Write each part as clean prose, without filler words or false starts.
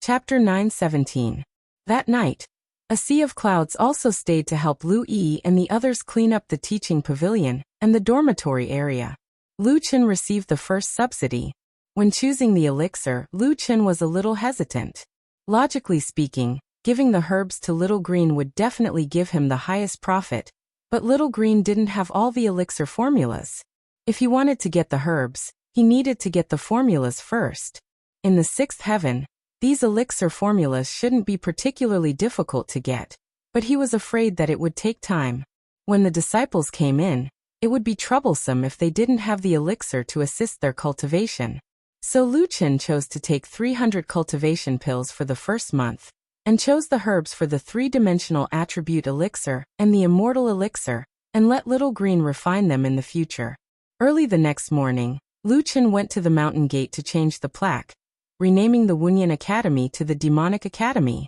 Chapter 9:17. That night, a sea of clouds also stayed to help Lu Yi and the others clean up the teaching pavilion and the dormitory area. Lu Chen received the first subsidy. When choosing the elixir, Lu Chen was a little hesitant. Logically speaking, giving the herbs to Little Green would definitely give him the highest profit, but Little Green didn't have all the elixir formulas. If he wanted to get the herbs, he needed to get the formulas first. In the sixth heaven, these elixir formulas shouldn't be particularly difficult to get, but he was afraid that it would take time. When the disciples came in, it would be troublesome if they didn't have the elixir to assist their cultivation. So Lu Chen chose to take 300 cultivation pills for the first month, and chose the herbs for the three-dimensional attribute elixir and the immortal elixir, and let Little Green refine them in the future. Early the next morning, Lu Chen went to the mountain gate to change the plaque, renaming the Wuxian Academy to the Demonic Academy.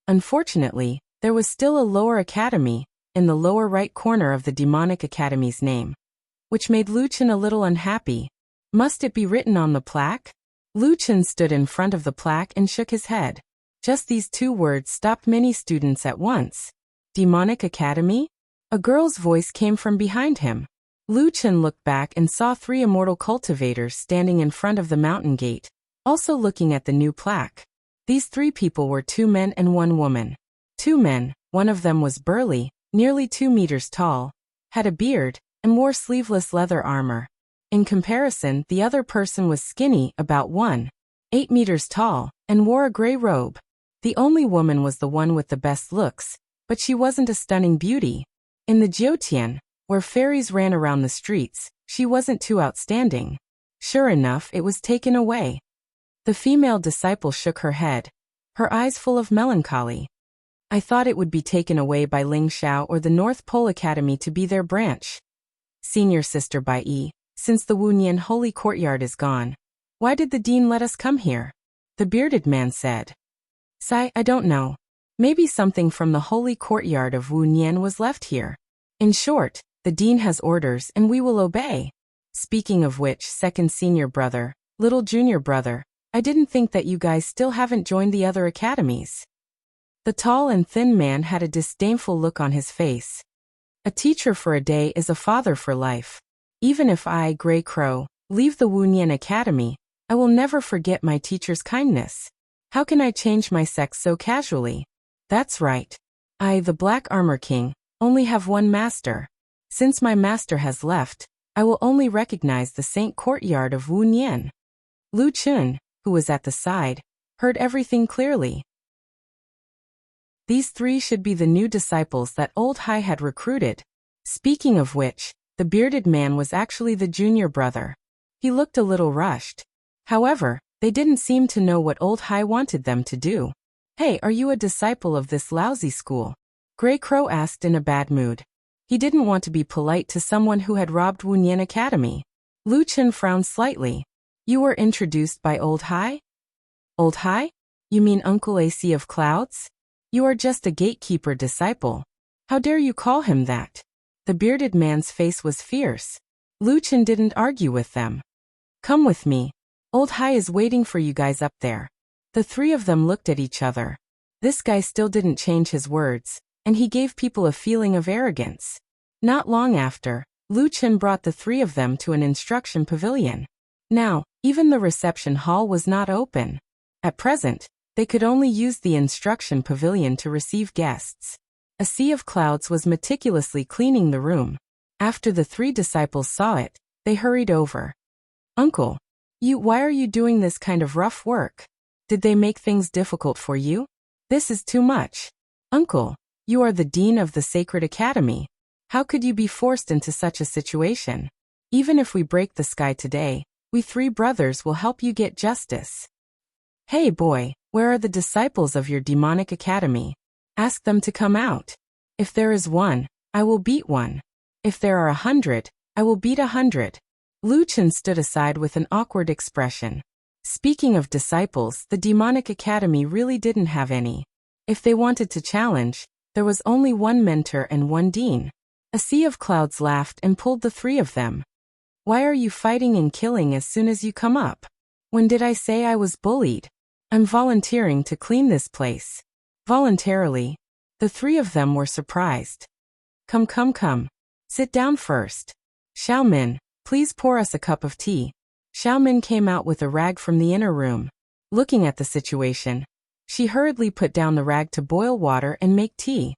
Unfortunately, there was still a lower academy in the lower right corner of the Demonic Academy's name, which made Lu Chen a little unhappy. Must it be written on the plaque? Lu Chen stood in front of the plaque and shook his head. Just these two words stopped many students at once. Demonic Academy? A girl's voice came from behind him. Lu Chen looked back and saw three immortal cultivators standing in front of the mountain gate, also looking at the new plaque. These three people were two men and one woman. Two men, one of them was burly, nearly 2 meters tall, had a beard, and wore sleeveless leather armor. In comparison, the other person was skinny, about 1.8 meters tall, and wore a gray robe. The only woman was the one with the best looks, but she wasn't a stunning beauty. In the Jiutian, where fairies ran around the streets, she wasn't too outstanding. Sure enough, it was taken away. The female disciple shook her head, her eyes full of melancholy. I thought it would be taken away by Ling Xiao or the North Pole Academy to be their branch. Senior Sister Bai Yi, since the Wuxian Holy Courtyard is gone, why did the dean let us come here? The bearded man said. Sai, I don't know. Maybe something from the Holy Courtyard of Wuxian was left here. In short, the dean has orders and we will obey. Speaking of which, second senior brother, little junior brother, I didn't think that you guys still haven't joined the other academies. The tall and thin man had a disdainful look on his face. A teacher for a day is a father for life. Even if I, Grey Crow, leave the Wuxian Academy, I will never forget my teacher's kindness. How can I change my sex so casually? That's right. I, the Black Armor King, only have one master. Since my master has left, I will only recognize the Saint Courtyard of Wuxian. Lu Chen, who was at the side, heard everything clearly. These three should be the new disciples that Old Hai had recruited. Speaking of which, the bearded man was actually the junior brother. He looked a little rushed. However, they didn't seem to know what Old Hai wanted them to do. Hey, are you a disciple of this lousy school? Grey Crow asked in a bad mood. He didn't want to be polite to someone who had robbed Wuxian Academy. Lu Chen frowned slightly. You were introduced by Old Hai? Old Hai? You mean Uncle AC of Clouds? You are just a gatekeeper disciple. How dare you call him that? The bearded man's face was fierce. Lu Chen didn't argue with them. Come with me. Old Hai is waiting for you guys up there. The three of them looked at each other. This guy still didn't change his words, and he gave people a feeling of arrogance. Not long after, Lu Chen brought the three of them to an instruction pavilion. Now, even the reception hall was not open. At present, they could only use the instruction pavilion to receive guests. A sea of clouds was meticulously cleaning the room. After the three disciples saw it, they hurried over. Uncle, why are you doing this kind of rough work? Did they make things difficult for you? This is too much. Uncle, you are the dean of the Sacred Academy. How could you be forced into such a situation? Even if we break the sky today, we three brothers will help you get justice. Hey boy, where are the disciples of your demonic academy? Ask them to come out. If there is one, I will beat one. If there are 100, I will beat 100. Lu Chen stood aside with an awkward expression. Speaking of disciples, the demonic academy really didn't have any. If they wanted to challenge, there was only one mentor and one dean. A sea of clouds laughed and pulled the three of them. Why are you fighting and killing as soon as you come up? When did I say I was bullied? I'm volunteering to clean this place. Voluntarily. The three of them were surprised. Come. Sit down first. Xiaomin, please pour us a cup of tea. Xiaomin came out with a rag from the inner room. Looking at the situation, she hurriedly put down the rag to boil water and make tea.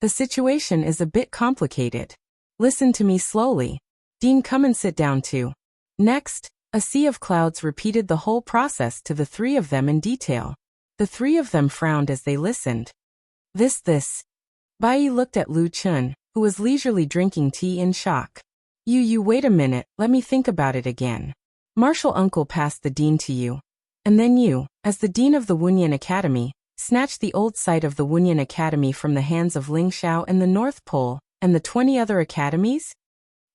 The situation is a bit complicated. Listen to me slowly. Dean, come and sit down too. Next, a sea of clouds repeated the whole process to the three of them in detail. The three of them frowned as they listened. This. Bai looked at Lu Chun, who was leisurely drinking tea in shock. You wait a minute, let me think about it again. Martial uncle passed the dean to you. And then you, as the dean of the Wunyan Academy, snatched the old site of the Wunyan Academy from the hands of Ling Xiao and the North Pole, and the 20 other academies?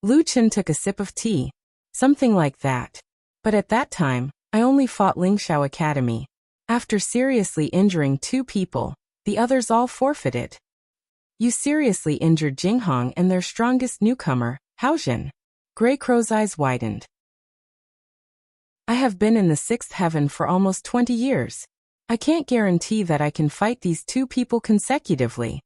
Lu Chun took a sip of tea. Something like that. But at that time, I only fought Ling Xiao Academy. After seriously injuring 2 people, the others all forfeited. You seriously injured Jinghong and their strongest newcomer, Haojin. Grey Crow's eyes widened. I have been in the 6th heaven for almost 20 years. I can't guarantee that I can fight these 2 people consecutively.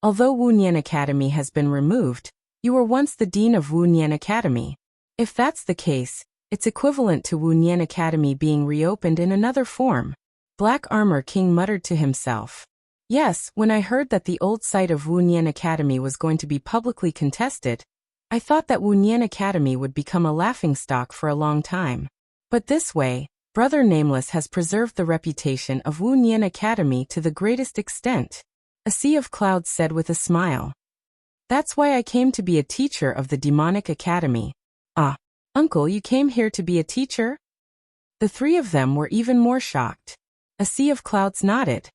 Although Wunyan Academy has been removed, you were once the dean of Wunyan Academy. If that's the case, it's equivalent to Wunyan Academy being reopened in another form. Black Armor King muttered to himself. Yes, when I heard that the old site of Wunyan Academy was going to be publicly contested, I thought that Wunyan Academy would become a laughingstock for a long time. But this way, Brother Nameless has preserved the reputation of Wunyan Academy to the greatest extent. A sea of clouds said with a smile. That's why I came to be a teacher of the Demonic Academy. Ah, uncle, you came here to be a teacher? The three of them were even more shocked. A sea of clouds nodded.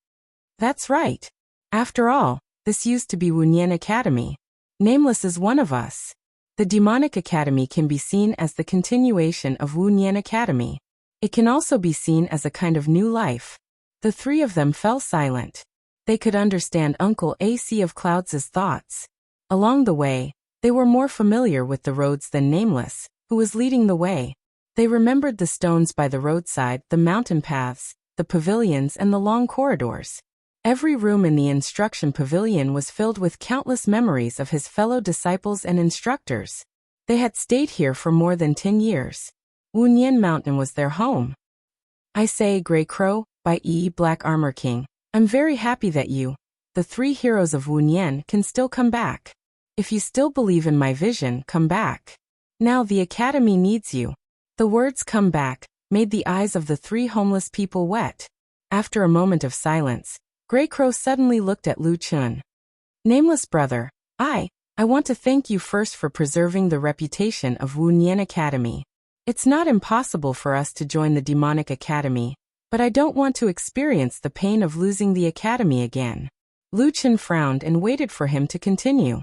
That's right. After all, this used to be Wunyan Academy. Nameless is one of us. The Demonic Academy can be seen as the continuation of Wunyan Academy. It can also be seen as a kind of new life. The three of them fell silent. They could understand Uncle A Sea of Clouds' thoughts. Along the way, they were more familiar with the roads than Nameless, who was leading the way. They remembered the stones by the roadside, the mountain paths, the pavilions and the long corridors. Every room in the instruction pavilion was filled with countless memories of his fellow disciples and instructors. They had stayed here for more than 10 years. Wunyan Mountain was their home. I say, Grey Crow, by Black Armor King, I'm very happy that you, the 3 heroes of Wunyan, can still come back. If you still believe in my vision, come back. Now the academy needs you. The words "come back" made the eyes of the 3 homeless people wet. After a moment of silence, Grey Crow suddenly looked at Lu Chun. Nameless brother, I want to thank you first for preserving the reputation of Wunyan Academy. It's not impossible for us to join the Demonic Academy, but I don't want to experience the pain of losing the academy again. Lu Chun frowned and waited for him to continue.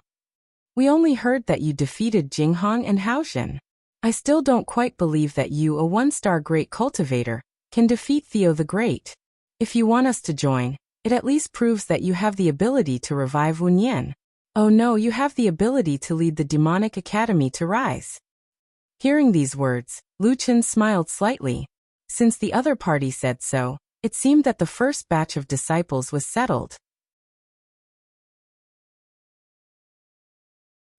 We only heard that you defeated Jinghong and Haojin. I still don't quite believe that you, a 1-star great cultivator, can defeat Theo the Great. If you want us to join, it at least proves that you have the ability to revive Wunyan. Oh no, you have the ability to lead the Demonic Academy to rise. Hearing these words, Lu Chun smiled slightly. Since the other party said so, it seemed that the first batch of disciples was settled.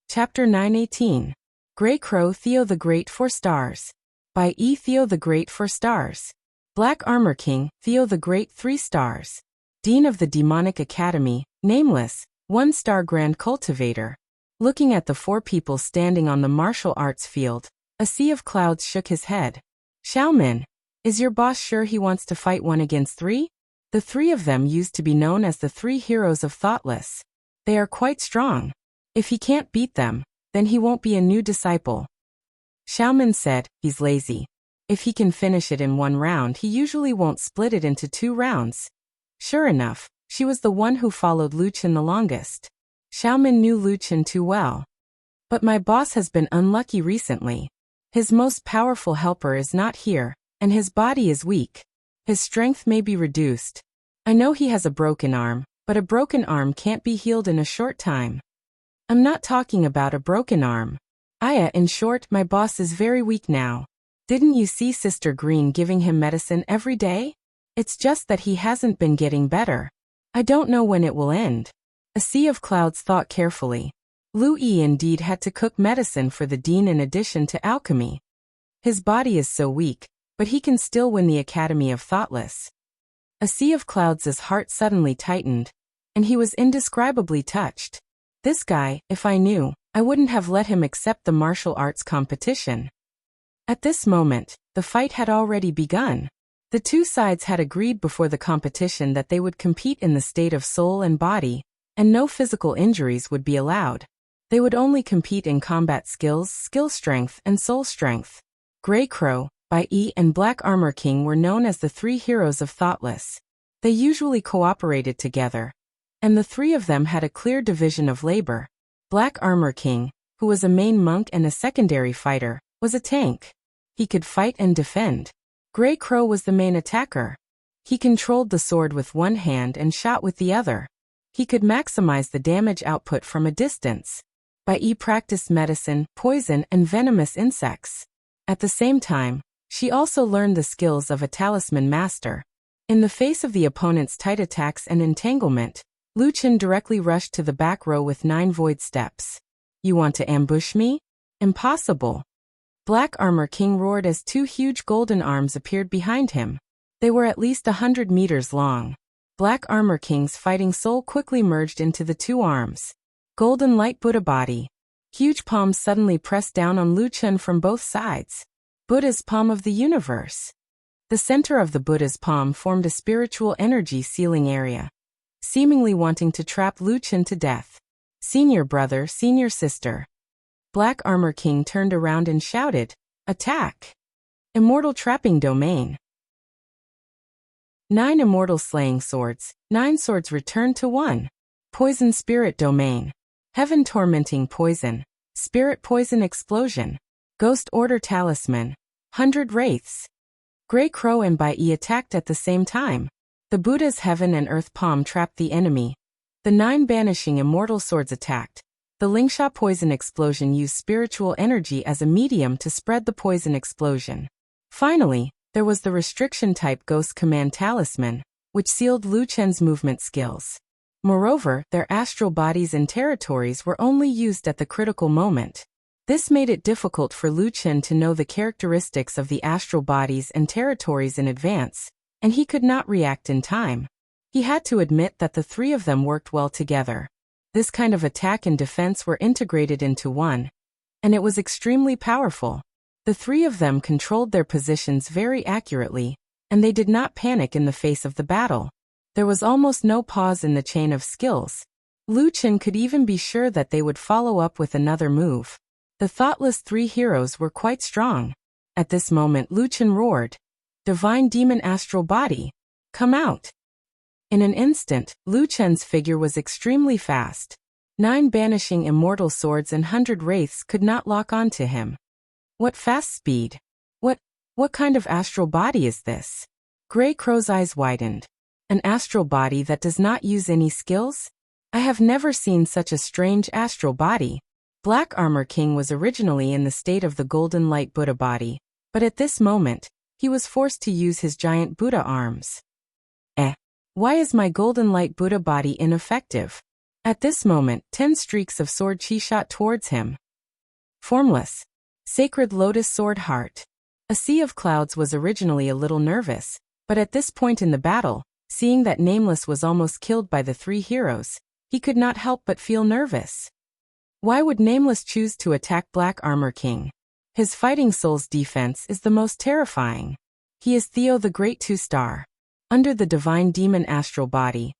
Chapter 918. Grey Crow Theo the Great 4 stars. By Theo the Great 4 stars. Black Armor King Theo the Great 3 stars. Dean of the Demonic Academy, Nameless, 1-star Grand Cultivator. Looking at the 4 people standing on the martial arts field, a sea of clouds shook his head. Xiaomin, is your boss sure he wants to fight 1 against 3? The 3 of them used to be known as the 3 heroes of Thoughtless. They are quite strong. If he can't beat them, then he won't be a new disciple. Xiaomin said, he's lazy. If he can finish it in 1 round, he usually won't split it into 2 rounds. Sure enough, she was the one who followed Lu Chun the longest. Xiaomin knew Lu Chun too well. But my boss has been unlucky recently. His most powerful helper is not here, and his body is weak. His strength may be reduced. I know he has a broken arm, but a broken arm can't be healed in a short time. I'm not talking about a broken arm. In short, my boss is very weak now. Didn't you see Sister Green giving him medicine every day? It's just that he hasn't been getting better. I don't know when it will end. A Sea of Clouds thought carefully. Lu Yi indeed had to cook medicine for the dean in addition to alchemy. His body is so weak, but he can still win the Academy of Thoughtless. A Sea of Clouds' heart suddenly tightened, and he was indescribably touched. This guy, if I knew, I wouldn't have let him accept the martial arts competition. At this moment, the fight had already begun. The two sides had agreed before the competition that they would compete in the state of soul and body, and no physical injuries would be allowed. They would only compete in combat skills, skill strength, and soul strength. Grey Crow, Bai Yi, and Black Armor King were known as the three heroes of Thoughtless. They usually cooperated together, and the three of them had a clear division of labor. Black Armor King, who was a main monk and a secondary fighter, was a tank. He could fight and defend. Grey Crow was the main attacker. He controlled the sword with one hand and shot with the other. He could maximize the damage output from a distance. Bai Yi practiced medicine, poison, and venomous insects. At the same time, she also learned the skills of a talisman master. In the face of the opponent's tight attacks and entanglement, Lu Qin directly rushed to the back row with 9 void steps. You want to ambush me? Impossible. Black Armor King roared as 2 huge golden arms appeared behind him. They were at least 100 meters long. Black Armor King's fighting soul quickly merged into the 2 arms. Golden light Buddha body. Huge palms suddenly pressed down on Lu Qin from both sides. Buddha's palm of the universe. The center of the Buddha's palm formed a spiritual energy sealing area, seemingly wanting to trap Lu Qin to death. Senior brother, senior sister. Black Armor King turned around and shouted, "Attack! Immortal trapping domain." 9 immortal slaying swords, 9 swords returned to 1. Poison spirit domain. Heaven tormenting poison. Spirit poison explosion. Ghost order talisman. 100 wraiths. Grey Crow and Bai Yi attacked at the same time. The Buddha's heaven and earth palm trapped the enemy. The 9 banishing immortal swords attacked. The Lingsha poison explosion used spiritual energy as a medium to spread the poison explosion. Finally, there was the restriction type ghost command talisman, which sealed Lu Qin's movement skills. Moreover, their astral bodies and territories were only used at the critical moment. This made it difficult for Lu Qin to know the characteristics of the astral bodies and territories in advance, and he could not react in time. He had to admit that the 3 of them worked well together. This kind of attack and defense were integrated into one, and it was extremely powerful. The 3 of them controlled their positions very accurately, and they did not panic in the face of the battle. There was almost no pause in the chain of skills. Lu Qin could even be sure that they would follow up with another move. The thoughtless 3 heroes were quite strong. At this moment Lu Qin roared, "Divine Demon Astral Body, come out!" In an instant, Lu Qin's figure was extremely fast. 9 banishing immortal swords and 100 wraiths could not lock onto him. What fast speed! What kind of astral body is this? Grey Crow's eyes widened. An astral body that does not use any skills? I have never seen such a strange astral body. Black Armor King was originally in the state of the Golden Light Buddha body, but at this moment, he was forced to use his giant Buddha arms. Why is my Golden Light Buddha body ineffective? At this moment, 10 streaks of sword chi shot towards him. Formless. Sacred Lotus Sword Heart. A Sea of Clouds was originally a little nervous, but at this point in the battle, seeing that Nameless was almost killed by the 3 heroes, he could not help but feel nervous. Why would Nameless choose to attack Black Armor King? His fighting soul's defense is the most terrifying. He is Theo the Great 2-star. Under the Divine Demon Astral Body,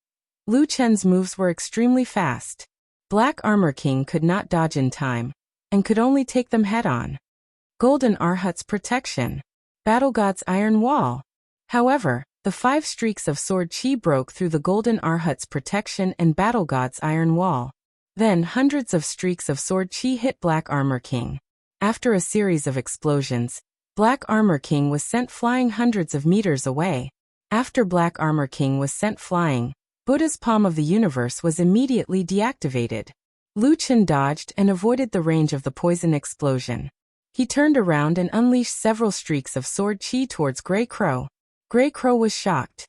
Lu Qin's moves were extremely fast. Black Armor King could not dodge in time, and could only take them head-on. Golden Arhat's Protection. Battle God's Iron Wall. However, the 5 streaks of sword chi broke through the Golden Arhat's protection and Battle God's Iron Wall. Then hundreds of streaks of sword chi hit Black Armor King. After a series of explosions, Black Armor King was sent flying hundreds of meters away. After Black Armor King was sent flying, Buddha's Palm of the Universe was immediately deactivated. Lu Qin dodged and avoided the range of the poison explosion. He turned around and unleashed several streaks of sword chi towards Grey Crow. Gray Crow was shocked.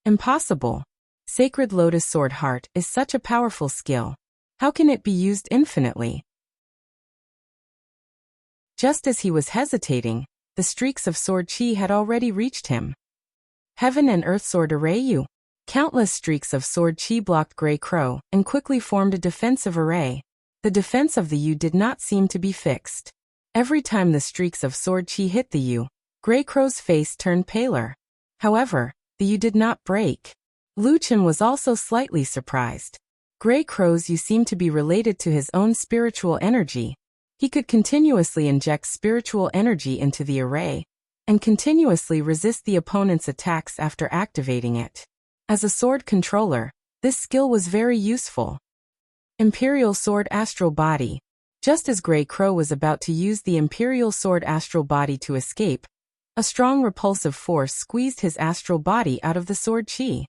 Impossible. Sacred Lotus Sword Heart is such a powerful skill. How can it be used infinitely? Just as he was hesitating, the streaks of sword chi had already reached him. Heaven and Earth Sword Array you. Countless streaks of sword chi blocked Gray Crow and quickly formed a defensive array. The defense of the Yu did not seem to be fixed. Every time the streaks of sword chi hit the Yu, Gray Crow's face turned paler. However, the Yu did not break. Lu Chen was also slightly surprised. Gray Crow's Yu seemed to be related to his own spiritual energy. He could continuously inject spiritual energy into the array, and continuously resist the opponent's attacks after activating it. As a sword controller, this skill was very useful. Imperial Sword Astral Body. Just as Gray Crow was about to use the Imperial Sword Astral Body to escape, a strong repulsive force squeezed his astral body out of the sword chi.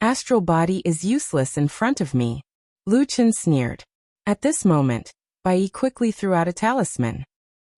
Astral body is useless in front of me. Lu Chen sneered. At this moment, Bai quickly threw out a talisman.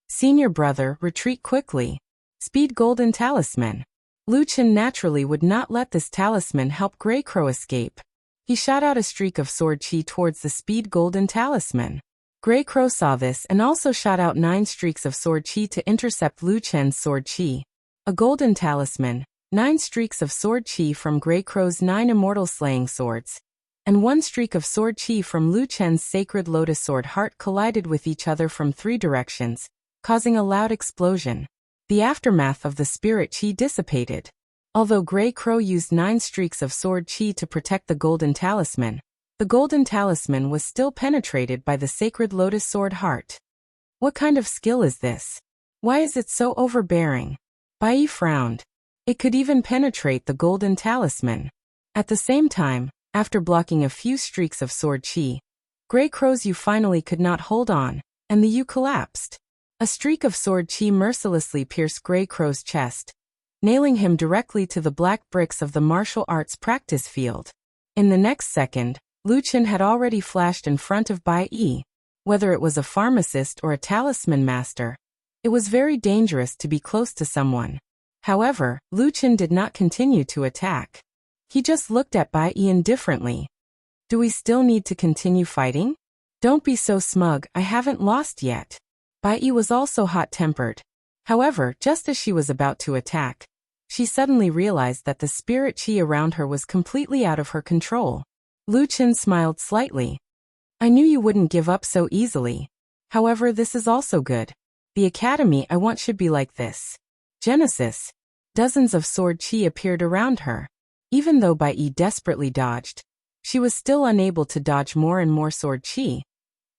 Senior brother, retreat quickly. Speed Golden Talisman. Lu Chen naturally would not let this talisman help Gray Crow escape. He shot out a streak of sword chi towards the Speed Golden Talisman. Gray Crow saw this and also shot out 9 streaks of sword chi to intercept Lu Chen's sword chi. A golden talisman, 9 streaks of sword chi from Gray Crow's 9 immortal slaying swords, and 1 streak of sword chi from Lu Chen's Sacred Lotus Sword Heart collided with each other from 3 directions, causing a loud explosion. The aftermath of the spirit chi dissipated. Although Gray Crow used 9 streaks of sword chi to protect the golden talisman, the golden talisman was still penetrated by the Sacred Lotus Sword Heart. What kind of skill is this? Why is it so overbearing? Bai frowned. It could even penetrate the golden talisman. At the same time, after blocking a few streaks of sword chi, Gray Crow's Yu finally could not hold on, and the Yu collapsed. A streak of sword chi mercilessly pierced Gray Crow's chest, nailing him directly to the black bricks of the martial arts practice field. In the next second, Lu Chen had already flashed in front of Bai Yi. Whether it was a pharmacist or a talisman master, it was very dangerous to be close to someone. However, Lu Chen did not continue to attack. He just looked at Bai Yi indifferently. Do we still need to continue fighting? Don't be so smug, I haven't lost yet. Bai Yi was also hot-tempered. However, just as she was about to attack, she suddenly realized that the spirit chi around her was completely out of her control. Lu Chen smiled slightly. I knew you wouldn't give up so easily. However, this is also good. The academy I want should be like this. Genesis. Dozens of sword chi appeared around her. Even though Bai Yi desperately dodged, she was still unable to dodge more and more sword chi.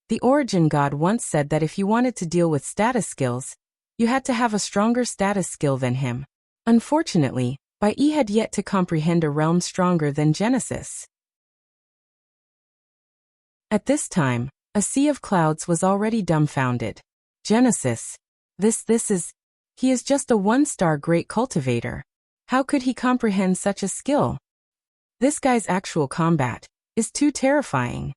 The Origin God once said that if you wanted to deal with status skills, you had to have a stronger status skill than him. Unfortunately, Bai Yi had yet to comprehend a realm stronger than Genesis. At this time, a sea of clouds was already dumbfounded. Genesis. This is... He is just a 1-star great cultivator. How could he comprehend such a skill? This guy's actual combat is too terrifying.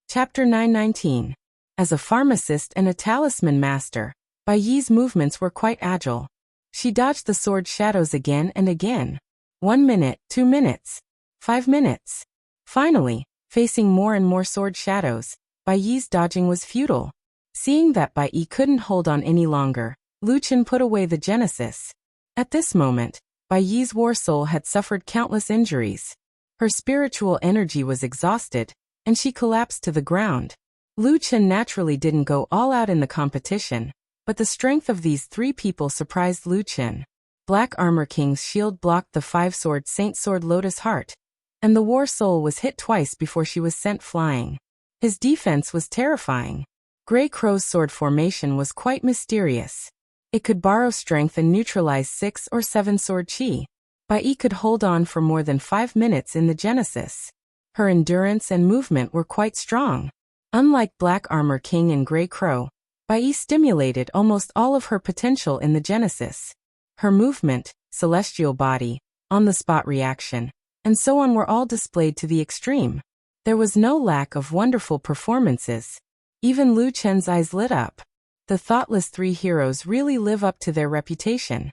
Chapter 919. As a pharmacist and a talisman master, Bai Yi's movements were quite agile. She dodged the sword shadows again and again. 1 minute, 2 minutes, 5 minutes. Finally, facing more and more sword shadows, Bai Yi's dodging was futile. Seeing that Bai Yi couldn't hold on any longer, Lu Chen put away the Genesis. At this moment, Bai Yi's war soul had suffered countless injuries. Her spiritual energy was exhausted, and she collapsed to the ground. Lu Chen naturally didn't go all out in the competition, but the strength of these 3 people surprised Lu Chen. Black Armor King's shield blocked the 5-sword Saint Sword Lotus Heart, and the war soul was hit twice before she was sent flying. His defense was terrifying. Gray Crow's sword formation was quite mysterious. It could borrow strength and neutralize 6 or 7 sword chi. Bai Yi could hold on for more than 5 minutes in the Genesis. Her endurance and movement were quite strong. Unlike Black Armor King and Gray Crow, Bai Yi stimulated almost all of her potential in the Genesis. Her movement, celestial body, on-the-spot reaction, and so on were all displayed to the extreme. There was no lack of wonderful performances. Even Lu Chen's eyes lit up. The thoughtless three heroes really live up to their reputation.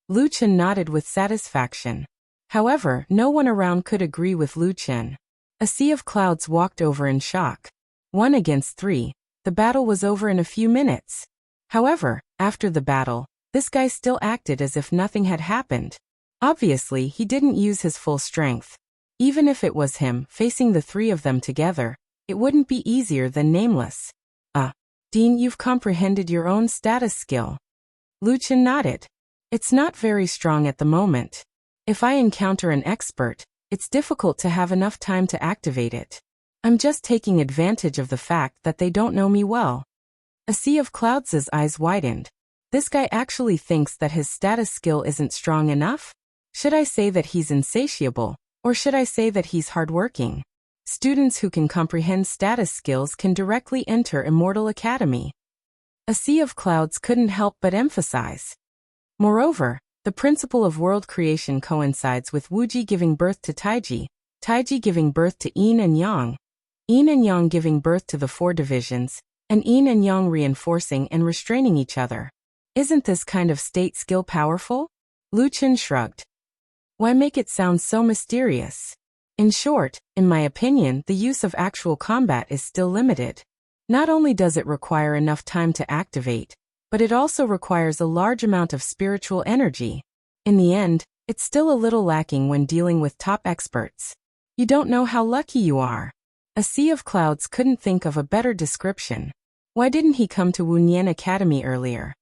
Lu Chen nodded with satisfaction. However, no one around could agree with Lu Chen. A sea of clouds walked over in shock. 1 against 3. The battle was over in a few minutes. However, after the battle, this guy still acted as if nothing had happened. Obviously, he didn't use his full strength. Even if it was him facing the three of them together, it wouldn't be easier than Nameless. Dean, you've comprehended your own status skill. Lu Chen nodded. It's not very strong at the moment. If I encounter an expert, it's difficult to have enough time to activate it. I'm just taking advantage of the fact that they don't know me well. A Sea of Clouds' eyes widened. This guy actually thinks that his status skill isn't strong enough? Should I say that he's insatiable, or should I say that he's hardworking? Students who can comprehend status skills can directly enter Immortal Academy. A Sea of Clouds couldn't help but emphasize. Moreover, the principle of world creation coincides with Wuji giving birth to Taiji, Taiji giving birth to Yin and Yang giving birth to the 4 divisions, and Yin and Yang reinforcing and restraining each other. Isn't this kind of state skill powerful? Lu Chen shrugged. Why make it sound so mysterious? In short, in my opinion, the use of actual combat is still limited. Not only does it require enough time to activate, but it also requires a large amount of spiritual energy. In the end, it's still a little lacking when dealing with top experts. You don't know how lucky you are. A Sea of Clouds couldn't think of a better description. Why didn't he come to Wunyan Academy earlier?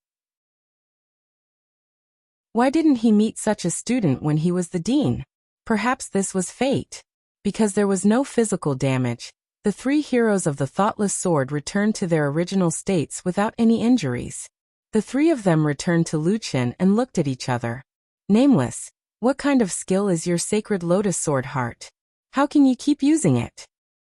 Why didn't he meet such a student when he was the dean? Perhaps this was fate. Because there was no physical damage, the 3 heroes of the Thoughtless Sword returned to their original states without any injuries. The 3 of them returned to Lu Chen and looked at each other. Nameless, what kind of skill is your Sacred Lotus Sword Heart? How can you keep using it?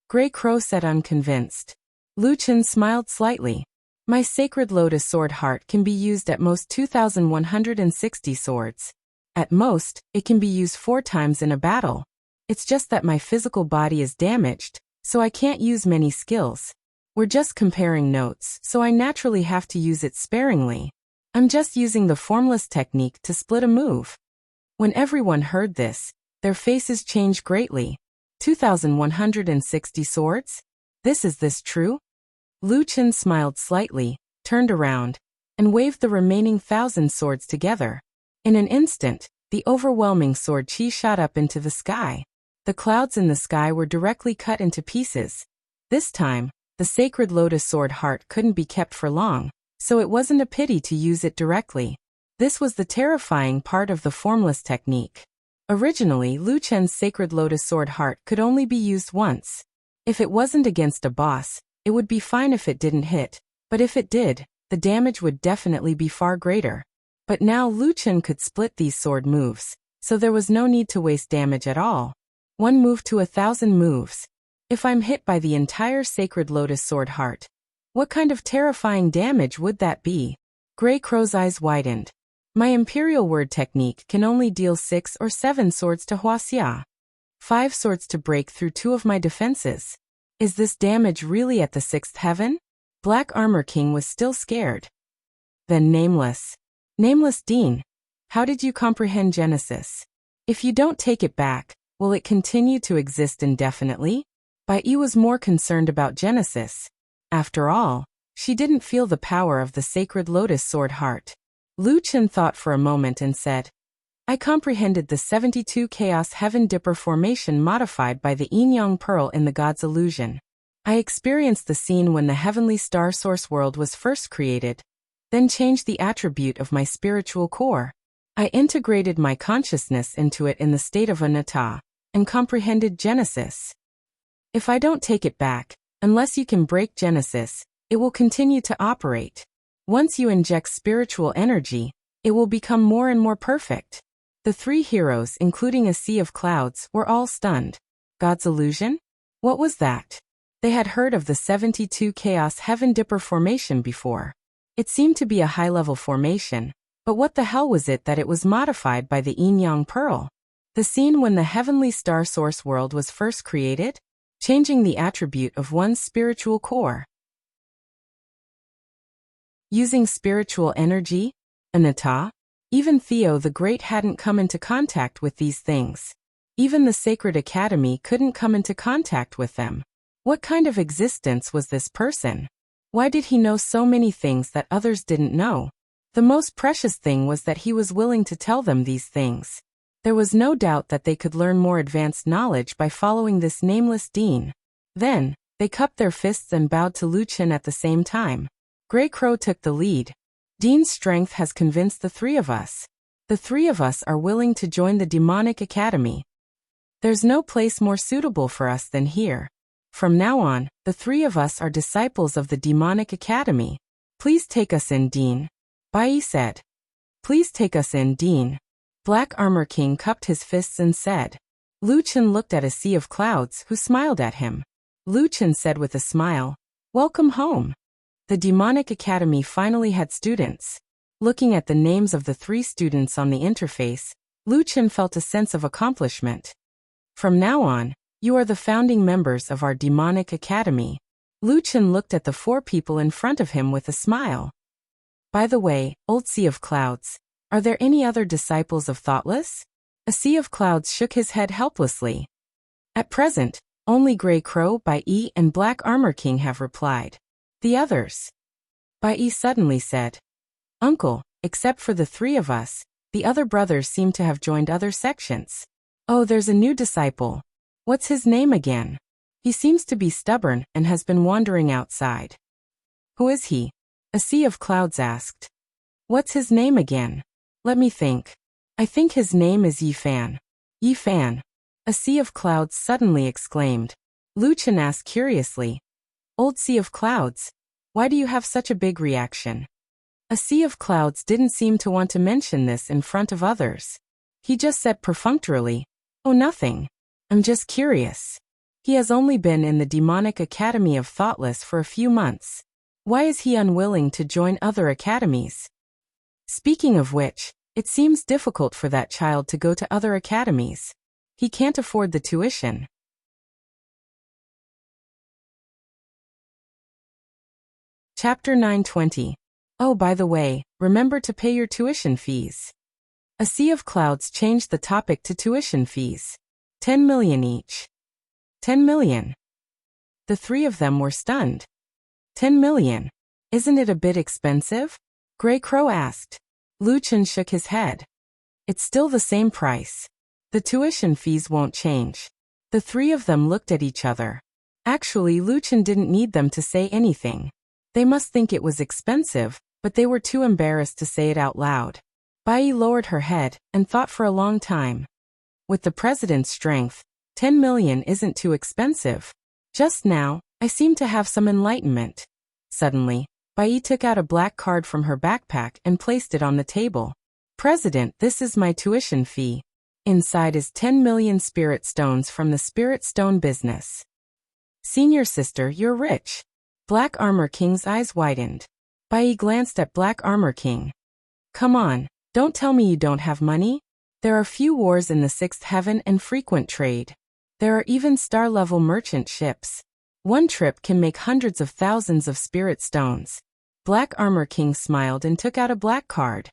Grey Crow said unconvinced. Lu Chen smiled slightly. My Sacred Lotus Sword Heart can be used at most 2,160 swords. At most, it can be used 4 times in a battle. It's just that my physical body is damaged, so I can't use many skills. We're just comparing notes, so I naturally have to use it sparingly. I'm just using the formless technique to split a move. When everyone heard this, their faces changed greatly. 2,160 swords? Is this true? Lu Chen smiled slightly, turned around, and waved the remaining 1,000 swords together. In an instant, the overwhelming sword chi shot up into the sky. The clouds in the sky were directly cut into pieces. This time, the Sacred Lotus Sword Heart couldn't be kept for long, so it wasn't a pity to use it directly. This was the terrifying part of the formless technique. Originally, Lu Chen's Sacred Lotus Sword Heart could only be used once. If it wasn't against a boss, it would be fine if it didn't hit, but if it did, the damage would definitely be far greater. But now Lu Chen could split these sword moves, so there was no need to waste damage at all. 1 move to 1,000 moves. If I'm hit by the entire Sacred Lotus Sword Heart, what kind of terrifying damage would that be? Grey Crow's eyes widened. My Imperial Word technique can only deal 6 or 7 swords to Wuxia. 5 swords to break through 2 of my defenses. Is this damage really at the 6th heaven? Black Armor King was still scared. Then Nameless. Nameless Dean, how did you comprehend Genesis? If you don't take it back, will it continue to exist indefinitely? Bai Yi was more concerned about Genesis. After all, she didn't feel the power of the Sacred Lotus Sword Heart. Lu Chen thought for a moment and said, I comprehended the 72 Chaos Heaven Dipper formation modified by the Yin-Yang Pearl in the God's Illusion. I experienced the scene when the heavenly star source world was first created, then changed the attribute of my spiritual core. I integrated my consciousness into it in the state of anatta, and comprehended Genesis. If I don't take it back, unless you can break Genesis, it will continue to operate. Once you inject spiritual energy, it will become more and more perfect. The 3 heroes, including a Sea of Clouds, were all stunned. God's Illusion? What was that? They had heard of the 72 Chaos Heaven Dipper formation before. It seemed to be a high-level formation, but what the hell was it that it was modified by the Yin-Yang Pearl? The scene when the heavenly star source world was first created? Changing the attribute of one's spiritual core. Using spiritual energy? Anata? Even Theo the Great hadn't come into contact with these things. Even the Sacred Academy couldn't come into contact with them. What kind of existence was this person? Why did he know so many things that others didn't know? The most precious thing was that he was willing to tell them these things. There was no doubt that they could learn more advanced knowledge by following this nameless Dean. Then, they cupped their fists and bowed to Luchin at the same time. Grey Crow took the lead. Dean's strength has convinced the three of us. The three of us are willing to join the Demonic Academy. There's no place more suitable for us than here. From now on, the three of us are disciples of the Demonic Academy. Please take us in, Dean. Bai said. Please take us in, Dean. Black Armor King cupped his fists and said. Luchin looked at a sea of clouds who smiled at him. Luchin said with a smile, Welcome home. The Demonic Academy finally had students. Looking at the names of the 3 students on the interface, Luchin felt a sense of accomplishment. From now on, you are the founding members of our Demonic Academy. Luchin looked at the 4 people in front of him with a smile. By the way, Old Sea of Clouds, are there any other disciples of Thoughtless? A Sea of Clouds shook his head helplessly. At present, only Grey Crow, Bai and Black Armor King have replied. The others. Bai suddenly said. Uncle, except for the 3 of us, the other brothers seem to have joined other sections. Oh, there's a new disciple. What's his name again? He seems to be stubborn and has been wandering outside. Who is he? A Sea of Clouds asked. What's his name again? Let me think. I think his name is Yifan. Yifan. A Sea of Clouds suddenly exclaimed. Luchin asked curiously. Old Sea of Clouds, why do you have such a big reaction? A Sea of Clouds didn't seem to want to mention this in front of others. He just said perfunctorily, Oh, nothing. I'm just curious. He has only been in the Demonic Academy of Thoughtless for a few months. Why is he unwilling to join other academies? Speaking of which, it seems difficult for that child to go to other academies. He can't afford the tuition. Chapter 920. Oh, by the way, remember to pay your tuition fees. A Sea of Clouds changed the topic to tuition fees. 10 million each. 10 million. The 3 of them were stunned. 10 million. Isn't it a bit expensive? Grey Crow asked. Luchin shook his head. It's still the same price. The tuition fees won't change. The 3 of them looked at each other. Actually, Luchin didn't need them to say anything. They must think it was expensive, but they were too embarrassed to say it out loud. Bai lowered her head and thought for a long time. With the president's strength, 10 million isn't too expensive. Just now, I seem to have some enlightenment. Suddenly, Bai took out a black card from her backpack and placed it on the table. President, this is my tuition fee. Inside is 10 million spirit stones from the spirit stone business. Senior sister, you're rich. Black Armor King's eyes widened. Bai glanced at Black Armor King. Come on, don't tell me you don't have money. There are few wars in the 6th heaven and frequent trade. There are even star-level merchant ships. One trip can make hundreds of thousands of spirit stones. Black Armor King smiled and took out a black card.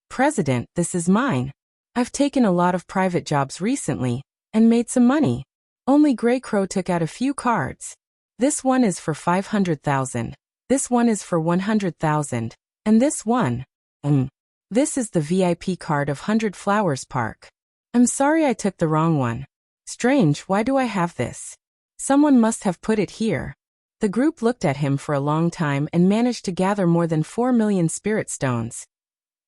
President, this is mine. I've taken a lot of private jobs recently, and made some money. Only Grey Crow took out a few cards. This one is for 500,000. This one is for 100,000. And this one, This is the VIP card of 100 Flowers Park. I'm sorry I took the wrong one. Strange, why do I have this? Someone must have put it here. The group looked at him for a long time and managed to gather more than 4 million spirit stones.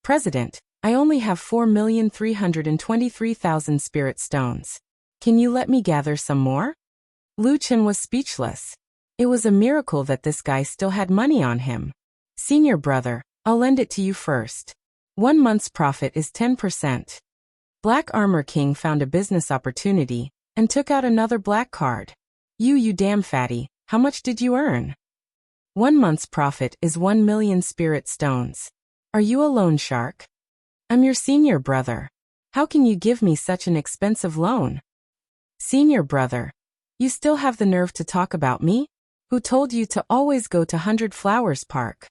President, I only have 4,323,000 spirit stones. Can you let me gather some more? Luchin was speechless. It was a miracle that this guy still had money on him. Senior brother, I'll lend it to you first. 1 month's profit is 10%. Black Armor King found a business opportunity and took out another black card. You damn fatty, how much did you earn? 1 month's profit is 1 million spirit stones. Are you a loan shark? I'm your senior brother. How can you give me such an expensive loan? Senior brother, you still have the nerve to talk about me? Who told you to always go to 100 Flowers Park?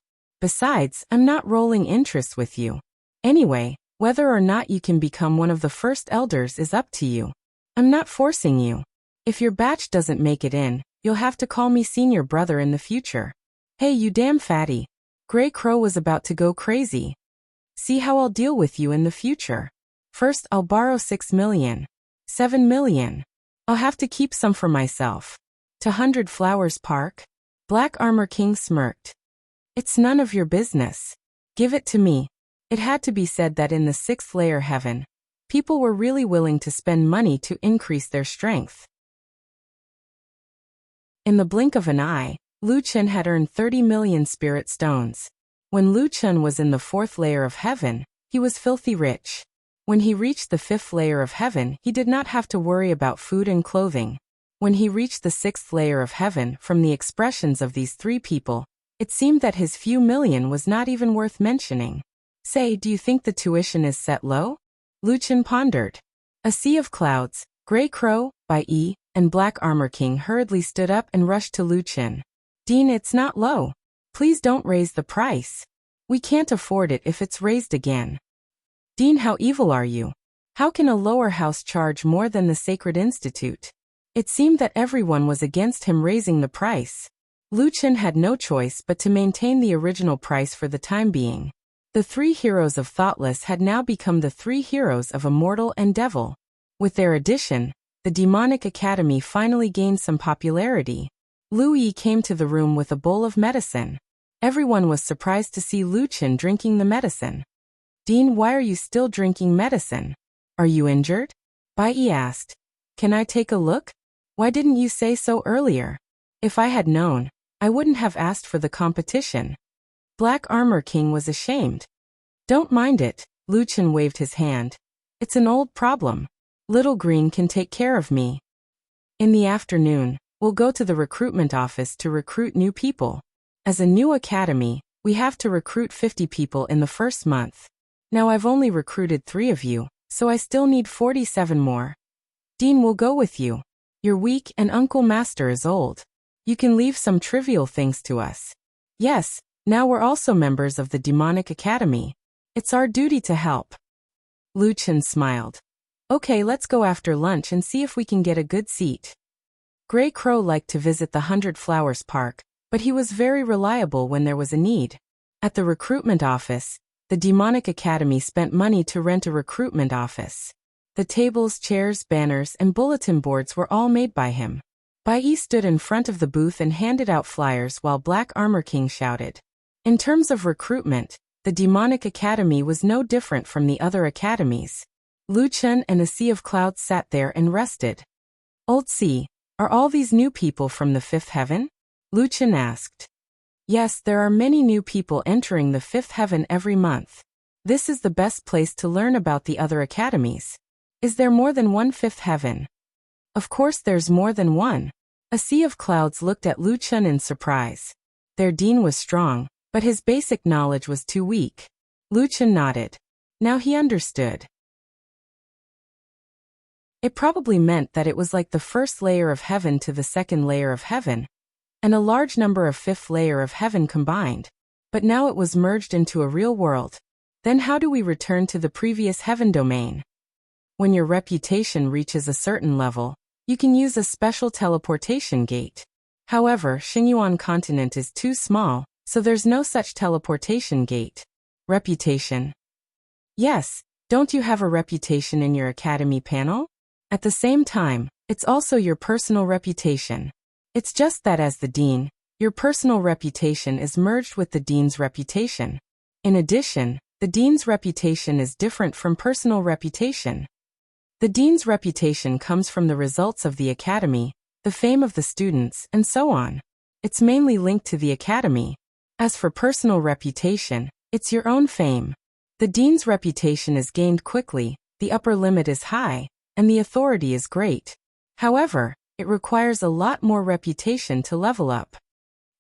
Besides, I'm not rolling interest with you. Anyway, whether or not you can become one of the first elders is up to you. I'm not forcing you. If your batch doesn't make it in, you'll have to call me senior brother in the future. Hey, you damn fatty. Gray Crow was about to go crazy. See how I'll deal with you in the future. First, I'll borrow 6 million. 7 million. I'll have to keep some for myself. To 100 Flowers Park? Black Armor King smirked. It's none of your business. Give it to me. It had to be said that in the 6th layer heaven, people were really willing to spend money to increase their strength. In the blink of an eye, Lu Chen had earned 30 million spirit stones. When Lu Chen was in the 4th layer of heaven, he was filthy rich. When he reached the 5th layer of heaven, he did not have to worry about food and clothing. When he reached the 6th layer of heaven, from the expressions of these 3 people, it seemed that his few million was not even worth mentioning. Say, do you think the tuition is set low? Lu Chen pondered. A sea of clouds, Gray Crow, Bai Yi, and Black Armor King hurriedly stood up and rushed to Lu Chen. Dean, it's not low. Please don't raise the price. We can't afford it if it's raised again. Dean, how evil are you? How can a lower house charge more than the Sacred Institute? It seemed that everyone was against him raising the price. Lu Chen had no choice but to maintain the original price for the time being. The 3 heroes of Thoughtless had now become the 3 heroes of Immortal and Devil. With their addition, the Demonic Academy finally gained some popularity. Lu Yi came to the room with a bowl of medicine. Everyone was surprised to see Lu Chen drinking the medicine. Dean, why are you still drinking medicine? Are you injured? Bai Yi asked. Can I take a look? Why didn't you say so earlier? If I had known, I wouldn't have asked for the competition. Black Armor King was ashamed. Don't mind it, Lu Chen waved his hand. It's an old problem. Little Green can take care of me. In the afternoon, we'll go to the recruitment office to recruit new people. As a new academy, we have to recruit 50 people in the first month. Now I've only recruited 3 of you, so I still need 47 more. Dean will go with you. You're weak and Uncle Master is old. You can leave some trivial things to us. Yes, now we're also members of the Demonic Academy. It's our duty to help. Lu Chen smiled. Okay, let's go after lunch and see if we can get a good seat. Gray Crow liked to visit the 100 Flowers Park, but he was very reliable when there was a need. At the recruitment office, the Demonic Academy spent money to rent a recruitment office. The tables, chairs, banners, and bulletin boards were all made by him. Bai Yi stood in front of the booth and handed out flyers while Black Armor King shouted. In terms of recruitment, the Demonic Academy was no different from the other academies. Lu Chen and a sea of clouds sat there and rested. Old Sea, are all these new people from the 5th heaven? Lu Chen asked. Yes, there are many new people entering the 5th heaven every month. This is the best place to learn about the other academies. Is there more than one 5th heaven? Of course there's more than one. A sea of clouds looked at Lu Chen in surprise. Their dean was strong, but his basic knowledge was too weak. Lu Chen nodded. Now he understood. It probably meant that it was like the 1st layer of heaven to the 2nd layer of heaven, and a large number of 5th layer of heaven combined. But now it was merged into a real world. Then how do we return to the previous heaven domain? When your reputation reaches a certain level, you can use a special teleportation gate. However, Xingyuan continent is too small, so there's no such teleportation gate. Reputation. Yes, don't you have a reputation in your academy panel? At the same time, it's also your personal reputation. It's just that as the dean, your personal reputation is merged with the dean's reputation. In addition, the dean's reputation is different from personal reputation. The dean's reputation comes from the results of the academy, the fame of the students, and so on. It's mainly linked to the academy. As for personal reputation, it's your own fame. The dean's reputation is gained quickly, the upper limit is high, and the authority is great. However, it requires a lot more reputation to level up.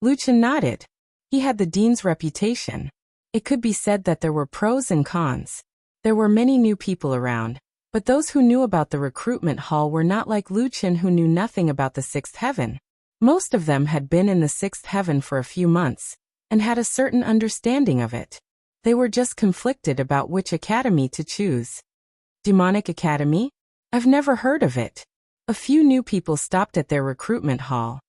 Lu Chen nodded. He had the dean's reputation. It could be said that there were pros and cons. There were many new people around, but those who knew about the recruitment hall were not like Lu Chen, who knew nothing about the 6th heaven. Most of them had been in the 6th heaven for a few months, and had a certain understanding of it. They were just conflicted about which academy to choose. Demonic Academy? I've never heard of it. A few new people stopped at their recruitment hall.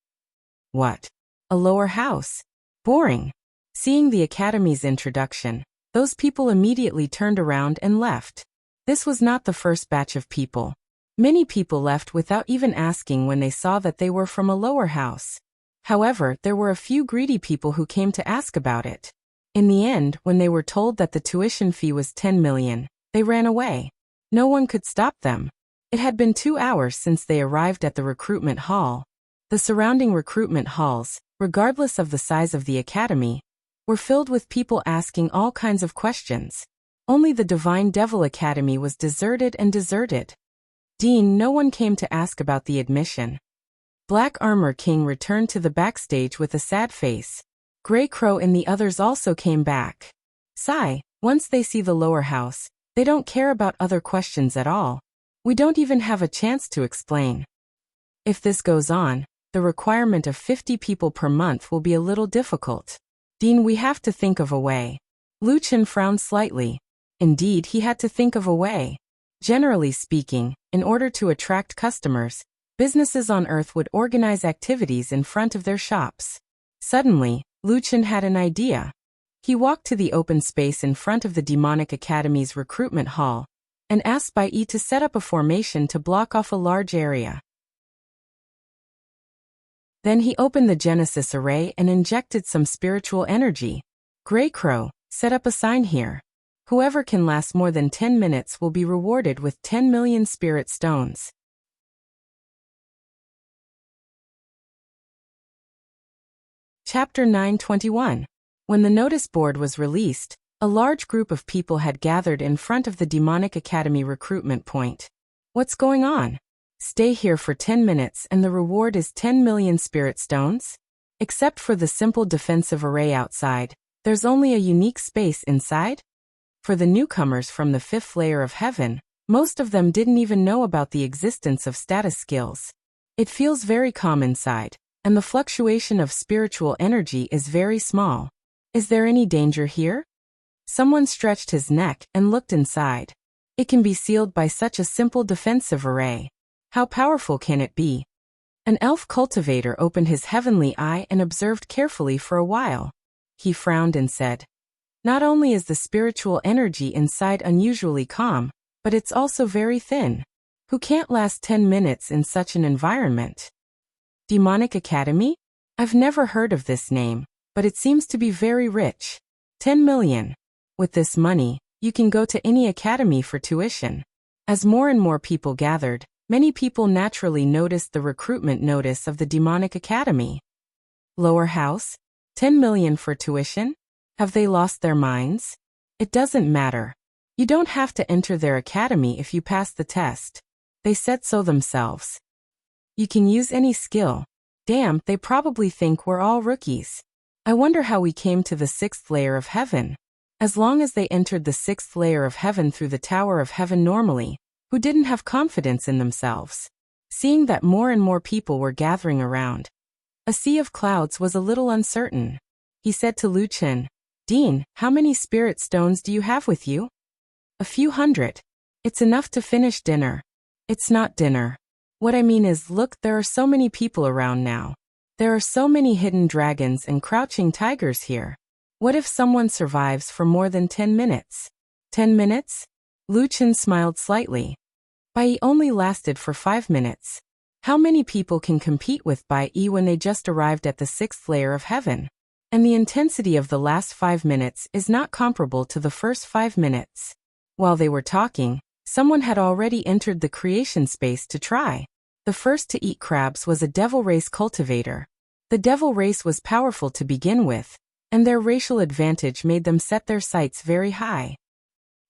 What? A lower house? Boring. Seeing the academy's introduction, those people immediately turned around and left. This was not the first batch of people. Many people left without even asking when they saw that they were from a lower house. However, there were a few greedy people who came to ask about it. In the end, when they were told that the tuition fee was 10 million, they ran away. No one could stop them. It had been 2 hours since they arrived at the recruitment hall. The surrounding recruitment halls, regardless of the size of the academy, were filled with people asking all kinds of questions. Only the Divine Devil Academy was deserted and deserted. Dean, no one came to ask about the admission. Black Armor King returned to the backstage with a sad face. Grey Crow and the others also came back. Sigh, once they see the lower house, they don't care about other questions at all. We don't even have a chance to explain. If this goes on, the requirement of 50 people per month will be a little difficult. Dean, we have to think of a way. Lu Chen frowned slightly. Indeed, he had to think of a way. Generally speaking, in order to attract customers, businesses on Earth would organize activities in front of their shops. Suddenly, Lu Chen had an idea. He walked to the open space in front of the Demonic Academy's recruitment hall and asked Bai Yi to set up a formation to block off a large area. Then he opened the Genesis array and injected some spiritual energy. Grey Crow, set up a sign here. Whoever can last more than 10 minutes will be rewarded with 10 million spirit stones. Chapter 921. When the notice board was released, a large group of people had gathered in front of the Demonic Academy recruitment point. What's going on? Stay here for 10 minutes and the reward is 10 million spirit stones? Except for the simple defensive array outside, there's only a unique space inside? For the newcomers from the 5th layer of heaven, most of them didn't even know about the existence of status skills. It feels very calm inside, and the fluctuation of spiritual energy is very small. Is there any danger here? Someone stretched his neck and looked inside. It can be sealed by such a simple defensive array. How powerful can it be? An elf cultivator opened his heavenly eye and observed carefully for a while. He frowned and said, "Not only is the spiritual energy inside unusually calm, but it's also very thin. Who can't last 10 minutes in such an environment?" Demonic Academy? I've never heard of this name, but it seems to be very rich. 10 million. With this money, you can go to any academy for tuition. As more and more people gathered, many people naturally noticed the recruitment notice of the Demonic Academy. Lower house? 10 million for tuition? Have they lost their minds? It doesn't matter. You don't have to enter their academy if you pass the test. They said so themselves. You can use any skill. Damn, they probably think we're all rookies. I wonder how we came to the 6th layer of heaven. As long as they entered the 6th layer of heaven through the Tower of Heaven normally, who didn't have confidence in themselves. Seeing that more and more people were gathering around, a sea of clouds was a little uncertain. He said to Lu Chen, "Dean, how many spirit stones do you have with you?" "A few hundred. It's enough to finish dinner." "It's not dinner. What I mean is, look, there are so many people around now. There are so many hidden dragons and crouching tigers here. What if someone survives for more than 10 minutes? 10 minutes? Lu Chen smiled slightly. Bai only lasted for 5 minutes. How many people can compete with Bai when they just arrived at the 6th layer of heaven? And the intensity of the last 5 minutes is not comparable to the first 5 minutes. While they were talking, someone had already entered the creation space to try. The first to eat crabs was a devil race cultivator. The devil race was powerful to begin with, and their racial advantage made them set their sights very high.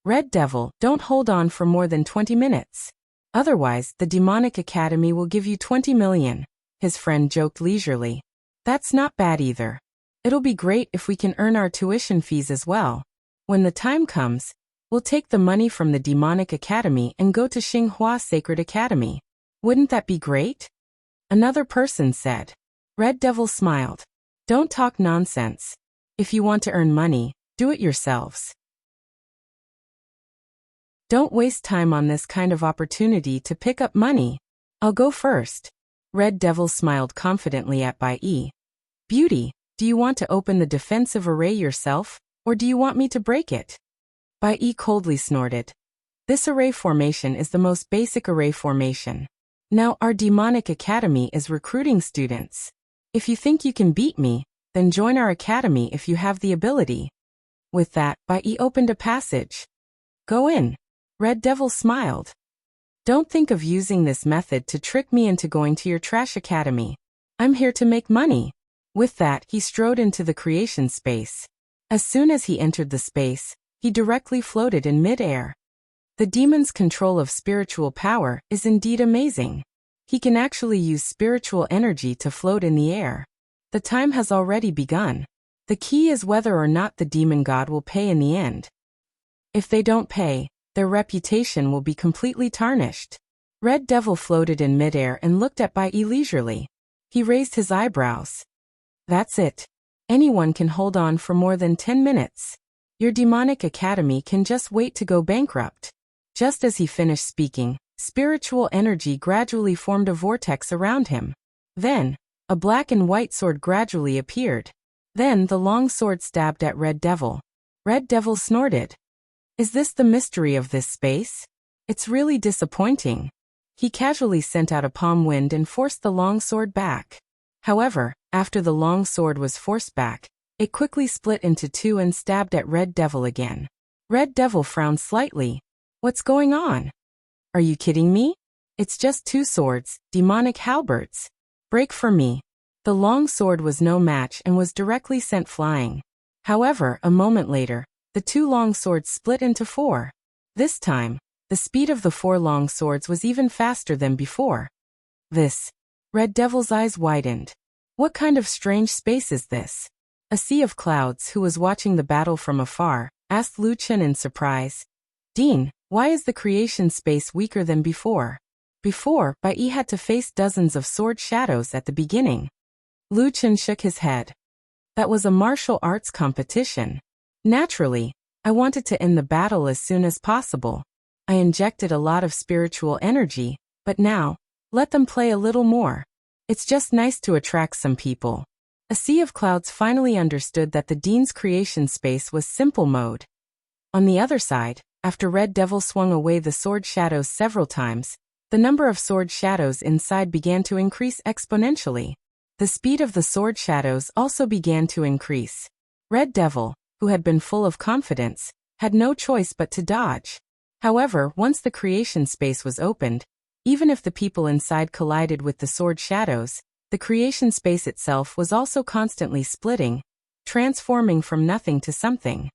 Red Devil, don't hold on for more than 20 minutes. Otherwise, the Demonic Academy will give you 20 million, his friend joked leisurely. That's not bad either. It'll be great if we can earn our tuition fees as well. When the time comes, we'll take the money from the Demonic Academy and go to Xinghua Sacred Academy. Wouldn't that be great? Another person said. Red Devil smiled. Don't talk nonsense. If you want to earn money, do it yourselves. Don't waste time on this kind of opportunity to pick up money. I'll go first. Red Devil smiled confidently at Bai Yi. Beauty, do you want to open the defensive array yourself, or do you want me to break it? Bai Yi coldly snorted. This array formation is the most basic array formation. Now our demonic academy is recruiting students. If you think you can beat me, then join our academy if you have the ability. With that, Bai Yi opened a passage. Go in. Red Devil smiled. Don't think of using this method to trick me into going to your trash academy. I'm here to make money. With that, he strode into the creation space. As soon as he entered the space, he directly floated in mid-air. The demon's control of spiritual power is indeed amazing. He can actually use spiritual energy to float in the air. The time has already begun. The key is whether or not the demon god will pay in the end. If they don't pay, their reputation will be completely tarnished. Red Devil floated in midair and looked at Bai Yi leisurely. He raised his eyebrows. That's it. Anyone can hold on for more than 10 minutes. Your demonic academy can just wait to go bankrupt. Just as he finished speaking, spiritual energy gradually formed a vortex around him. Then, a black and white sword gradually appeared. Then the long sword stabbed at Red Devil. Red Devil snorted. Is this the mystery of this space? It's really disappointing. He casually sent out a palm wind and forced the long sword back. However, after the long sword was forced back, it quickly split into two and stabbed at Red Devil again. Red Devil frowned slightly. What's going on? Are you kidding me? It's just two swords, demonic halberds. Break for me. The long sword was no match and was directly sent flying. However, a moment later, the two long swords split into four. This time, the speed of the four long swords was even faster than before. Red Devil's eyes widened. What kind of strange space is this? A sea of clouds, who was watching the battle from afar, asked Lu Chen in surprise. Dean, why is the creation space weaker than before? Before, Bai Yi had to face dozens of sword shadows at the beginning. Lu Chen shook his head. That was a martial arts competition. Naturally, I wanted to end the battle as soon as possible. I injected a lot of spiritual energy, but now, let them play a little more. It's just nice to attract some people. A sea of clouds finally understood that the Dean's creation space was simple mode. On the other side, after Red Devil swung away the sword shadows several times, the number of sword shadows inside began to increase exponentially. The speed of the sword shadows also began to increase. Red Devil, who had been full of confidence, had no choice but to dodge. However, once the creation space was opened, even if the people inside collided with the sword shadows, the creation space itself was also constantly splitting, transforming from nothing to something.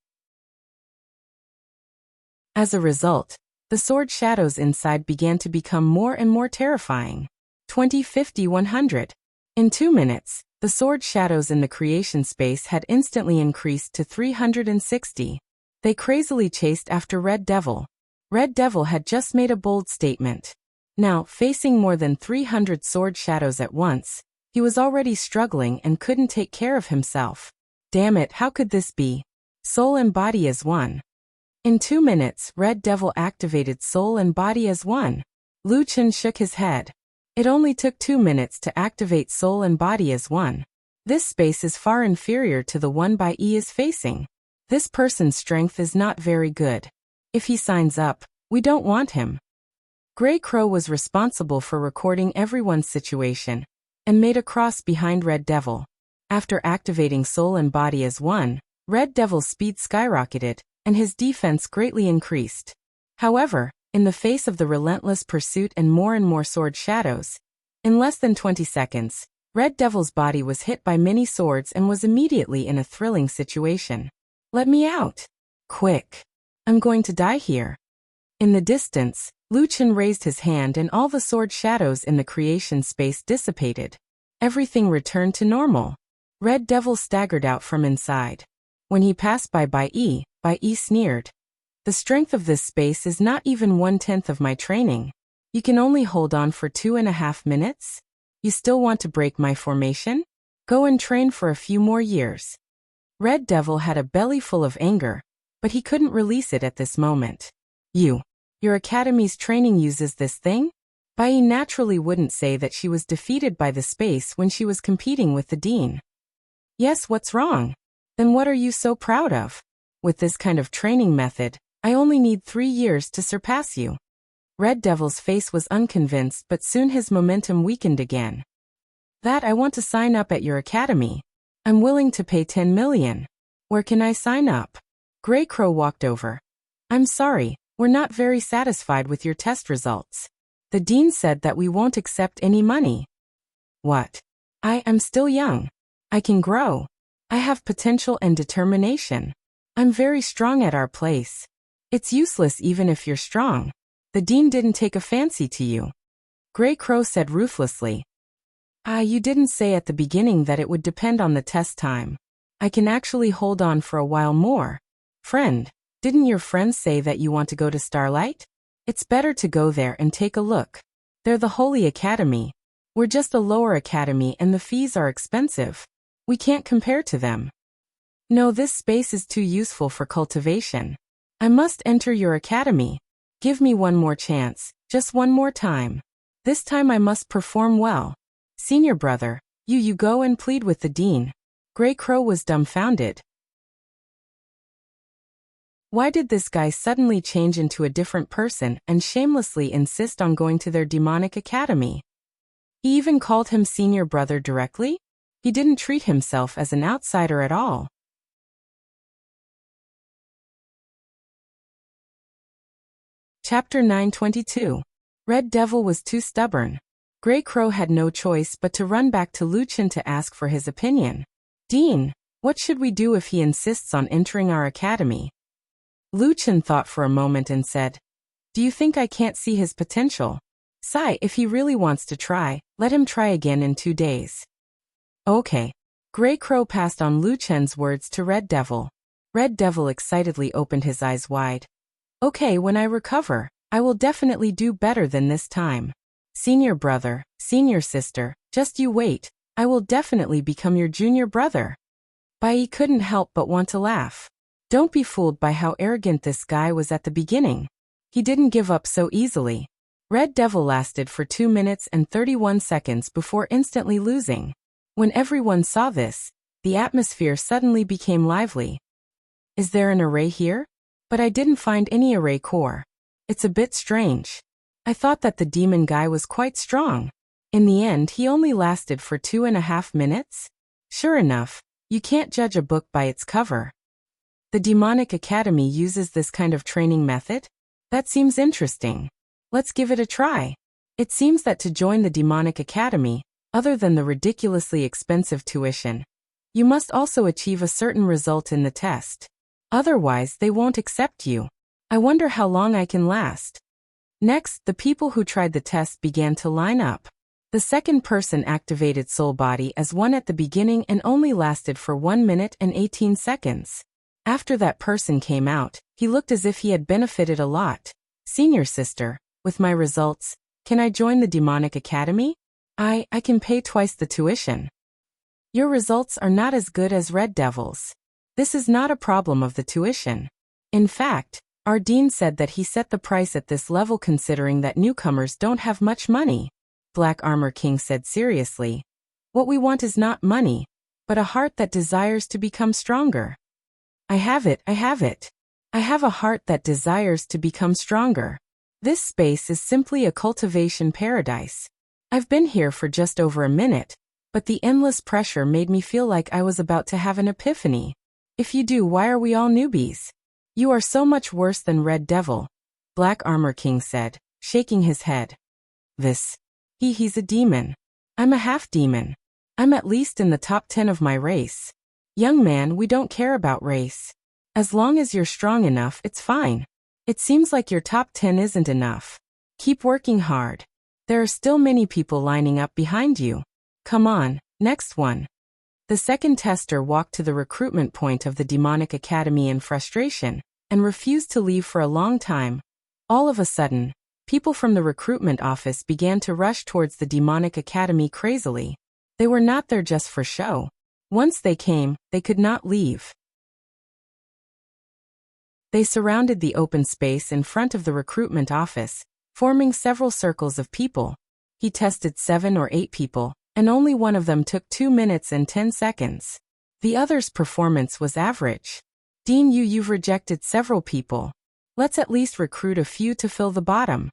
As a result, the sword shadows inside began to become more and more terrifying. 20, 50, 100. In 2 minutes, the sword shadows in the creation space had instantly increased to 360. They crazily chased after Red Devil. Red Devil had just made a bold statement. Now, facing more than 300 sword shadows at once, he was already struggling and couldn't take care of himself. Damn it, how could this be? Soul and body as one. In 2 minutes, Red Devil activated soul and body as one. Lu Chen shook his head. It only took 2 minutes to activate soul and body as one. This space is far inferior to the one Bai Yi is facing. This person's strength is not very good. If he signs up, we don't want him. Grey Crow was responsible for recording everyone's situation, and made a cross behind Red Devil. After activating soul and body as one, Red Devil's speed skyrocketed, and his defense greatly increased. However, in the face of the relentless pursuit and more sword shadows, in less than 20 seconds, Red Devil's body was hit by many swords and was immediately in a thrilling situation. Let me out! Quick! I'm going to die here. In the distance, Lu Chen raised his hand and all the sword shadows in the creation space dissipated. Everything returned to normal. Red Devil staggered out from inside. When he passed by Bai Yi sneered. The strength of this space is not even 1/10 of my training. You can only hold on for 2.5 minutes? You still want to break my formation? Go and train for a few more years. Red Devil had a belly full of anger, but he couldn't release it at this moment. Your academy's training uses this thing? Bai naturally wouldn't say that she was defeated by the space when she was competing with the dean. Yes, what's wrong? Then what are you so proud of? With this kind of training method, I only need 3 years to surpass you. Red Devil's face was unconvinced, but soon his momentum weakened again. That I want to sign up at your academy. I'm willing to pay 10 million. Where can I sign up? Grey Crow walked over. I'm sorry, we're not very satisfied with your test results. The dean said that we won't accept any money. What? I'm still young. I can grow. I have potential and determination. I'm very strong at our place. It's useless even if you're strong. The dean didn't take a fancy to you. Grey Crow said ruthlessly. You didn't say at the beginning that it would depend on the test time. I can actually hold on for a while more. Friend, didn't your friends say that you want to go to Starlight? It's better to go there and take a look. They're the Holy Academy. We're just a lower academy and the fees are expensive. We can't compare to them. No, this space is too useful for cultivation. I must enter your academy. Give me one more chance, just one more time. This time I must perform well. Senior brother, you go and plead with the dean. Grey Crow was dumbfounded. Why did this guy suddenly change into a different person and shamelessly insist on going to their demonic academy? He even called him senior brother directly? He didn't treat himself as an outsider at all. Chapter 922. Red Devil was too stubborn. Grey Crow had no choice but to run back to Luchin to ask for his opinion. Dean, what should we do if he insists on entering our academy? Luchin thought for a moment and said, Do you think I can't see his potential? Sai, if he really wants to try, let him try again in 2 days. Okay. Grey Crow passed on Luchen's words to Red Devil. Red Devil excitedly opened his eyes wide. Okay, when I recover, I will definitely do better than this time. Senior brother, senior sister, just you wait, I will definitely become your junior brother. Bai couldn't help but want to laugh. Don't be fooled by how arrogant this guy was at the beginning. He didn't give up so easily. Red Devil lasted for 2 minutes and 31 seconds before instantly losing. When everyone saw this, the atmosphere suddenly became lively. Is there an array here? But I didn't find any array core. It's a bit strange. I thought that the demon guy was quite strong. In the end, he only lasted for 2.5 minutes? Sure enough, you can't judge a book by its cover. The Demonic Academy uses this kind of training method? That seems interesting. Let's give it a try. It seems that to join the Demonic Academy, other than the ridiculously expensive tuition, you must also achieve a certain result in the test. Otherwise, they won't accept you. I wonder how long I can last. Next, the people who tried the test began to line up. The second person activated Soul Body as one at the beginning and only lasted for 1 minute and 18 seconds. After that person came out, he looked as if he had benefited a lot. Senior sister, with my results, can I join the Demonic Academy? I can pay twice the tuition. Your results are not as good as Red Devil's. This is not a problem of the tuition. In fact, our dean said that he set the price at this level considering that newcomers don't have much money. Black Armor King said seriously. What we want is not money, but a heart that desires to become stronger. I have it. I have a heart that desires to become stronger. This space is simply a cultivation paradise. I've been here for just over a minute, but the endless pressure made me feel like I was about to have an epiphany. If you do, why are we all newbies? You are so much worse than Red Devil, Black Armor King said, shaking his head. He's a demon. I'm a half-demon. I'm at least in the top 10 of my race. Young man, we don't care about race. As long as you're strong enough, it's fine. It seems like your top 10 isn't enough. Keep working hard. There are still many people lining up behind you. Come on, next one. The second tester walked to the recruitment point of the Demonic Academy in frustration, and refused to leave for a long time. All of a sudden, people from the recruitment office began to rush towards the Demonic Academy crazily. They were not there just for show. Once they came, they could not leave. They surrounded the open space in front of the recruitment office, forming several circles of people. He tested 7 or 8 people, and only one of them took 2 minutes and 10 seconds. The other's performance was average. Dean, you've rejected several people. Let's at least recruit a few to fill the bottom.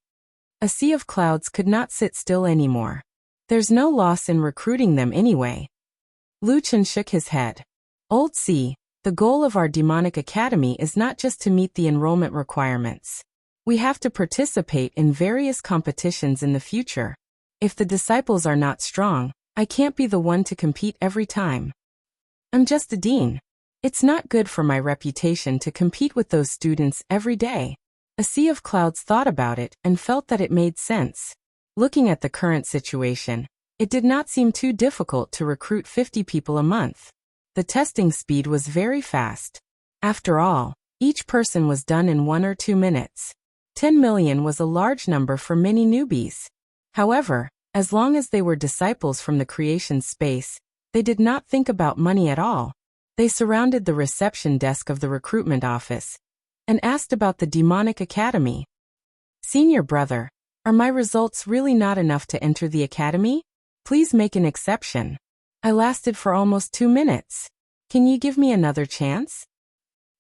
A sea of clouds could not sit still anymore. There's no loss in recruiting them anyway. Wuxia shook his head. Old C, the goal of our demonic academy is not just to meet the enrollment requirements. We have to participate in various competitions in the future. If the disciples are not strong, I can't be the one to compete every time. I'm just a dean. It's not good for my reputation to compete with those students every day. A sea of clouds thought about it and felt that it made sense. Looking at the current situation, it did not seem too difficult to recruit 50 people a month. The testing speed was very fast. After all, each person was done in 1 or 2 minutes. 10 million was a large number for many newbies. However, as long as they were disciples from the creation space, they did not think about money at all. They surrounded the reception desk of the recruitment office and asked about the demonic academy. Senior brother, are my results really not enough to enter the academy? Please make an exception. I lasted for almost 2 minutes. Can you give me another chance?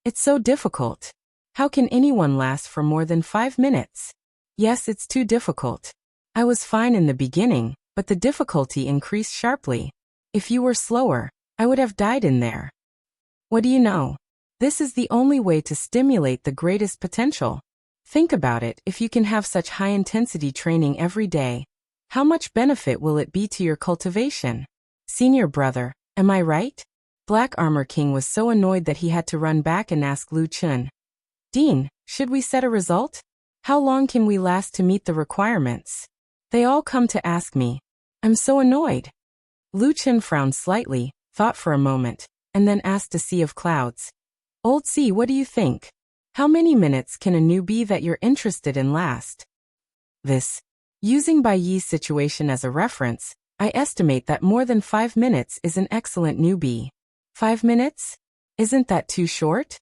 It's so difficult. How can anyone last for more than 5 minutes? Yes, it's too difficult. I was fine in the beginning, but the difficulty increased sharply. If you were slower, I would have died in there. What do you know? This is the only way to stimulate the greatest potential. Think about it. If you can have such high-intensity training every day, how much benefit will it be to your cultivation? Senior brother, am I right? Black Armor King was so annoyed that he had to run back and ask Wuxia. Dean, should we set a result? How long can we last to meet the requirements? They all come to ask me. I'm so annoyed. Wuxia frowned slightly, thought for a moment, and then asked a sea of clouds. Old C, what do you think? How many minutes can a newbie that you're interested in last? Using Bai Yi's situation as a reference, I estimate that more than 5 minutes is an excellent newbie. 5 minutes? Isn't that too short?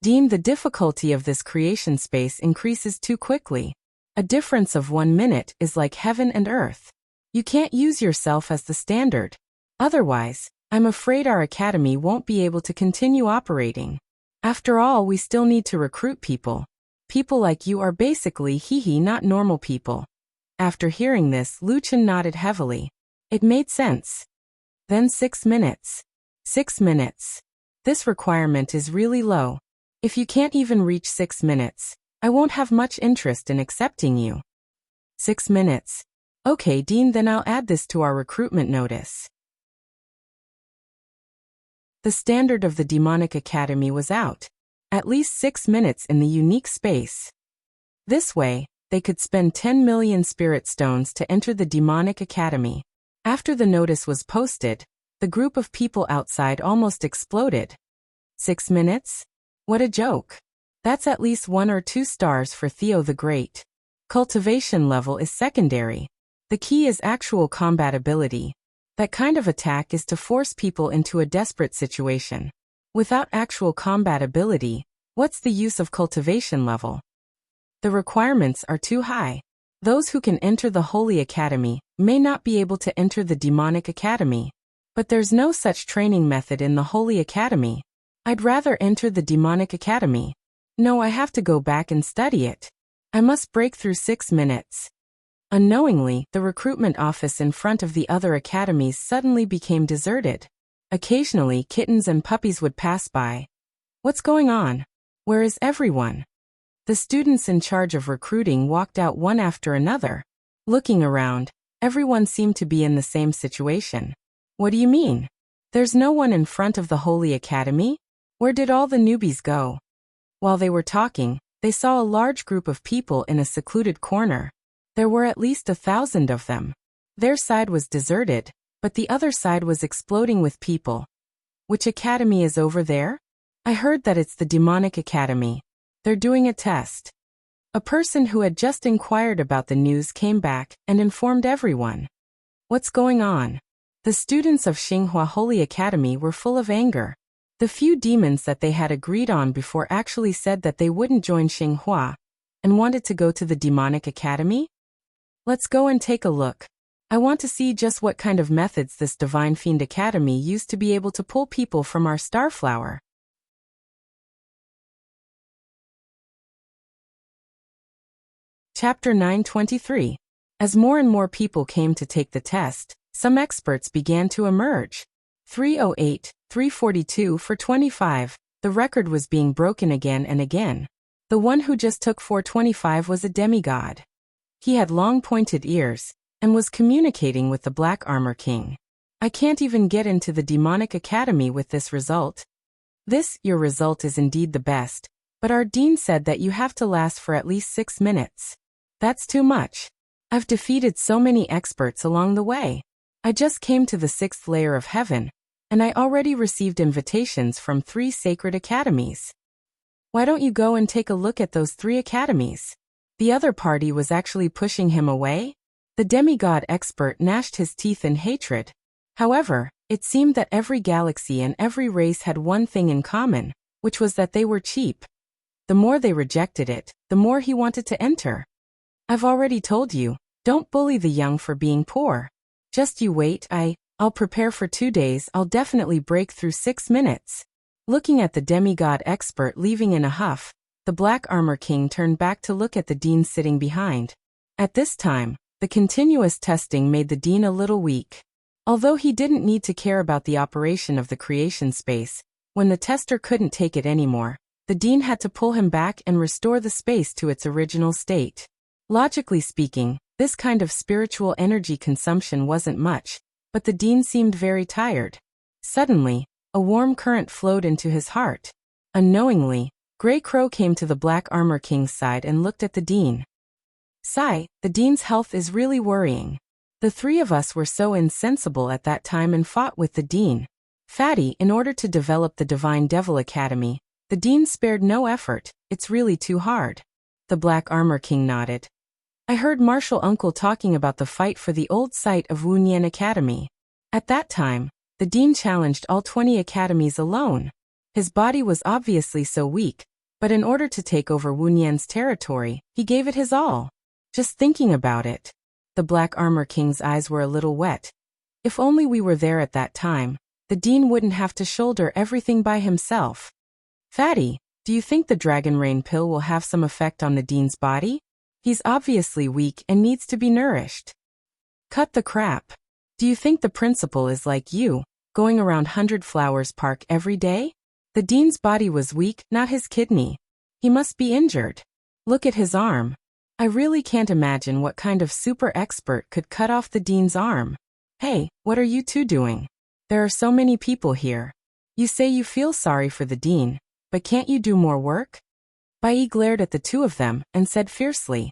Dean, the difficulty of this creation space increases too quickly. A difference of 1 minute is like heaven and earth. You can't use yourself as the standard. Otherwise, I'm afraid our academy won't be able to continue operating. After all, we still need to recruit people. People like you are basically not normal people. After hearing this, Wuxia nodded heavily. It made sense. Then 6 minutes. 6 minutes. This requirement is really low. If you can't even reach 6 minutes, I won't have much interest in accepting you. 6 minutes. Okay, Dean, then I'll add this to our recruitment notice. The standard of the Demonic Academy was out. At least 6 minutes in the unique space. This way, they could spend 10 million spirit stones to enter the Demonic Academy. After the notice was posted, the group of people outside almost exploded. 6 minutes? What a joke. That's at least 1 or 2 stars for Theo the Great. Cultivation level is secondary. The key is actual combat ability. That kind of attack is to force people into a desperate situation. Without actual combat ability, what's the use of cultivation level? The requirements are too high. Those who can enter the Holy Academy may not be able to enter the Demonic Academy. But there's no such training method in the Holy Academy. I'd rather enter the Demonic Academy. No, I have to go back and study it. I must break through 6 minutes. Unknowingly, the recruitment office in front of the other academies suddenly became deserted. Occasionally, kittens and puppies would pass by. What's going on? Where is everyone? The students in charge of recruiting walked out one after another. Looking around, everyone seemed to be in the same situation. What do you mean? There's no one in front of the Holy Academy? Where did all the newbies go? While they were talking, they saw a large group of people in a secluded corner. There were at least 1,000 of them. Their side was deserted, but the other side was exploding with people. Which academy is over there? I heard that it's the Demonic Academy. They're doing a test. A person who had just inquired about the news came back and informed everyone. What's going on? The students of Xinghua Holy Academy were full of anger. The few demons that they had agreed on before actually said that they wouldn't join Xinghua and wanted to go to the demonic academy? Let's go and take a look. I want to see just what kind of methods this Divine Fiend Academy used to be able to pull people from our starflower. Chapter 923. As more and more people came to take the test, some experts began to emerge. 308, 342 for 25, the record was being broken again and again. The one who just took 425 was a demigod. He had long pointed ears, and was communicating with the Black Armor King. I can't even get into the demonic academy with this result. Your result is indeed the best, but our dean said that you have to last for at least 6 minutes. That's too much. I've defeated so many experts along the way. I just came to the 6th layer of heaven, and I already received invitations from 3 sacred academies. Why don't you go and take a look at those 3 academies? The other party was actually pushing him away. The demigod expert gnashed his teeth in hatred. However, it seemed that every galaxy and every race had one thing in common, which was that they were cheap. The more they rejected it, the more he wanted to enter. I've already told you, don't bully the young for being poor. Just you wait, I'll prepare for 2 days, I'll definitely break through 6 minutes. Looking at the demigod expert leaving in a huff, the Black Armor King turned back to look at the dean sitting behind. At this time, the continuous testing made the dean a little weak. Although he didn't need to care about the operation of the creation space, when the tester couldn't take it anymore, the dean had to pull him back and restore the space to its original state. Logically speaking, this kind of spiritual energy consumption wasn't much, but the dean seemed very tired. Suddenly, a warm current flowed into his heart. Unknowingly, Grey Crow came to the Black Armor King's side and looked at the dean. Sigh, the dean's health is really worrying. The 3 of us were so insensible at that time and fought with the dean. Fatty, in order to develop the Divine Devil Academy, the dean spared no effort, it's really too hard. The Black Armor King nodded. I heard Martial Uncle talking about the fight for the old site of Wunyan Academy. At that time, the dean challenged all 20 academies alone. His body was obviously so weak, but in order to take over Wunyan's territory, he gave it his all. Just thinking about it. The Black Armor King's eyes were a little wet. If only we were there at that time, the dean wouldn't have to shoulder everything by himself. Fatty, do you think the Dragon Rain pill will have some effect on the dean's body? He's obviously weak and needs to be nourished. Cut the crap. Do you think the principal is like you, going around 100 Flowers Park every day? The dean's body was weak, not his kidney. He must be injured. Look at his arm. I really can't imagine what kind of super expert could cut off the dean's arm. Hey, what are you 2 doing? There are so many people here. You say you feel sorry for the dean, but can't you do more work? Bai glared at the 2 of them and said fiercely.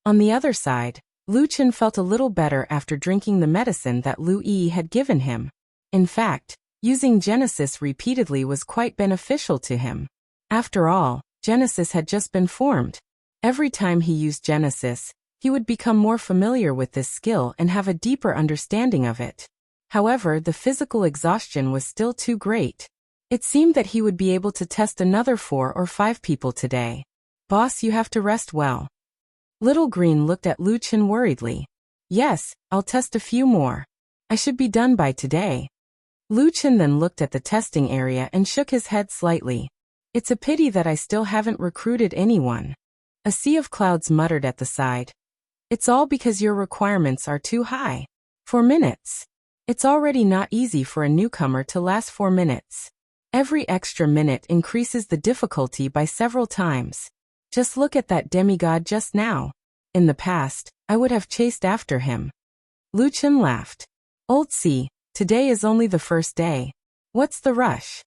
On the other side, Lu Chen felt a little better after drinking the medicine that Lu Yi had given him. In fact, using Genesis repeatedly was quite beneficial to him. After all, Genesis had just been formed. Every time he used Genesis, he would become more familiar with this skill and have a deeper understanding of it. However, the physical exhaustion was still too great. It seemed that he would be able to test another 4 or 5 people today. Boss, you have to rest well. Little Green looked at Lu Chen worriedly. Yes, I'll test a few more. I should be done by today. Lu Chen then looked at the testing area and shook his head slightly. It's a pity that I still haven't recruited anyone. A sea of clouds muttered at the side. It's all because your requirements are too high. 4 minutes. It's already not easy for a newcomer to last 4 minutes. Every extra minute increases the difficulty by several times. Just look at that demigod just now. In the past, I would have chased after him. Lu Chen laughed. Old C, today is only the first day. What's the rush?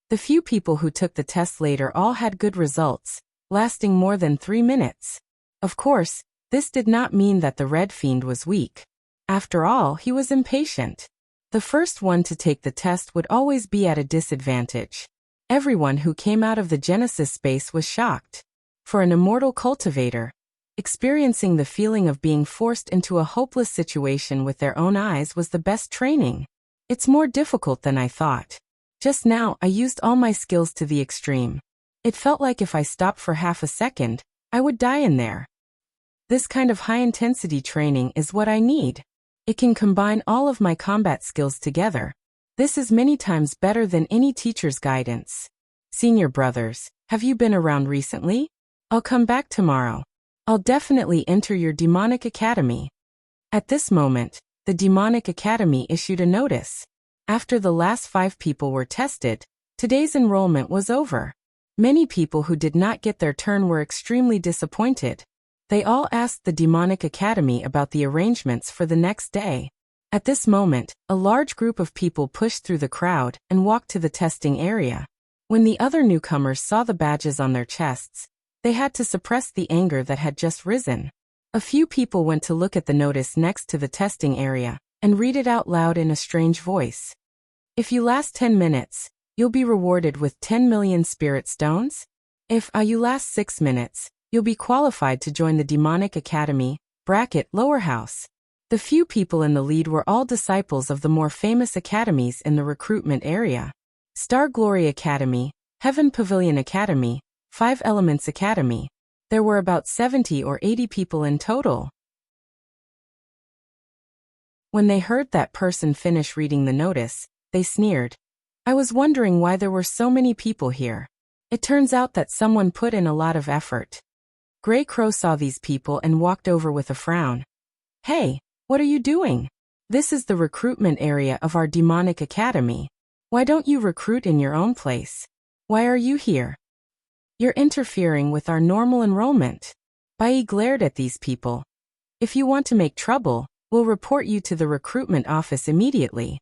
The few people who took the test later all had good results, lasting more than 3 minutes. Of course, this did not mean that the Red Fiend was weak. After all, he was impatient. The first one to take the test would always be at a disadvantage. Everyone who came out of the Genesis space was shocked. For an immortal cultivator, Experiencing the feeling of being forced into a hopeless situation with their own eyes was the best training. It's more difficult than I thought. Just now, I used all my skills to the extreme. It felt like if I stopped for half a second, I would die in there. This kind of high-intensity training is what I need. It can combine all of my combat skills together. This is many times better than any teacher's guidance. Senior brothers, have you been around recently? I'll come back tomorrow. I'll definitely enter your demonic academy. At this moment, the demonic academy issued a notice. After the last 5 people were tested, today's enrollment was over. Many people who did not get their turn were extremely disappointed. They all asked the demonic academy about the arrangements for the next day. At this moment, a large group of people pushed through the crowd and walked to the testing area. When the other newcomers saw the badges on their chests, they had to suppress the anger that had just risen. A few people went to look at the notice next to the testing area and read it out loud in a strange voice. If you last 10 minutes, you'll be rewarded with 10 million spirit stones. If you last 6 minutes, you'll be qualified to join the demonic academy, lower house. The few people in the lead were all disciples of the more famous academies in the recruitment area. Star Glory Academy, Heaven Pavilion Academy, 5 Elements Academy. There were about 70 or 80 people in total. When they heard that person finish reading the notice, they sneered. I was wondering why there were so many people here. It turns out that someone put in a lot of effort. Grey Crow saw these people and walked over with a frown. Hey, what are you doing? This is the recruitment area of our demonic academy. Why don't you recruit in your own place? Why are you here? You're interfering with our normal enrollment. Bai glared at these people. If you want to make trouble, we'll report you to the recruitment office immediately.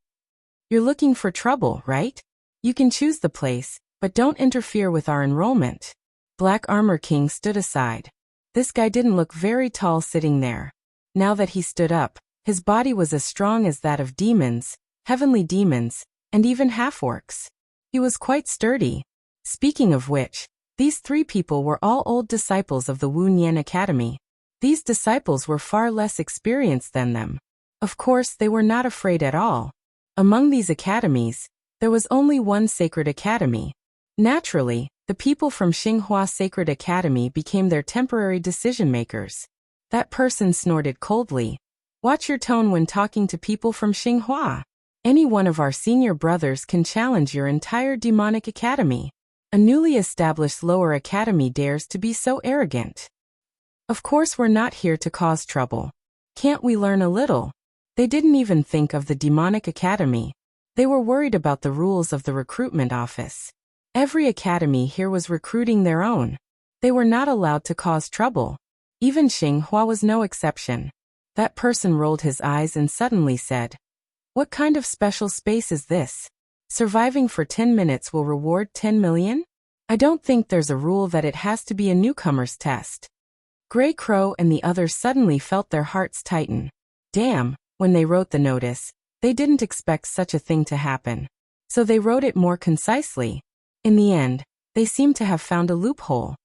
You're looking for trouble, right? You can choose the place, but don't interfere with our enrollment. Black Armor King stood aside. This guy didn't look very tall sitting there. Now that he stood up, his body was as strong as that of demons, heavenly demons, and even half-orcs. He was quite sturdy. Speaking of which, these 3 people were all old disciples of the Wu Nian Academy. These disciples were far less experienced than them. Of course, they were not afraid at all. Among these academies, there was only one sacred academy. Naturally, the people from Xinghua Sacred Academy became their temporary decision-makers. That person snorted coldly. Watch your tone when talking to people from Xinghua. Any one of our senior brothers can challenge your entire demonic academy. A newly established lower academy dares to be so arrogant. Of course we're not here to cause trouble. Can't we learn a little? They didn't even think of the demonic academy. They were worried about the rules of the recruitment office. Every academy here was recruiting their own. They were not allowed to cause trouble. Even Xinghua was no exception. That person rolled his eyes and suddenly said, "What kind of special space is this? Surviving for 10 minutes will reward 10 million? I don't think there's a rule that it has to be a newcomer's test." Grey Crow and the others suddenly felt their hearts tighten. Damn, when they wrote the notice, they didn't expect such a thing to happen. So they wrote it more concisely. In the end, they seemed to have found a loophole.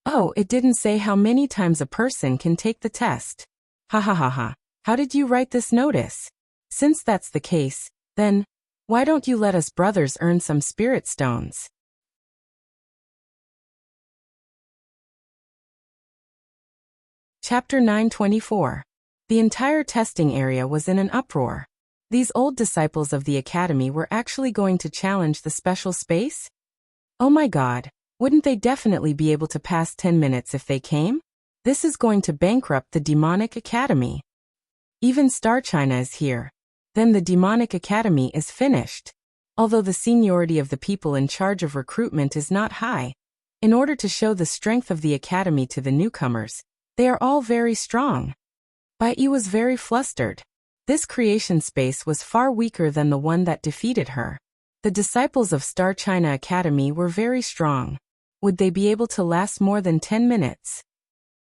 Oh, it didn't say how many times a person can take the test. Ha ha ha ha. How did you write this notice? Since that's the case, then, why don't you let us brothers earn some spirit stones? Chapter 924. The entire testing area was in an uproar. These old disciples of the academy were actually going to challenge the special space? Oh my god, wouldn't they definitely be able to pass 10 minutes if they came? This is going to bankrupt the demonic academy. Even Star China is here. Then the demonic academy is finished. Although the seniority of the people in charge of recruitment is not high, in order to show the strength of the academy to the newcomers, they are all very strong. Bai Yi was very flustered. This creation space was far weaker than the one that defeated her. The disciples of Star China Academy were very strong. Would they be able to last more than 10 minutes?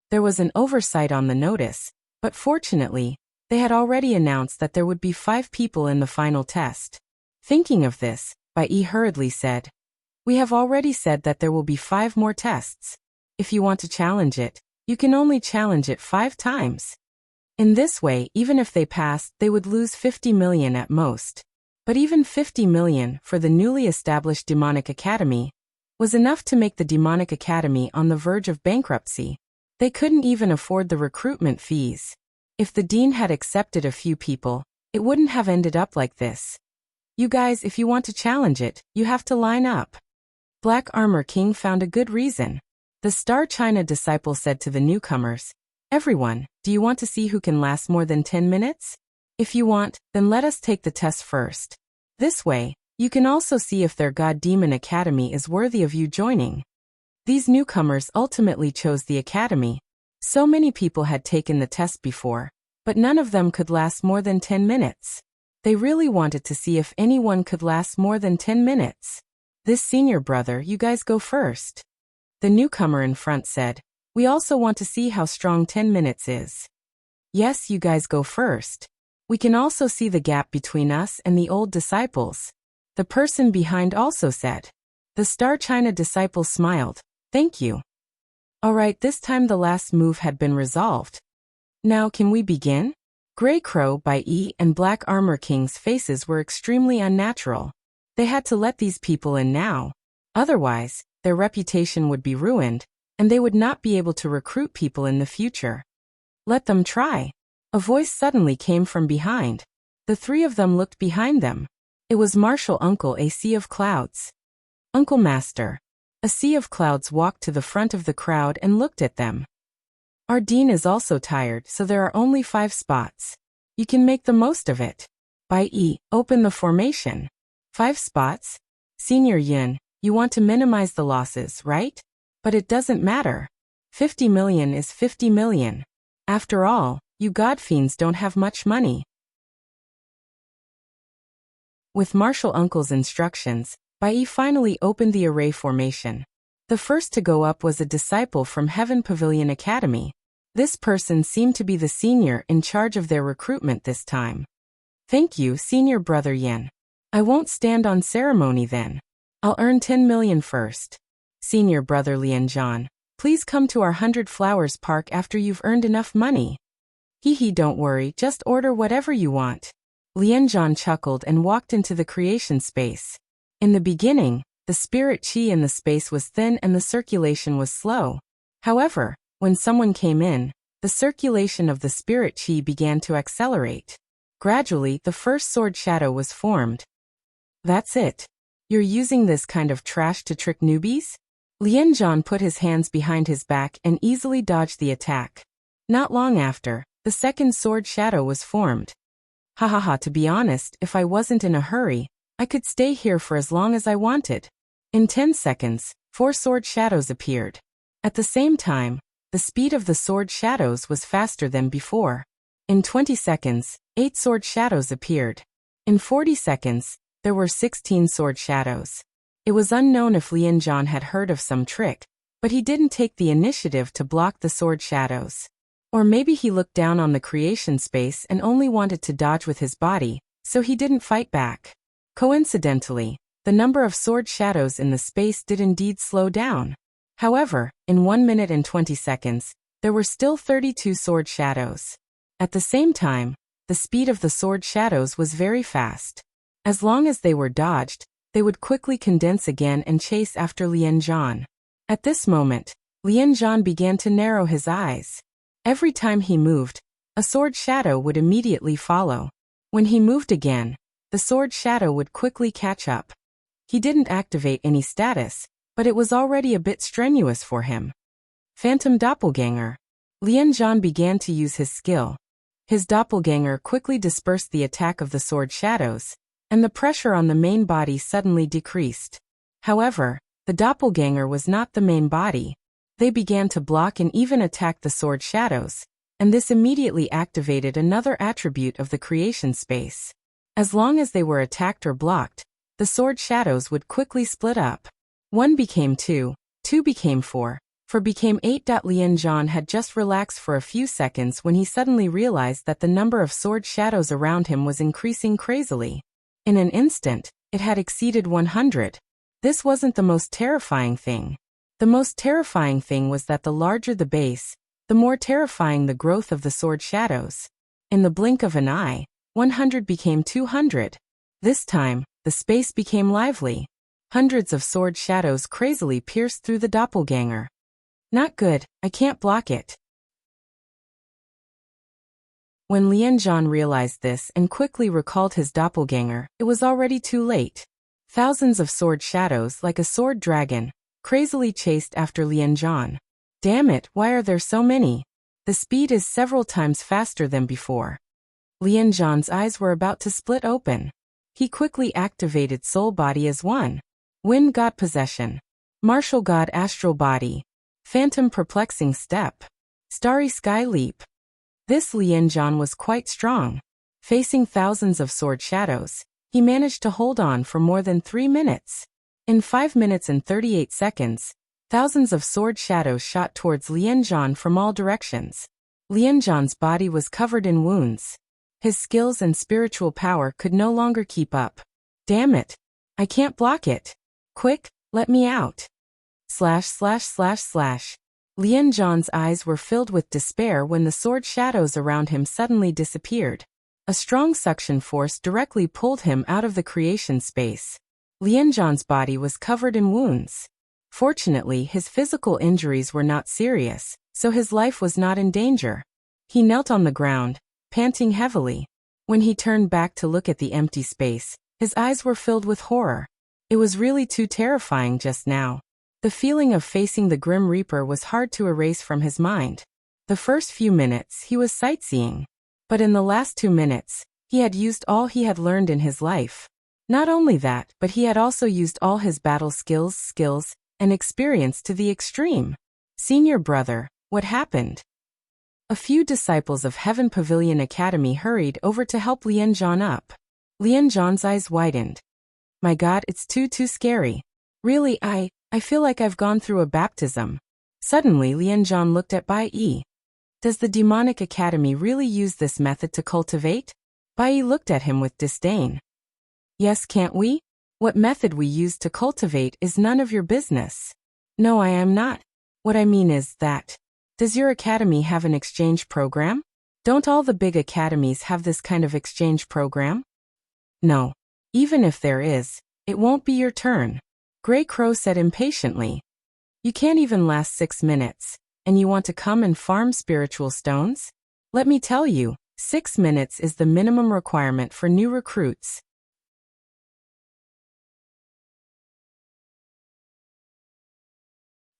There was an oversight on the notice, but fortunately, they had already announced that there would be 5 people in the final test. Thinking of this, Bai Yi hurriedly said, "We have already said that there will be 5 more tests. If you want to challenge it, You can only challenge it 5 times. In this way, even if they passed, they would lose 50 million at most. But even 50 million for the newly established demonic academy was enough to make the demonic academy on the verge of bankruptcy. They couldn't even afford the recruitment fees. If the dean had accepted a few people, it wouldn't have ended up like this. You guys, if you want to challenge it, you have to line up. Black Armor King found a good reason. The Star China disciple said to the newcomers, "Everyone, do you want to see who can last more than 10 minutes? If you want, then let us take the test first. This way, you can also see if their God Demon Academy is worthy of you joining." These newcomers ultimately chose the academy. So many people had taken the test before, but none of them could last more than 10 minutes. They really wanted to see if anyone could last more than 10 minutes. "This senior brother, you guys go first." The newcomer in front said, "We also want to see how strong 10 minutes is." "Yes, you guys go first. We can also see the gap between us and the old disciples." The person behind also said. The Star China disciple smiled, "Thank you." Alright, this time the last move had been resolved. "Now can we begin?" Grey Crow, Bai Yi, and Black Armor King's faces were extremely unnatural. They had to let these people in now. Otherwise, their reputation would be ruined, and they would not be able to recruit people in the future. "Let them try." A voice suddenly came from behind. The 3 of them looked behind them. It was Martial Uncle, a Sea of Clouds. "Uncle Master." A Sea of Clouds walked to the front of the crowd and looked at them. "Our dean is also tired, so there are only 5 spots. You can make the most of it." Bai Yi, open the formation. 5 spots? Senior Yin, you want to minimize the losses, right? But it doesn't matter. 50 million is 50 million. After all, you godfiends don't have much money. With Martial Uncle's instructions, Bai Yi finally opened the array formation. The first to go up was a disciple from Heaven Pavilion Academy. This person seemed to be the senior in charge of their recruitment this time. "Thank you, Senior Brother Yin. I won't stand on ceremony then. I'll earn 10 million first. Senior Brother Lianzhan, please come to our 100 Flowers Park after you've earned enough money." "Hee, don't worry, just order whatever you want." Lianzhan chuckled and walked into the creation space. In the beginning, the spirit chi in the space was thin and the circulation was slow. However, when someone came in, the circulation of the spirit chi began to accelerate. Gradually, the first sword shadow was formed. "That's it. You're using this kind of trash to trick newbies?" Lianzhan put his hands behind his back and easily dodged the attack. Not long after, the second sword shadow was formed. "Ha ha ha, to be honest, if I wasn't in a hurry, I could stay here for as long as I wanted." In 10 seconds, 4 sword shadows appeared. At the same time, the speed of the sword shadows was faster than before. In 20 seconds, 8 sword shadows appeared. In 40 seconds, there were 16 sword shadows. It was unknown if Lianzhan had heard of some trick, but he didn't take the initiative to block the sword shadows. Or maybe he looked down on the creation space and only wanted to dodge with his body, so he didn't fight back. Coincidentally, the number of sword shadows in the space did indeed slow down. However, in 1 minute and 20 seconds, there were still 32 sword shadows. At the same time, the speed of the sword shadows was very fast. As long as they were dodged, they would quickly condense again and chase after Lianzhan. At this moment, Lianzhan began to narrow his eyes. Every time he moved, a sword shadow would immediately follow. When he moved again, the sword shadow would quickly catch up. He didn't activate any status, but it was already a bit strenuous for him. Phantom Doppelganger. Lianzhan began to use his skill. His doppelganger quickly dispersed the attack of the sword shadows, and the pressure on the main body suddenly decreased. However, the doppelganger was not the main body. They began to block and even attack the sword shadows, and this immediately activated another attribute of the creation space. As long as they were attacked or blocked, the sword shadows would quickly split up. 1 became 2, 2 became 4, 4 became 8. Lianzhan had just relaxed for a few seconds when he suddenly realized that the number of sword shadows around him was increasing crazily. In an instant, it had exceeded 100. This wasn't the most terrifying thing. The most terrifying thing was that the larger the base, the more terrifying the growth of the sword shadows. In the blink of an eye, 100 became 200. This time, the space became lively. Hundreds of sword shadows crazily pierced through the doppelganger. Not good, I can't block it. When Lianzhan realized this and quickly recalled his doppelganger, it was already too late. Thousands of sword shadows, like a sword dragon, crazily chased after Lianzhan. Damn it, why are there so many? The speed is several times faster than before. Lianzhan's eyes were about to split open. He quickly activated Soul Body as one. Wind God Possession. Martial God Astral Body. Phantom Perplexing Step. Starry Sky Leap. This Lianzhan was quite strong. Facing thousands of sword shadows, he managed to hold on for more than 3 minutes. In 5 minutes and 38 seconds, thousands of sword shadows shot towards Lianzhan from all directions. Lianzhan's body was covered in wounds. His skills and spiritual power could no longer keep up. Damn it! I can't block it. Quick, let me out. ///// Lianzhan's eyes were filled with despair when the sword shadows around him suddenly disappeared. A strong suction force directly pulled him out of the creation space. Lianzhan's body was covered in wounds. Fortunately, his physical injuries were not serious, so his life was not in danger. He knelt on the ground, panting heavily. When he turned back to look at the empty space, his eyes were filled with horror. It was really too terrifying just now. The feeling of facing the Grim Reaper was hard to erase from his mind. The first few minutes, he was sightseeing. But in the last 2 minutes, he had used all he had learned in his life. Not only that, but he had also used all his battle skills, and experience to the extreme. Senior brother, what happened? A few disciples of Heaven Pavilion Academy hurried over to help Lianzhan up. Lianzhan's eyes widened. My God, it's too scary. Really, I feel like I've gone through a baptism. Suddenly Lianzhan looked at Bai Yi. Does the demonic academy really use this method to cultivate? Bai Yi looked at him with disdain. Yes, can't we? What method we use to cultivate is none of your business. No, I am not. What I mean is that. Does your academy have an exchange program? Don't all the big academies have this kind of exchange program? No. Even if there is, it won't be your turn. Grey Crow said impatiently. You can't even last 6 minutes, and you want to come and farm spiritual stones? Let me tell you, 6 minutes is the minimum requirement for new recruits.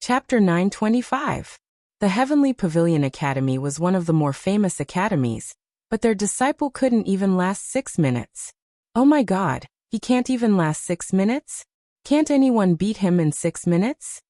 Chapter 925. The Heavenly Pavilion Academy was one of the more famous academies, but their disciple couldn't even last 6 minutes. Oh my God, he can't even last 6 minutes? Can't anyone beat him in 6 minutes?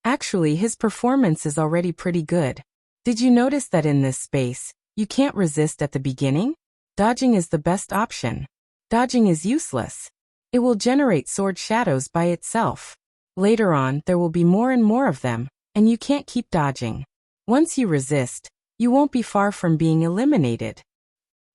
Actually, his performance is already pretty good. Did you notice that in this space, you can't resist at the beginning? Dodging is the best option. Dodging is useless. It will generate sword shadows by itself. Later on, there will be more and more of them, and you can't keep dodging. Once you resist, you won't be far from being eliminated.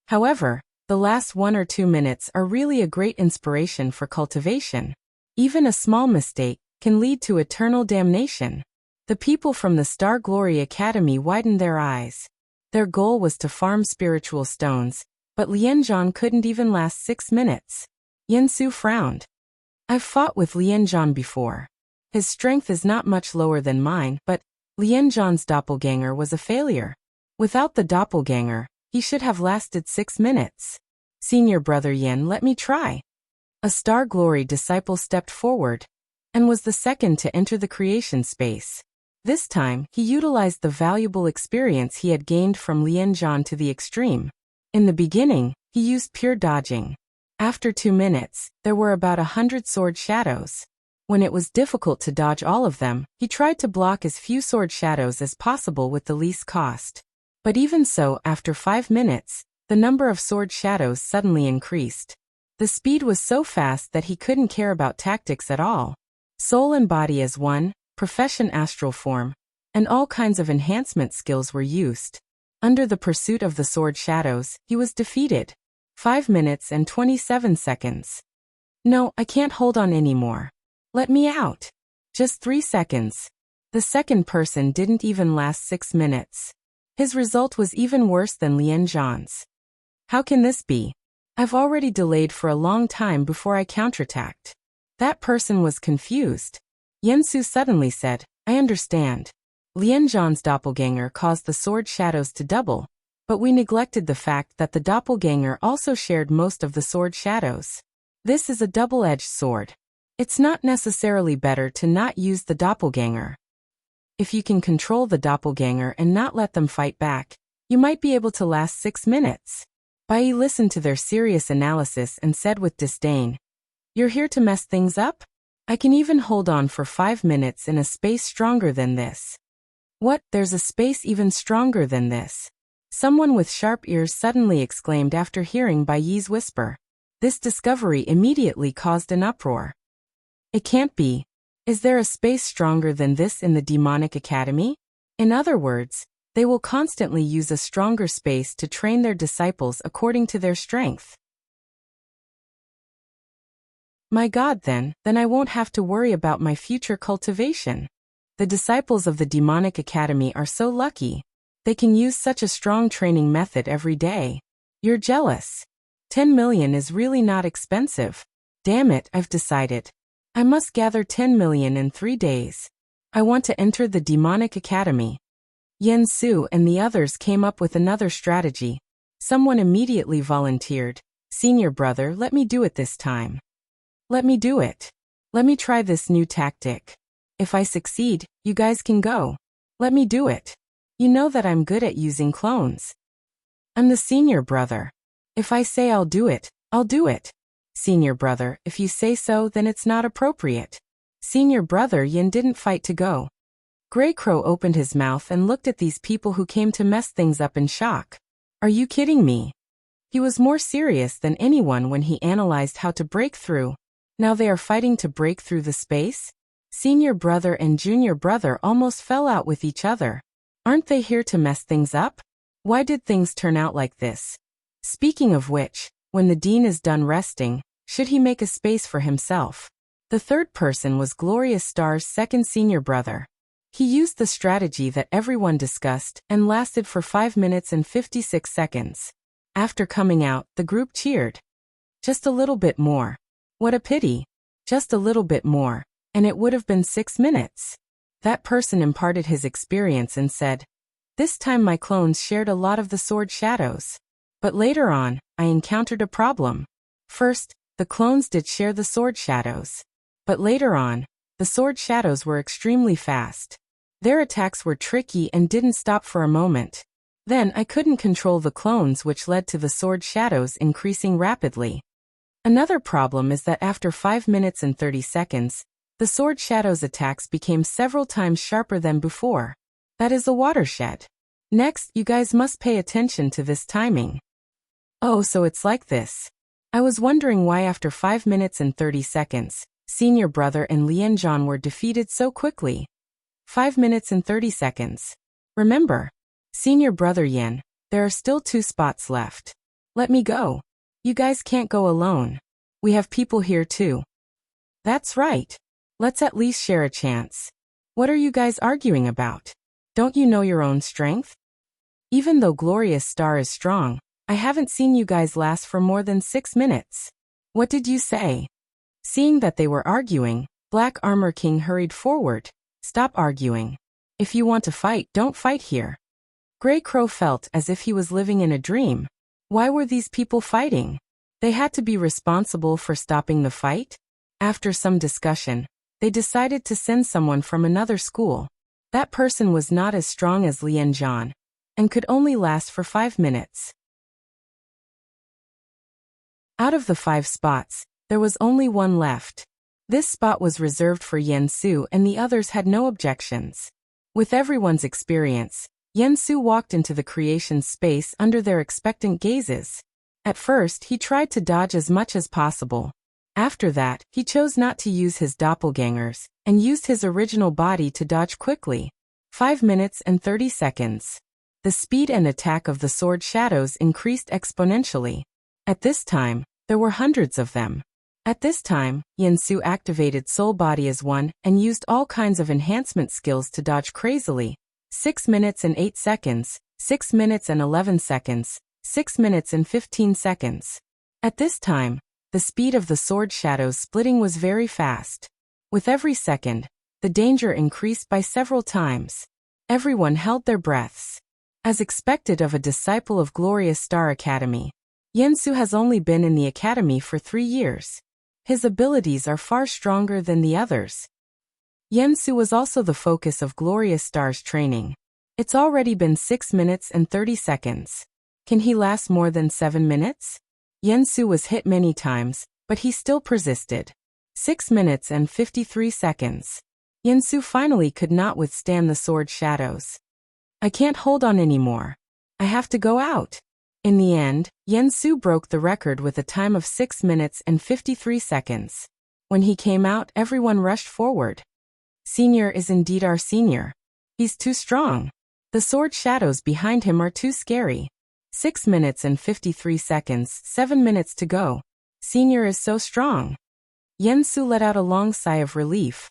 However, the last 1 or 2 minutes are really a great inspiration for cultivation. Even a small mistake can lead to eternal damnation. The people from the Star Glory Academy widened their eyes. Their goal was to farm spiritual stones, but Lianzhan couldn't even last 6 minutes. Yinsu frowned. I've fought with Lianzhan before. His strength is not much lower than mine, but Lianzhan's doppelganger was a failure. Without the doppelganger, he should have lasted 6 minutes. Senior brother Yin, let me try. A Star Glory disciple stepped forward, and was the second to enter the creation space. This time, he utilized the valuable experience he had gained from Lianzhan to the extreme. In the beginning, he used pure dodging. After 2 minutes, there were about 100 sword shadows. When it was difficult to dodge all of them, he tried to block as few sword shadows as possible with the least cost. But even so, after 5 minutes, the number of sword shadows suddenly increased. The speed was so fast that he couldn't care about tactics at all. Soul and body as one, profession astral form, and all kinds of enhancement skills were used. Under the pursuit of the sword shadows, he was defeated. 5 minutes and 27 seconds. No, I can't hold on anymore. Let me out. Just 3 seconds. The second person didn't even last 6 minutes. His result was even worse than Lian Zhan's. How can this be? I've already delayed for a long time before I counterattacked. That person was confused. Yansu suddenly said, I understand. Lian Zhan's doppelganger caused the sword shadows to double, but we neglected the fact that the doppelganger also shared most of the sword shadows. This is a double-edged sword. It's not necessarily better to not use the doppelganger. If you can control the doppelganger and not let them fight back, you might be able to last 6 minutes. Bai listened to their serious analysis and said with disdain, You're here to mess things up? I can even hold on for 5 minutes in a space stronger than this. What, there's a space even stronger than this? Someone with sharp ears suddenly exclaimed after hearing Bai Yi's whisper. This discovery immediately caused an uproar. It can't be. Is there a space stronger than this in the Demonic Academy? In other words, they will constantly use a stronger space to train their disciples according to their strength. My God, then I won't have to worry about my future cultivation. The disciples of the Demonic Academy are so lucky. They can use such a strong training method every day. You're jealous. 10 million is really not expensive. Damn it, I've decided. I must gather 10 million in 3 days. I want to enter the Demonic Academy. Yen Su and the others came up with another strategy. Someone immediately volunteered. Senior brother, let me do it this time. Let me do it. Let me try this new tactic. If I succeed, you guys can go. Let me do it. You know that I'm good at using clones. I'm the senior brother. If I say I'll do it, I'll do it. Senior brother, if you say so, then it's not appropriate. Senior brother Yin didn't fight to go. Grey Crow opened his mouth and looked at these people who came to mess things up in shock. Are you kidding me? He was more serious than anyone when he analyzed how to break through. Now they are fighting to break through the space? Senior brother and junior brother almost fell out with each other. Aren't they here to mess things up? Why did things turn out like this? Speaking of which, when the dean is done resting, should he make a space for himself? The third person was Glorious Star's second senior brother. He used the strategy that everyone discussed and lasted for 5 minutes and 56 seconds. After coming out, the group cheered. Just a little bit more. What a pity. Just a little bit more, and it would have been 6 minutes. That person imparted his experience and said, This time my clones shared a lot of the sword shadows. But later on, I encountered a problem. First, the clones did share the sword shadows. But later on, the sword shadows were extremely fast. Their attacks were tricky and didn't stop for a moment. Then I couldn't control the clones, which led to the sword shadows increasing rapidly. Another problem is that after 5 minutes and 30 seconds, the sword shadows attacks became several times sharper than before. That is a watershed. Next, you guys must pay attention to this timing. Oh, so it's like this. I was wondering why after 5 minutes and 30 seconds, senior brother and Lian Zhan were defeated so quickly. 5 minutes and 30 seconds. Remember, senior brother Yen, there are still 2 spots left. Let me go. You guys can't go alone. We have people here too. That's right. Let's at least share a chance. What are you guys arguing about? Don't you know your own strength? Even though Glorious Star is strong, I haven't seen you guys last for more than 6 minutes. What did you say? Seeing that they were arguing, Black Armor King hurried forward. Stop arguing. If you want to fight, don't fight here. Grey Crow felt as if he was living in a dream. Why were these people fighting? They had to be responsible for stopping the fight? After some discussion, they decided to send someone from another school. That person was not as strong as Lian Zhan, and could only last for 5 minutes. Out of the 5 spots, there was only 1 left. This spot was reserved for Yen Su and the others had no objections. With everyone's experience, Yen Su walked into the creation space under their expectant gazes. At first, he tried to dodge as much as possible. After that, he chose not to use his doppelgangers, and used his original body to dodge quickly. 5 minutes and 30 seconds. The speed and attack of the sword shadows increased exponentially. At this time, there were hundreds of them. At this time, Yansu activated Soul Body as one and used all kinds of enhancement skills to dodge crazily. 6 minutes and 8 seconds, 6 minutes and 11 seconds, 6 minutes and 15 seconds. At this time, the speed of the sword shadows splitting was very fast. With every second, the danger increased by several times. Everyone held their breaths. As expected of a disciple of Glorious Star Academy, Yansu has only been in the academy for 3 years. His abilities are far stronger than the others. Yansu was also the focus of Glorious Star's training. It's already been 6 minutes and 30 seconds. Can he last more than 7 minutes? Yansu was hit many times, but he still persisted. 6 minutes and 53 seconds. Yansu finally could not withstand the sword shadows. I can't hold on anymore. I have to go out. In the end, Yansu broke the record with a time of 6 minutes and 53 seconds. When he came out, everyone rushed forward. Senior is indeed our senior. He's too strong. The sword shadows behind him are too scary. 6 minutes and 53 seconds, 7 minutes to go. Senior is so strong. Yansu let out a long sigh of relief.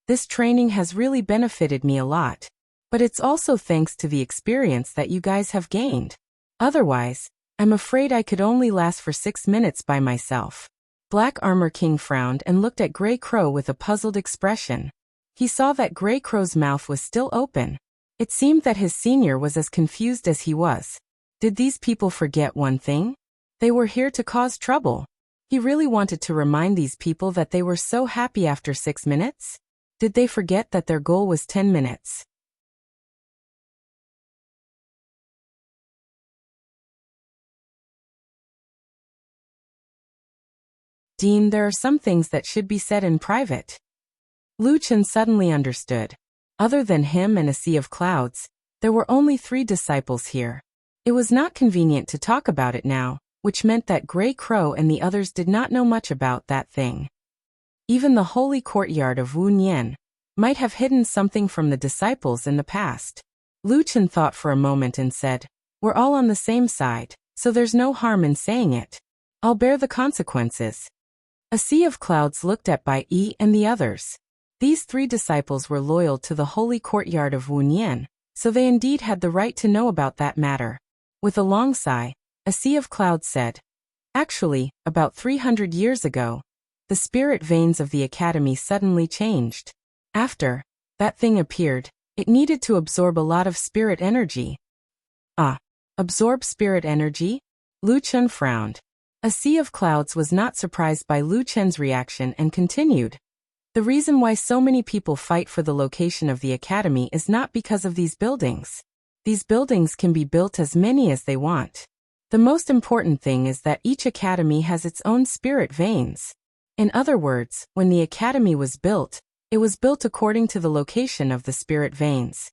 This training has really benefited me a lot. But it's also thanks to the experience that you guys have gained. Otherwise, I'm afraid I could only last for 6 minutes by myself. Black Armor King frowned and looked at Grey Crow with a puzzled expression. He saw that Grey Crow's mouth was still open. It seemed that his senior was as confused as he was. Did these people forget one thing? They were here to cause trouble. He really wanted to remind these people that they were so happy after 6 minutes. Did they forget that their goal was 10 minutes? Dean, there are some things that should be said in private. Lu Chen suddenly understood. Other than him and a sea of clouds, there were only 3 disciples here. It was not convenient to talk about it now, which meant that Grey Crow and the others did not know much about that thing. Even the holy courtyard of Wu Nian might have hidden something from the disciples in the past. Lu Chen thought for a moment and said, "We're all on the same side, so there's no harm in saying it. I'll bear the consequences." A sea of clouds looked at Bai Yi and the others. These 3 disciples were loyal to the holy courtyard of Wu Nian, so they indeed had the right to know about that matter. With a long sigh, a sea of clouds said, "Actually, about 300 years ago, the spirit veins of the academy suddenly changed. After that thing appeared, it needed to absorb a lot of spirit energy." "Ah, absorb spirit energy?" Lu Chen frowned. A sea of clouds was not surprised by Lu Chen's reaction and continued. "The reason why so many people fight for the location of the academy is not because of these buildings. These buildings can be built as many as they want. The most important thing is that each academy has its own spirit veins. In other words, when the academy was built, it was built according to the location of the spirit veins.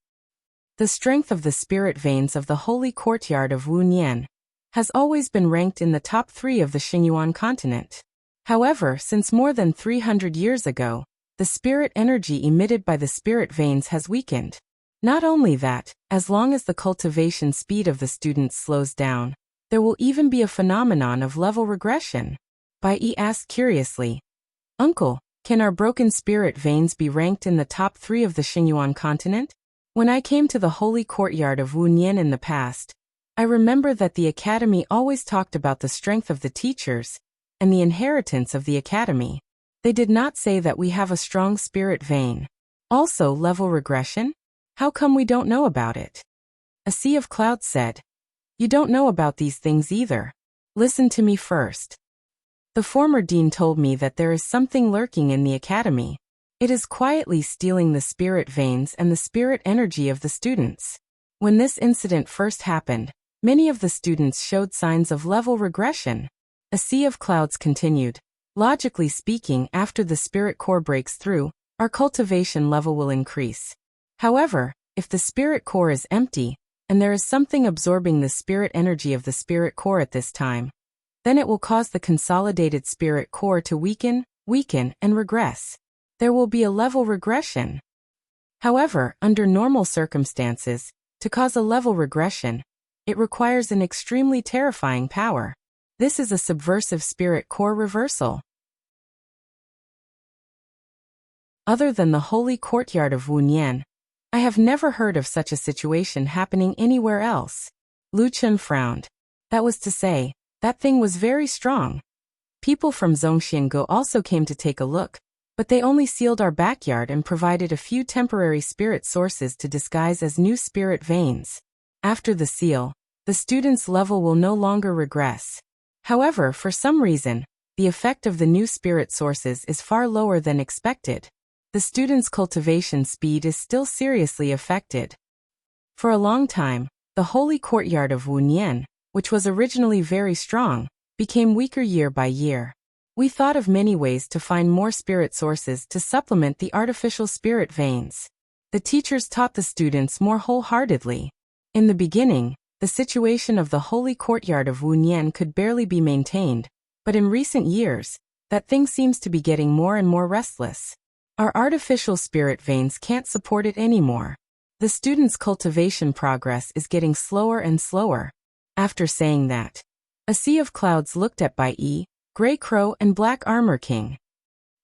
The strength of the spirit veins of the holy courtyard of Wu Nian has always been ranked in the top 3 of the Xingyuan continent. However, since more than 300 years ago, the spirit energy emitted by the spirit veins has weakened. Not only that, as long as the cultivation speed of the students slows down, there will even be a phenomenon of level regression." Bai Yi asked curiously, "Uncle, can our broken spirit veins be ranked in the top 3 of the Xingyuan continent? When I came to the holy courtyard of Wu Nian in the past, I remember that the academy always talked about the strength of the teachers and the inheritance of the academy. They did not say that we have a strong spirit vein. Also, level regression? How come we don't know about it?" A sea of clouds said, "You don't know about these things either. Listen to me first. The former dean told me that there is something lurking in the academy. It is quietly stealing the spirit veins and the spirit energy of the students. When this incident first happened, many of the students showed signs of level regression." A sea of clouds continued, "Logically speaking, after the spirit core breaks through, our cultivation level will increase. However, if the spirit core is empty, and there is something absorbing the spirit energy of the spirit core at this time, then it will cause the consolidated spirit core to weaken, and regress. There will be a level regression. However, under normal circumstances, to cause a level regression, it requires an extremely terrifying power. This is a subversive spirit core reversal. Other than the holy courtyard of Wunyan, I have never heard of such a situation happening anywhere else. Lu Chen frowned. That was to say, that thing was very strong. People from Zhongxiangu also came to take a look, but they only sealed our backyard and provided a few temporary spirit sources to disguise as new spirit veins. After the seal, the student's level will no longer regress. However, for some reason, the effect of the new spirit sources is far lower than expected. The student's cultivation speed is still seriously affected. For a long time, the holy courtyard of Wunyan, which was originally very strong, became weaker year by year. We thought of many ways to find more spirit sources to supplement the artificial spirit veins. The teachers taught the students more wholeheartedly. In the beginning, the situation of the holy courtyard of Wunyan could barely be maintained, but in recent years, that thing seems to be getting more and more restless. Our artificial spirit veins can't support it anymore. The students' cultivation progress is getting slower and slower. After saying that, a sea of clouds looked at Bai Yi, Grey Crow and Black Armor King.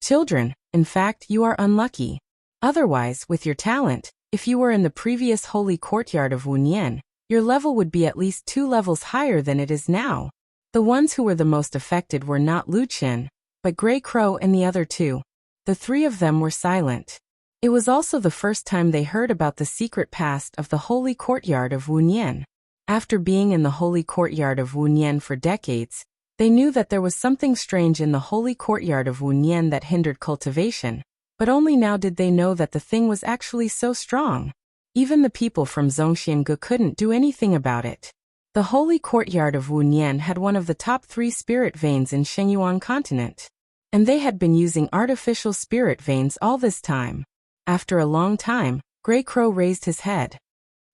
Children, in fact you are unlucky. Otherwise, with your talent, if you were in the previous holy courtyard of Wunyan, your level would be at least 2 levels higher than it is now. The ones who were the most affected were not Lu Chen, but Grey Crow and the other two. The 3 of them were silent. It was also the first time they heard about the secret past of the holy courtyard of Wunyan. After being in the holy courtyard of Wunyan for decades, they knew that there was something strange in the holy courtyard of Wunyan that hindered cultivation, but only now did they know that the thing was actually so strong. Even the people from Zhongxiangu couldn't do anything about it. The holy courtyard of Wunyan had one of the top 3 spirit veins in Shengyuan continent, and they had been using artificial spirit veins all this time. After a long time, Grey Crow raised his head.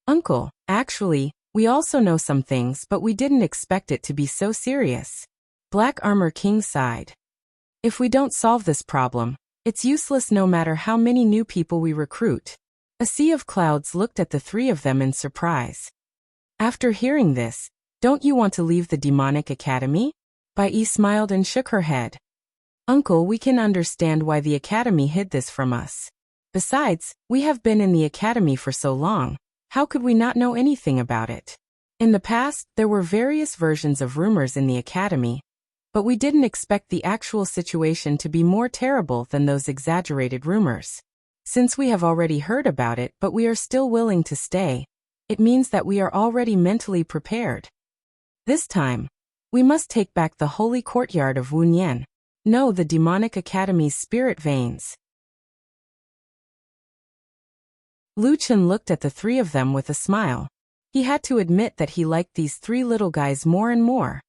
Uncle, actually, we also know some things, but we didn't expect it to be so serious. Black Armor King sighed. If we don't solve this problem, it's useless no matter how many new people we recruit. A sea of clouds looked at the 3 of them in surprise. After hearing this, don't you want to leave the demonic academy? Bai Yi smiled and shook her head. Uncle, we can understand why the academy hid this from us. Besides, we have been in the academy for so long. How could we not know anything about it? In the past, there were various versions of rumors in the academy, but we didn't expect the actual situation to be more terrible than those exaggerated rumors. Since we have already heard about it but we are still willing to stay, it means that we are already mentally prepared. This time, we must take back the holy courtyard of Wunyan. No, the demonic academy's spirit veins. Lu Chen looked at the 3 of them with a smile. He had to admit that he liked these 3 little guys more and more.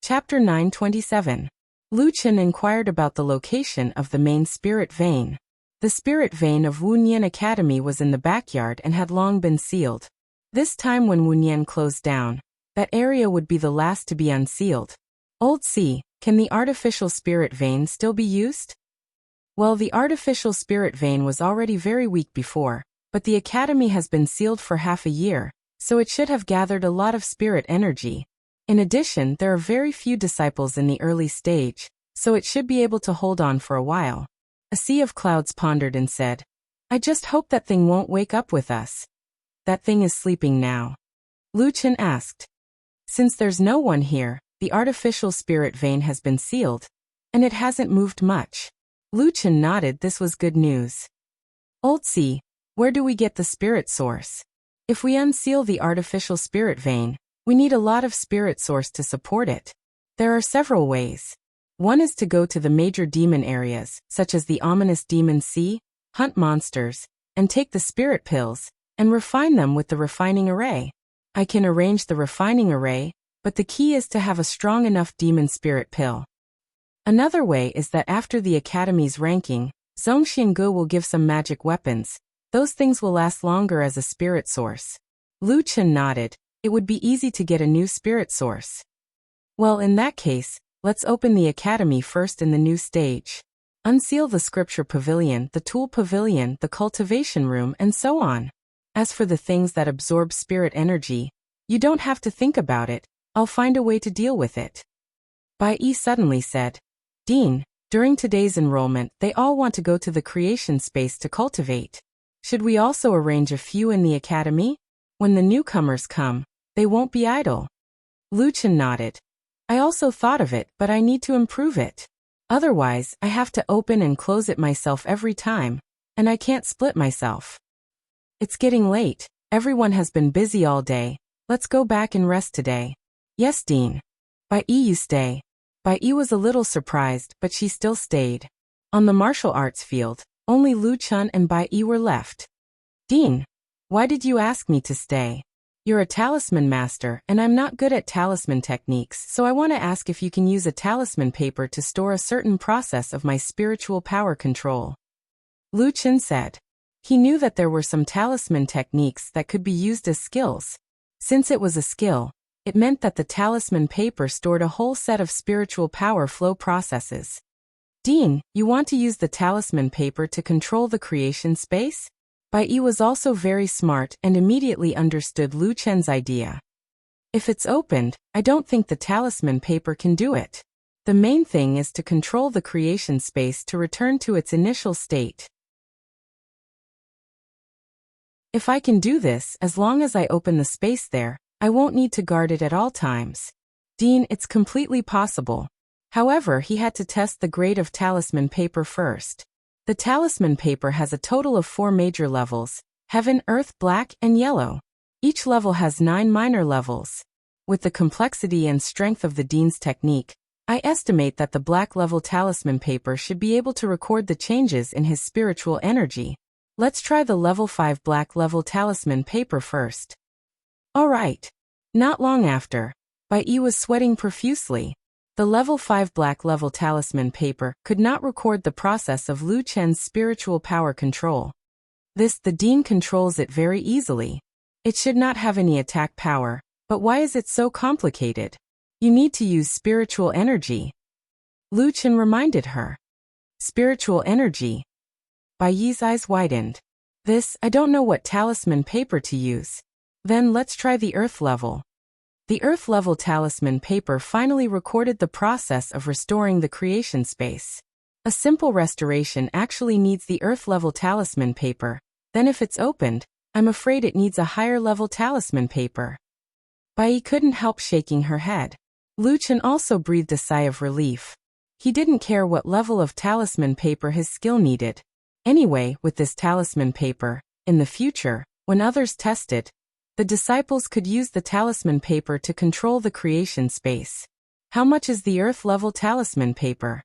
Chapter 927. Lu Chen inquired about the location of the main spirit vein. The spirit vein of Wunyan Academy was in the backyard and had long been sealed. This time when Wunyan closed down, that area would be the last to be unsealed. Old C, can the artificial spirit vein still be used? Well, the artificial spirit vein was already very weak before, but the academy has been sealed for half a year, so it should have gathered a lot of spirit energy. In addition, there are very few disciples in the early stage, so it should be able to hold on for a while. A sea of clouds pondered and said, I just hope that thing won't wake up with us. That thing is sleeping now. Lu Chen asked. Since there's no one here, the artificial spirit vein has been sealed, and it hasn't moved much. Lu Chen nodded. This was good news. Old C, where do we get the spirit source? If we unseal the artificial spirit vein, we need a lot of spirit source to support it. There are several ways. One is to go to the major demon areas, such as the ominous demon sea, hunt monsters, and take the spirit pills, and refine them with the refining array. I can arrange the refining array, but the key is to have a strong enough demon spirit pill. Another way is that after the academy's ranking, Zhongxiangu will give some magic weapons. Those things will last longer as a spirit source. Lu Chen nodded. It would be easy to get a new spirit source. Well, in that case, let's open the academy first in the new stage. Unseal the scripture pavilion, the tool pavilion, the cultivation room, and so on. As for the things that absorb spirit energy, you don't have to think about it. I'll find a way to deal with it. Bai Yi suddenly said, Dean, during today's enrollment, they all want to go to the creation space to cultivate. Should we also arrange a few in the academy? When the newcomers come, they won't be idle. Lu Chen nodded. I also thought of it, but I need to improve it. Otherwise, I have to open and close it myself every time, and I can't split myself. It's getting late. Everyone has been busy all day. Let's go back and rest today. Yes, Dean. Bai Yi, you stay. Bai Yi was a little surprised, but she still stayed. On the martial arts field, only Lu Chen and Bai Yi were left. Dean, why did you ask me to stay? You're a talisman master, and I'm not good at talisman techniques, so I want to ask if you can use a talisman paper to store a certain process of my spiritual power control. Lu Chen said. He knew that there were some talisman techniques that could be used as skills. Since it was a skill, it meant that the talisman paper stored a whole set of spiritual power flow processes. Dean, you want to use the talisman paper to control the creation space? Bai Yi was also very smart and immediately understood Lu Chen's idea. If it's opened, I don't think the talisman paper can do it. The main thing is to control the creation space to return to its initial state. If I can do this, as long as I open the space there, I won't need to guard it at all times. Dean, it's completely possible. However, he had to test the grade of talisman paper first. The talisman paper has a total of 4 major levels: heaven, earth, black, and yellow. Each level has 9 minor levels. With the complexity and strength of the Dean's technique, I estimate that the black level talisman paper should be able to record the changes in his spiritual energy. Let's try the level 5 black level talisman paper first. Alright. Not long after, Bai Yi was sweating profusely. The level 5 black level talisman paper could not record the process of Lu Chen's spiritual power control. The Dean controls it very easily. It should not have any attack power, but why is it so complicated? You need to use spiritual energy. Lu Chen reminded her. Spiritual energy. Bai Yi's eyes widened. I don't know what talisman paper to use. Then let's try the earth level. The earth level talisman paper finally recorded the process of restoring the creation space. A simple restoration actually needs the earth level talisman paper. Then if it's opened, I'm afraid it needs a higher level talisman paper. Bai Yi couldn't help shaking her head. Lu Chen also breathed a sigh of relief. He didn't care what level of talisman paper his skill needed. Anyway, with this talisman paper, in the future, when others tested, the disciples could use the talisman paper to control the creation space. How much is the earth-level talisman paper?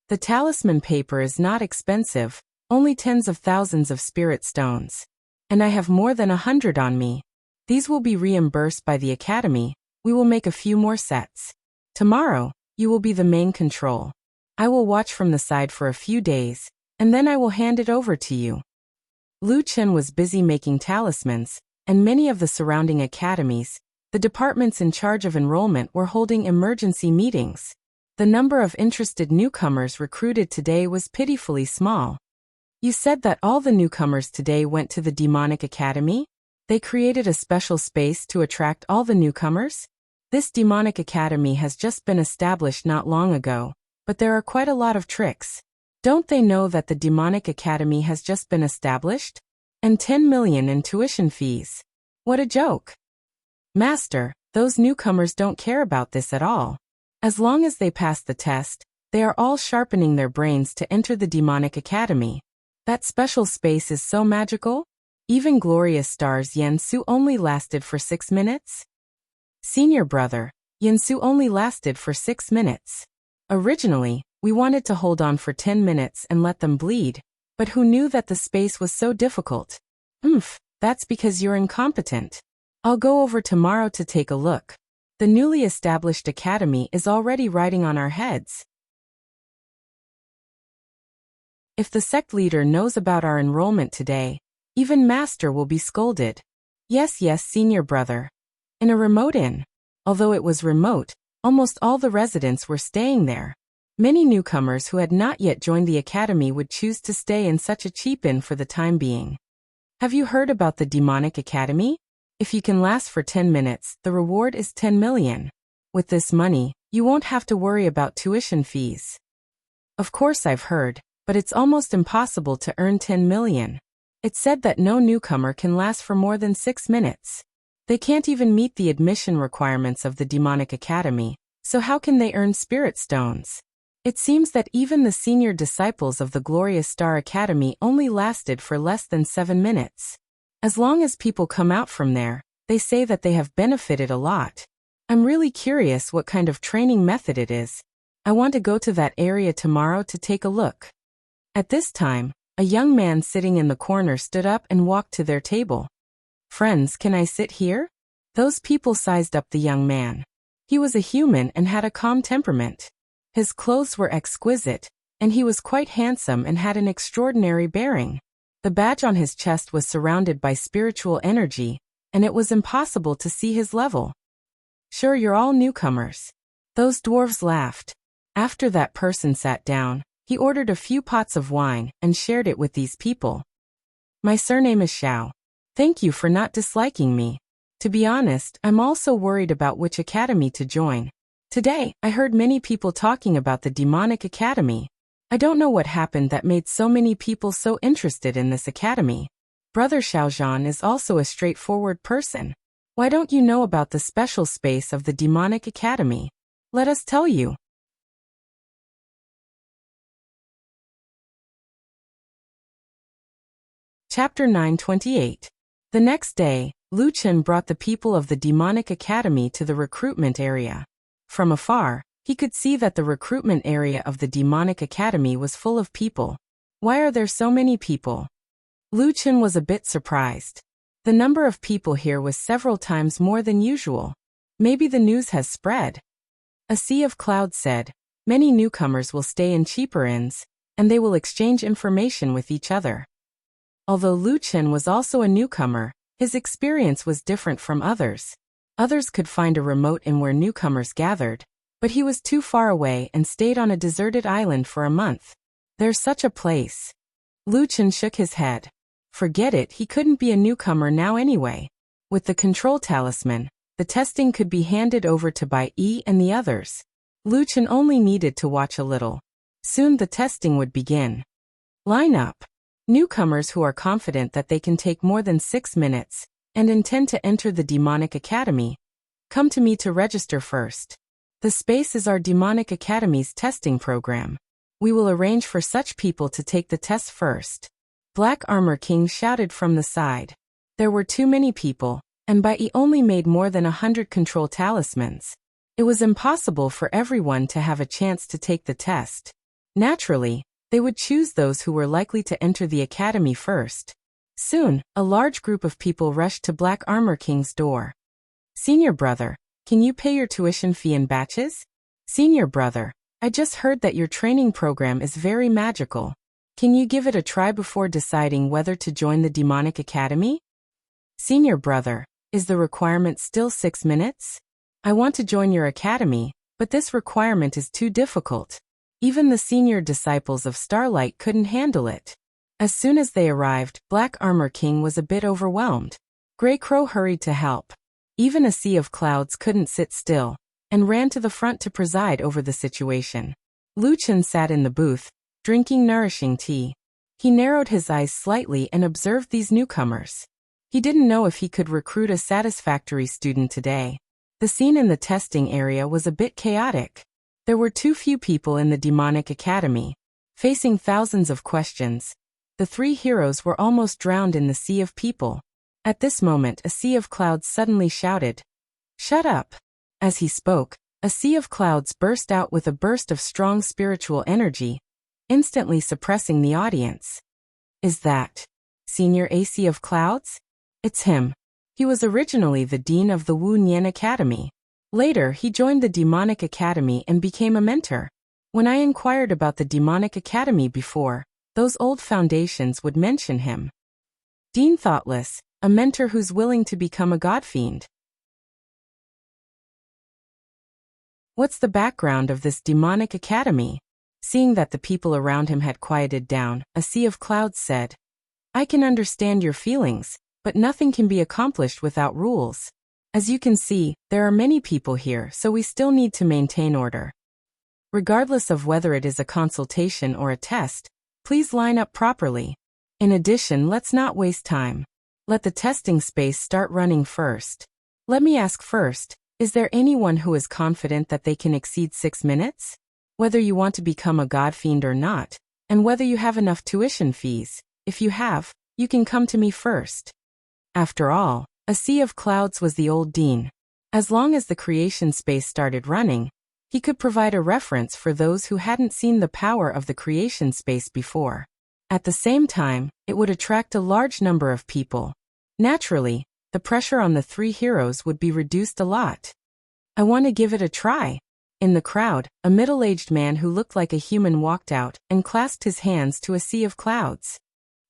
The talisman paper is not expensive, only tens of thousands of spirit stones. And I have more than 100 on me. These will be reimbursed by the academy. We will make a few more sets. Tomorrow, you will be the main control. I will watch from the side for a few days, and then I will hand it over to you. Lu Chen was busy making talismans, and many of the surrounding academies, the departments in charge of enrollment, were holding emergency meetings. The number of interested newcomers recruited today was pitifully small. You said that all the newcomers today went to the demonic academy? They created a special space to attract all the newcomers? This demonic academy has just been established not long ago, but there are quite a lot of tricks. Don't they know that the demonic academy has just been established? And 10 million in tuition fees. What a joke. Master, those newcomers don't care about this at all. As long as they pass the test, they are all sharpening their brains to enter the demonic academy. That special space is so magical? Even Glorious Star's Yansu only lasted for 6 minutes? Senior brother, Yansu only lasted for 6 minutes. Originally, we wanted to hold on for 10 minutes and let them bleed. But who knew that the space was so difficult? That's because you're incompetent. I'll go over tomorrow to take a look. The newly established academy is already riding on our heads. If the sect leader knows about our enrollment today, even Master will be scolded. Yes, senior brother. In a remote inn. Although it was remote, almost all the residents were staying there. Many newcomers who had not yet joined the academy would choose to stay in such a cheap inn for the time being. Have you heard about the demonic academy? If you can last for 10 minutes, the reward is 10 million. With this money, You won't have to worry about tuition fees. Of course I've heard, but it's almost impossible to earn 10 million. It's said that no newcomer can last for more than 6 minutes. They can't even meet the admission requirements of the demonic academy, so how can they earn spirit stones? It seems that even the senior disciples of the Glorious Star Academy only lasted for less than 7 minutes. As long as people come out from there, they say that they have benefited a lot. I'm really curious what kind of training method it is. I want to go to that area tomorrow to take a look. At this time, a young man sitting in the corner stood up and walked to their table. Friends, can I sit here? Those people sized up the young man. He was a human and had a calm temperament. His clothes were exquisite, and he was quite handsome and had an extraordinary bearing. The badge on his chest was surrounded by spiritual energy, and it was impossible to see his level. Sure, you're all newcomers. Those dwarves laughed. After that person sat down, he ordered a few pots of wine and shared it with these people. My surname is Xiao. Thank you for not disliking me. To be honest, I'm also worried about which academy to join. Today, I heard many people talking about the demonic academy. I don't know what happened that made so many people so interested in this academy. Brother Xiaozhan is also a straightforward person. Why don't you know about the special space of the demonic academy? Let us tell you. Chapter 928. The next day, Lu Chen brought the people of the demonic academy to the recruitment area. From afar, he could see that the recruitment area of the demonic academy was full of people. Why are there so many people? Lu Chen was a bit surprised. The number of people here was several times more than usual. Maybe the news has spread. A sea of clouds said, many newcomers will stay in cheaper inns, and they will exchange information with each other. Although Lu Chen was also a newcomer, his experience was different from others. Others could find a remote inn where newcomers gathered, but he was too far away and stayed on a deserted island for a month. There's such a place. Lu Chen shook his head. Forget it, he couldn't be a newcomer now anyway. With the control talisman, the testing could be handed over to Bai Yi and the others. Lu Chen only needed to watch a little. Soon the testing would begin. Line up. Newcomers who are confident that they can take more than 6 minutes and intend to enter the demonic academy, come to me to register first. The space is our demonic academy's testing program. We will arrange for such people to take the test first. Black Armor King shouted from the side. There were too many people, and Bai Yi only made more than 100 control talismans. It was impossible for everyone to have a chance to take the test. Naturally, they would choose those who were likely to enter the academy first. Soon, a large group of people rushed to Black Armor King's door. Senior brother, can you pay your tuition fee in batches? Senior brother, I just heard that your training program is very magical. Can you give it a try before deciding whether to join the demonic academy? Senior brother, is the requirement still 6 minutes? I want to join your academy, but this requirement is too difficult. Even the senior disciples of Starlight couldn't handle it. As soon as they arrived, Black Armor King was a bit overwhelmed. Grey Crow hurried to help. Even a sea of clouds couldn't sit still, and ran to the front to preside over the situation. Lu Chen sat in the booth, drinking nourishing tea. He narrowed his eyes slightly and observed these newcomers. He didn't know if he could recruit a satisfactory student today. The scene in the testing area was a bit chaotic. There were too few people in the demonic academy. Facing thousands of questions, the 3 heroes were almost drowned in the sea of people. At this moment, a sea of clouds suddenly shouted, "Shut up!" As he spoke, a sea of clouds burst out with a burst of strong spiritual energy, instantly suppressing the audience. Is that Senior AC of Clouds? It's him. He was originally the dean of the Wu Nian Academy. Later, he joined the Demonic Academy and became a mentor. When I inquired about the Demonic Academy before, those old foundations would mention him. Dean Thoughtless, a mentor who's willing to become a godfiend. What's the background of this Demonic Academy? Seeing that the people around him had quieted down, a sea of clouds said, I can understand your feelings, but nothing can be accomplished without rules. As you can see, there are many people here, so we still need to maintain order. Regardless of whether it is a consultation or a test, please line up properly. In addition, let's not waste time. Let the testing space start running first. Let me ask first, is there anyone who is confident that they can exceed 6 minutes? Whether you want to become a godfiend or not, and whether you have enough tuition fees, if you have, you can come to me first. After all, a sea of clouds was the old dean. As long as the creation space started running, he could provide a reference for those who hadn't seen the power of the creation space before. At the same time, it would attract a large number of people. Naturally, the pressure on the 3 heroes would be reduced a lot. I want to give it a try. In the crowd, a middle-aged man who looked like a human walked out and clasped his hands to a sea of clouds.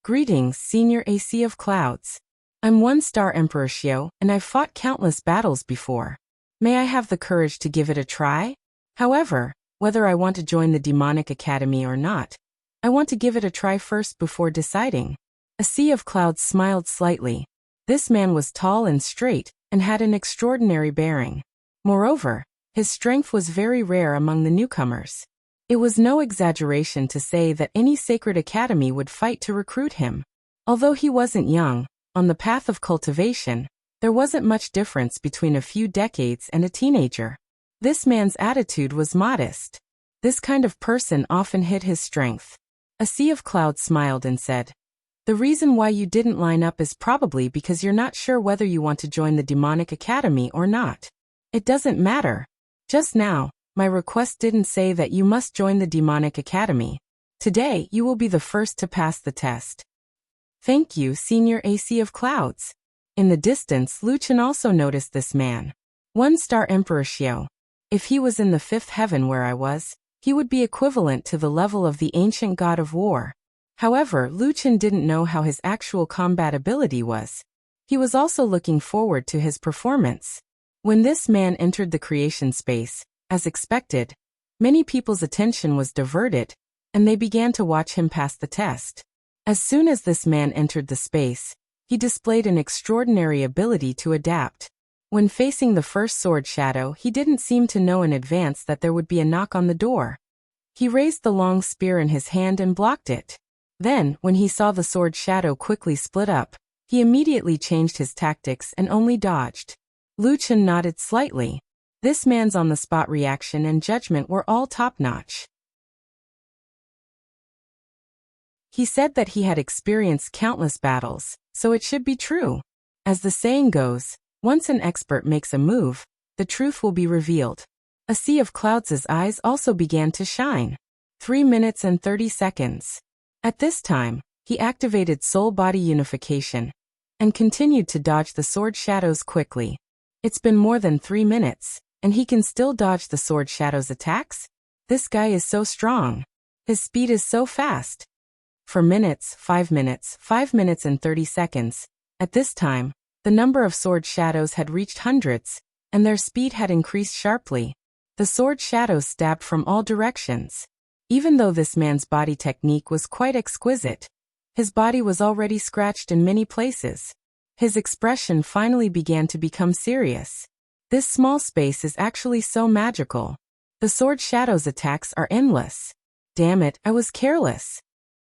Greetings, Senior A Sea of Clouds. I'm 1-star Emperor Xiao, and I've fought countless battles before. May I have the courage to give it a try? However, whether I want to join the Demonic Academy or not, I want to give it a try first before deciding. A Sea of Clouds smiled slightly. This man was tall and straight, and had an extraordinary bearing. Moreover, his strength was very rare among the newcomers. It was no exaggeration to say that any sacred academy would fight to recruit him. Although he wasn't young, on the path of cultivation, there wasn't much difference between a few decades and a teenager. This man's attitude was modest. This kind of person often hid his strength. A Sea of Clouds smiled and said, "The reason why you didn't line up is probably because you're not sure whether you want to join the Demonic Academy or not. It doesn't matter. Just now, my request didn't say that you must join the Demonic Academy. Today, you will be the first to pass the test." Thank you, Senior A Sea of Clouds. In the distance, Lu Chen also noticed this man. 1-star Emperor Xiao. If he was in the 5th heaven where I was, he would be equivalent to the level of the ancient god of war. However, Lu Chen didn't know how his actual combat ability was. He was also looking forward to his performance. When this man entered the creation space, as expected, many people's attention was diverted, and they began to watch him pass the test. As soon as this man entered the space, he displayed an extraordinary ability to adapt. When facing the first sword shadow, he didn't seem to know in advance that there would be a knock on the door. He raised the long spear in his hand and blocked it. Then, when he saw the sword shadow quickly split up, he immediately changed his tactics and only dodged. Lu Chen nodded slightly. This man's on-the-spot reaction and judgment were all top-notch. He said that he had experienced countless battles, so it should be true. As the saying goes, once an expert makes a move, the truth will be revealed. A Sea of Clouds' eyes also began to shine. 3 minutes and 30 seconds. At this time, he activated soul-body unification and continued to dodge the sword shadows quickly. It's been more than 3 minutes, and he can still dodge the sword shadow's attacks? This guy is so strong. His speed is so fast. For minutes, 5 minutes, 5 minutes and 30 seconds. At this time, the number of sword shadows had reached hundreds, and their speed had increased sharply. The sword shadows stabbed from all directions. Even though this man's body technique was quite exquisite, his body was already scratched in many places. His expression finally began to become serious. This small space is actually so magical. The sword shadow's attacks are endless. Damn it, I was careless.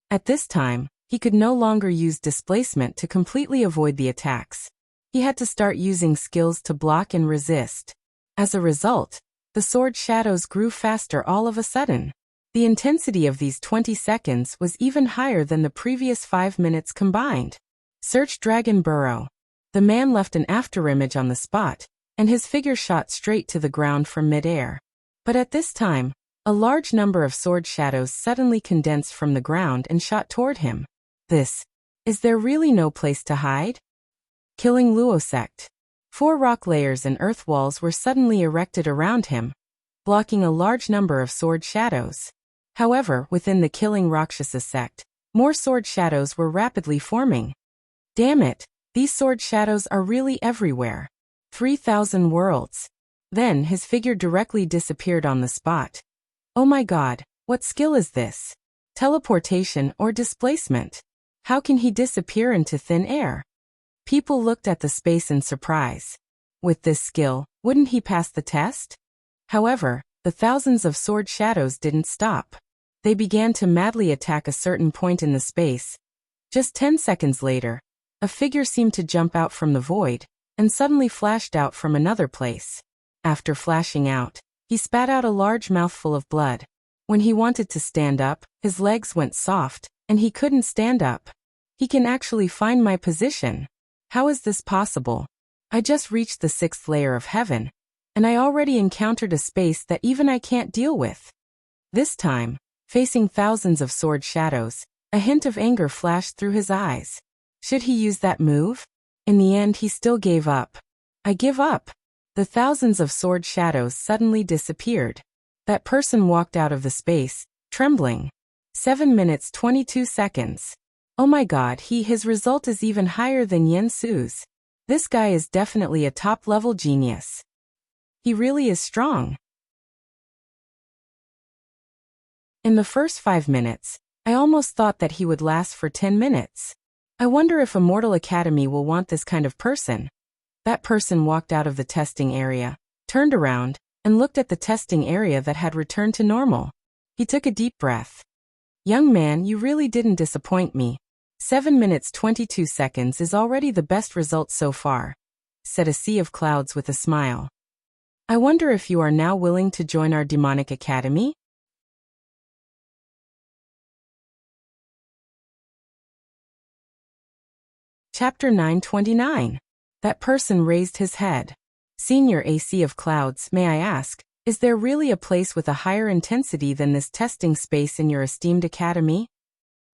At this time, he could no longer use displacement to completely avoid the attacks. He had to start using skills to block and resist. As a result, the sword shadows grew faster all of a sudden. The intensity of these 20 seconds was even higher than the previous 5 minutes combined. Search Dragon Burrow. The man left an afterimage on the spot, and his figure shot straight to the ground from midair. But at this time, a large number of sword shadows suddenly condensed from the ground and shot toward him. Is there really no place to hide? Killing Luo sect. 4 rock layers and earth walls were suddenly erected around him, blocking a large number of sword shadows. However, within the Killing Rakshasa sect, more sword shadows were rapidly forming. Damn it, these sword shadows are really everywhere. 3,000 worlds. Then his figure directly disappeared on the spot. Oh my god, what skill is this? Teleportation or displacement? How can he disappear into thin air? People looked at the space in surprise. With this skill, wouldn't he pass the test? However, the thousands of sword shadows didn't stop. They began to madly attack a certain point in the space. Just 10 seconds later, a figure seemed to jump out from the void, and suddenly flashed out from another place. After flashing out, he spat out a large mouthful of blood. When he wanted to stand up, his legs went soft, and he couldn't stand up. He can actually find my position. How is this possible? I just reached the 6th layer of heaven, and I already encountered a space that even I can't deal with. This time, facing thousands of sword shadows, a hint of anger flashed through his eyes. Should he use that move? In the end, he still gave up. I give up. The thousands of sword shadows suddenly disappeared. That person walked out of the space, trembling. 7 minutes 22 seconds. Oh my god, his result is even higher than Yen Su's. This guy is definitely a top-level genius. He really is strong. In the first 5 minutes, I almost thought that he would last for 10 minutes. I wonder if Immortal Academy will want this kind of person. That person walked out of the testing area, turned around, and looked at the testing area that had returned to normal. He took a deep breath. Young man, you really didn't disappoint me. 7 minutes 22 seconds is already the best result so far, said a sea of clouds with a smile. I wonder if you are now willing to join our demonic academy? Chapter 929. That person raised his head. Senior AC of Clouds, may I ask, is there really a place with a higher intensity than this testing space in your esteemed academy?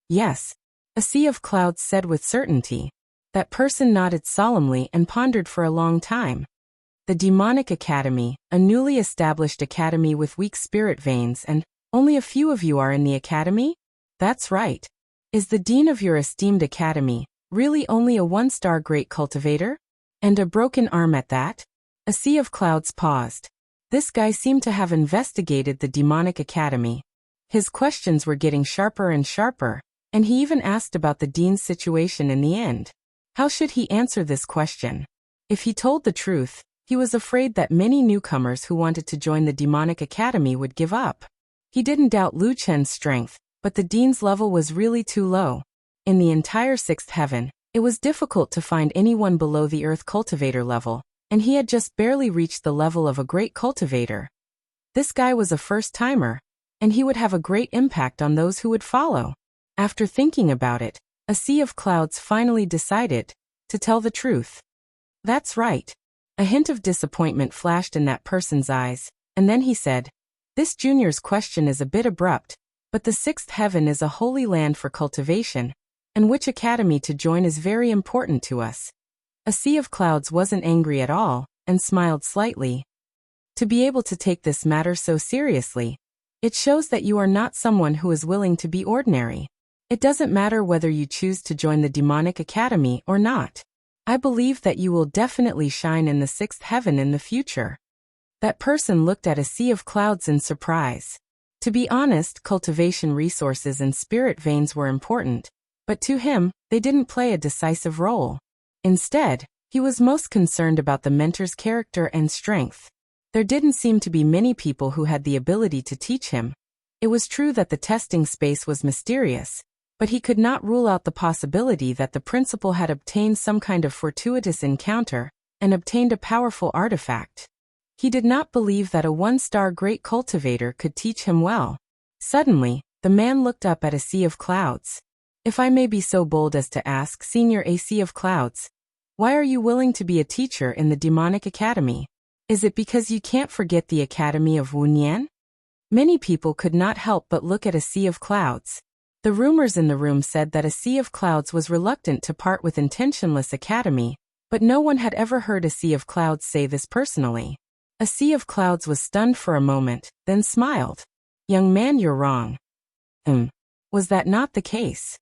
Yes, a sea of clouds said with certainty. That person nodded solemnly and pondered for a long time. The Demonic Academy, a newly established academy with weak spirit veins, and only a few of you are in the academy? That's right. Is the dean of your esteemed academy really only a 1-star great cultivator? And a broken arm at that? A sea of clouds paused. This guy seemed to have investigated the Demonic Academy. His questions were getting sharper and sharper, and he even asked about the dean's situation in the end. How should he answer this question? If he told the truth, he was afraid that many newcomers who wanted to join the Demonic Academy would give up. He didn't doubt Lu Chen's strength, but the dean's level was really too low. In the entire 6th heaven, it was difficult to find anyone below the Earth cultivator level, and he had just barely reached the level of a great cultivator. This guy was a first-timer, and he would have a great impact on those who would follow. After thinking about it, a sea of clouds finally decided to tell the truth. That's right. A hint of disappointment flashed in that person's eyes, and then he said, "This junior's question is a bit abrupt, but the 6th heaven is a holy land for cultivation, and which academy to join is very important to us." A sea of clouds wasn't angry at all, and smiled slightly. To be able to take this matter so seriously, it shows that you are not someone who is willing to be ordinary. It doesn't matter whether you choose to join the Demonic Academy or not. I believe that you will definitely shine in the 6th heaven in the future. That person looked at a sea of clouds in surprise. To be honest, cultivation resources and spirit veins were important, but to him, they didn't play a decisive role. Instead, he was most concerned about the mentor's character and strength. There didn't seem to be many people who had the ability to teach him. It was true that the testing space was mysterious, but he could not rule out the possibility that the principal had obtained some kind of fortuitous encounter and obtained a powerful artifact. He did not believe that a 1-star great cultivator could teach him well. Suddenly, the man looked up at a sea of clouds. If I may be so bold as to ask, Senior A Sea of Clouds, why are you willing to be a teacher in the Demonic Academy? Is it because you can't forget the Academy of Wunyan? Many people could not help but look at a sea of clouds. The rumors in the room said that a sea of clouds was reluctant to part with Intentionless Academy, but no one had ever heard a sea of clouds say this personally. A sea of clouds was stunned for a moment, then smiled. Young man, you're wrong. Was that not the case?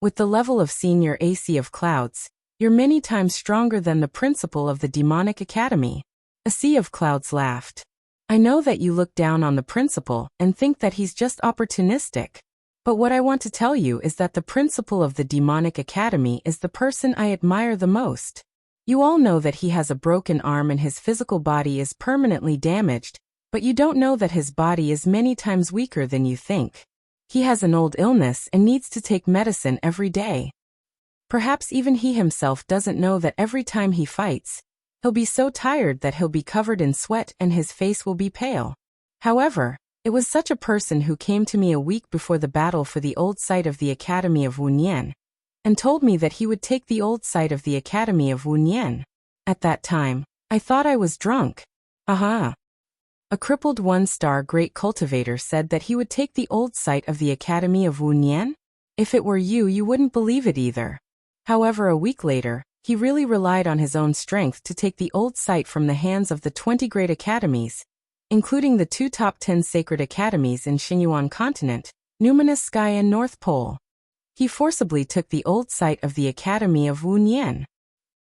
With the level of Senior A Sea of Clouds, you're many times stronger than the principal of the Demonic Academy. A sea of clouds laughed. I know that you look down on the principal and think that he's just opportunistic. But what I want to tell you is that the principal of the demonic academy is the person I admire the most. You all know that he has a broken arm and his physical body is permanently damaged, but you don't know that his body is many times weaker than you think. He has an old illness and needs to take medicine every day. Perhaps even he himself doesn't know that every time he fights, he'll be so tired that he'll be covered in sweat and his face will be pale. However, it was such a person who came to me a week before the battle for the old site of the Academy of Wunyan, and told me that he would take the old site of the Academy of Wunyan. At that time, I thought I was drunk. Aha! A crippled one-star great cultivator said that he would take the old site of the Academy of Wunyan? If it were you, you wouldn't believe it either. However, a week later, he really relied on his own strength to take the old site from the hands of the 20 great academies, including the 2 top 10 sacred academies in Xinyuan continent, Numinous Sky and North Pole. He forcibly took the old site of the Academy of Wunyan.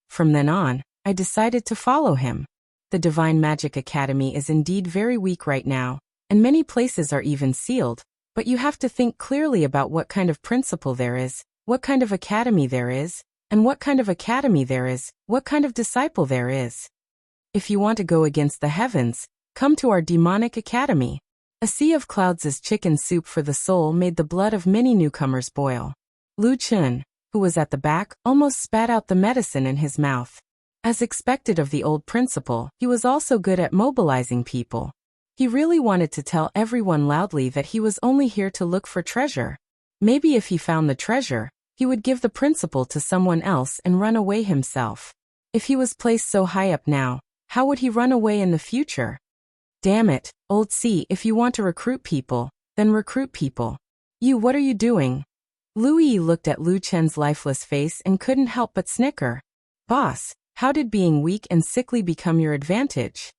From then on, I decided to follow him. The Divine Magic Academy is indeed very weak right now, and many places are even sealed, but you have to think clearly about what kind of principle there is, what kind of academy there is, and what kind of academy there is, what kind of disciple there is. If you want to go against the heavens, come to our demonic academy. A sea of clouds' chicken soup for the soul made the blood of many newcomers boil. Lu Chun, who was at the back, almost spat out the medicine in his mouth. As expected of the old principal, he was also good at mobilizing people. He really wanted to tell everyone loudly that he was only here to look for treasure. Maybe if he found the treasure, he would give the principal to someone else and run away himself. If he was placed so high up now, how would he run away in the future? Damn it, old C, if you want to recruit people, then recruit people. You, what are you doing? Lu Yi looked at Lu Chen's lifeless face and couldn't help but snicker. Boss, how did being weak and sickly become your advantage?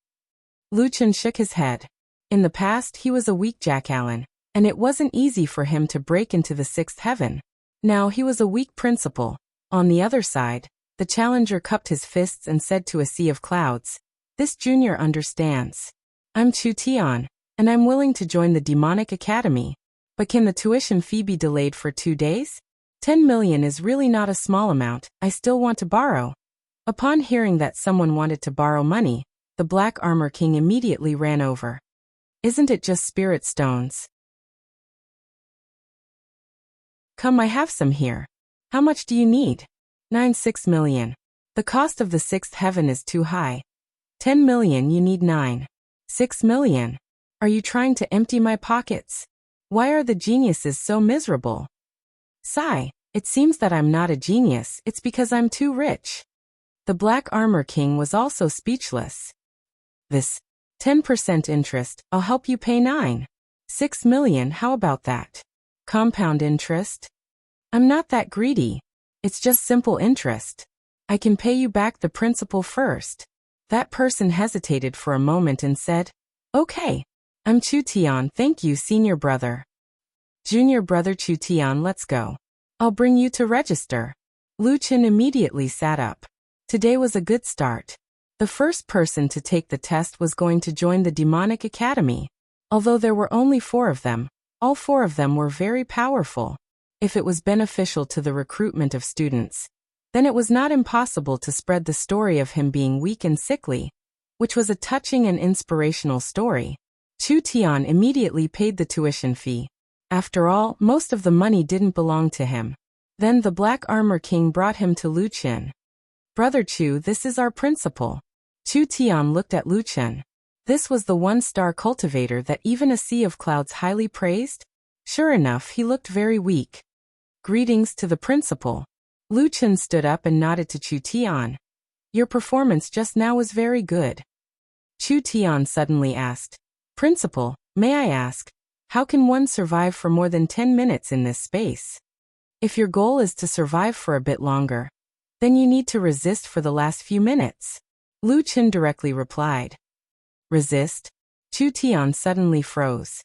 Lu Chen shook his head. In the past, he was a weak jackalen, and it wasn't easy for him to break into the 6th heaven. Now he was a weak principal. On the other side, the challenger cupped his fists and said to a sea of clouds, "This junior understands. I'm Chu Tian, and I'm willing to join the demonic academy. But can the tuition fee be delayed for 2 days? 10 million is really not a small amount, I still want to borrow." Upon hearing that someone wanted to borrow money, the Black Armor King immediately ran over. Isn't it just spirit stones? Come, I have some here. How much do you need? 6 million. The cost of the 6th heaven is too high. 10 million, you need 6 million. Are you trying to empty my pockets? Why are the geniuses so miserable? Sigh, it seems that I'm not a genius, it's because I'm too rich. The Black Armor King was also speechless. This 10% interest, I'll help you pay 6 million, how about that? Compound interest? I'm not that greedy. It's just simple interest. I can pay you back the principal first. That person hesitated for a moment and said, "Okay. I'm Chu Tian, thank you, senior brother." Junior brother Chu Tian, let's go. I'll bring you to register. Lu Chen immediately sat up. Today was a good start. The first person to take the test was going to join the demonic academy. Although there were only 4 of them, all 4 of them were very powerful. If it was beneficial to the recruitment of students, then it was not impossible to spread the story of him being weak and sickly, which was a touching and inspirational story. Chu Tian immediately paid the tuition fee. After all, most of the money didn't belong to him. Then the Black Armor King brought him to Lu Chen. "Brother Chu, this is our principal." Chu Tian looked at Lu Chen. This was the 1-star cultivator that even a sea of clouds highly praised? Sure enough, he looked very weak. Greetings to the principal. Lu Chen stood up and nodded to Chu Tian. Your performance just now was very good. Chu Tian suddenly asked, "Principal, may I ask, how can one survive for more than 10 minutes in this space? If your goal is to survive for a bit longer, then you need to resist for the last few minutes." Lu Chen directly replied. Resist? Chu Tian suddenly froze.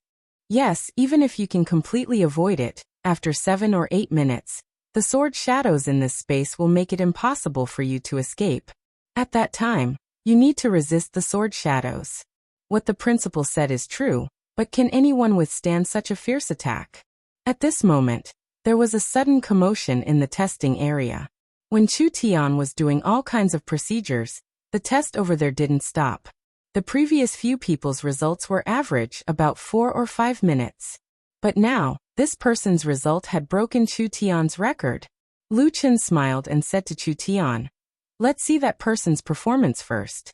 Yes, even if you can completely avoid it, after 7 or 8 minutes, the sword shadows in this space will make it impossible for you to escape. At that time, you need to resist the sword shadows. What the principal said is true, but can anyone withstand such a fierce attack? At this moment, there was a sudden commotion in the testing area. When Chu Tian was doing all kinds of procedures, the test over there didn't stop. The previous few people's results were average, about 4 or 5 minutes. But now, this person's result had broken Chu Tian's record. Lu Chen smiled and said to Chu Tian, "Let's see that person's performance first."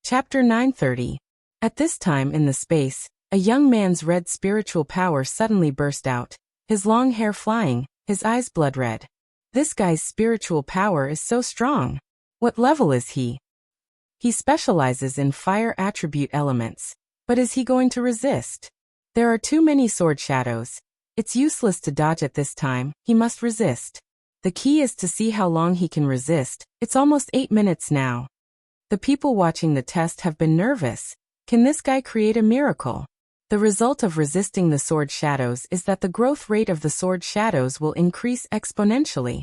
Chapter 930. At this time in the space, a young man's red spiritual power suddenly burst out, his long hair flying, his eyes blood red. This guy's spiritual power is so strong. What level is he? He specializes in fire attribute elements. But is he going to resist? There are too many sword shadows. It's useless to dodge at this time, he must resist. The key is to see how long he can resist. It's almost 8 minutes now. The people watching the test have been nervous. Can this guy create a miracle? The result of resisting the sword shadows is that the growth rate of the sword shadows will increase exponentially.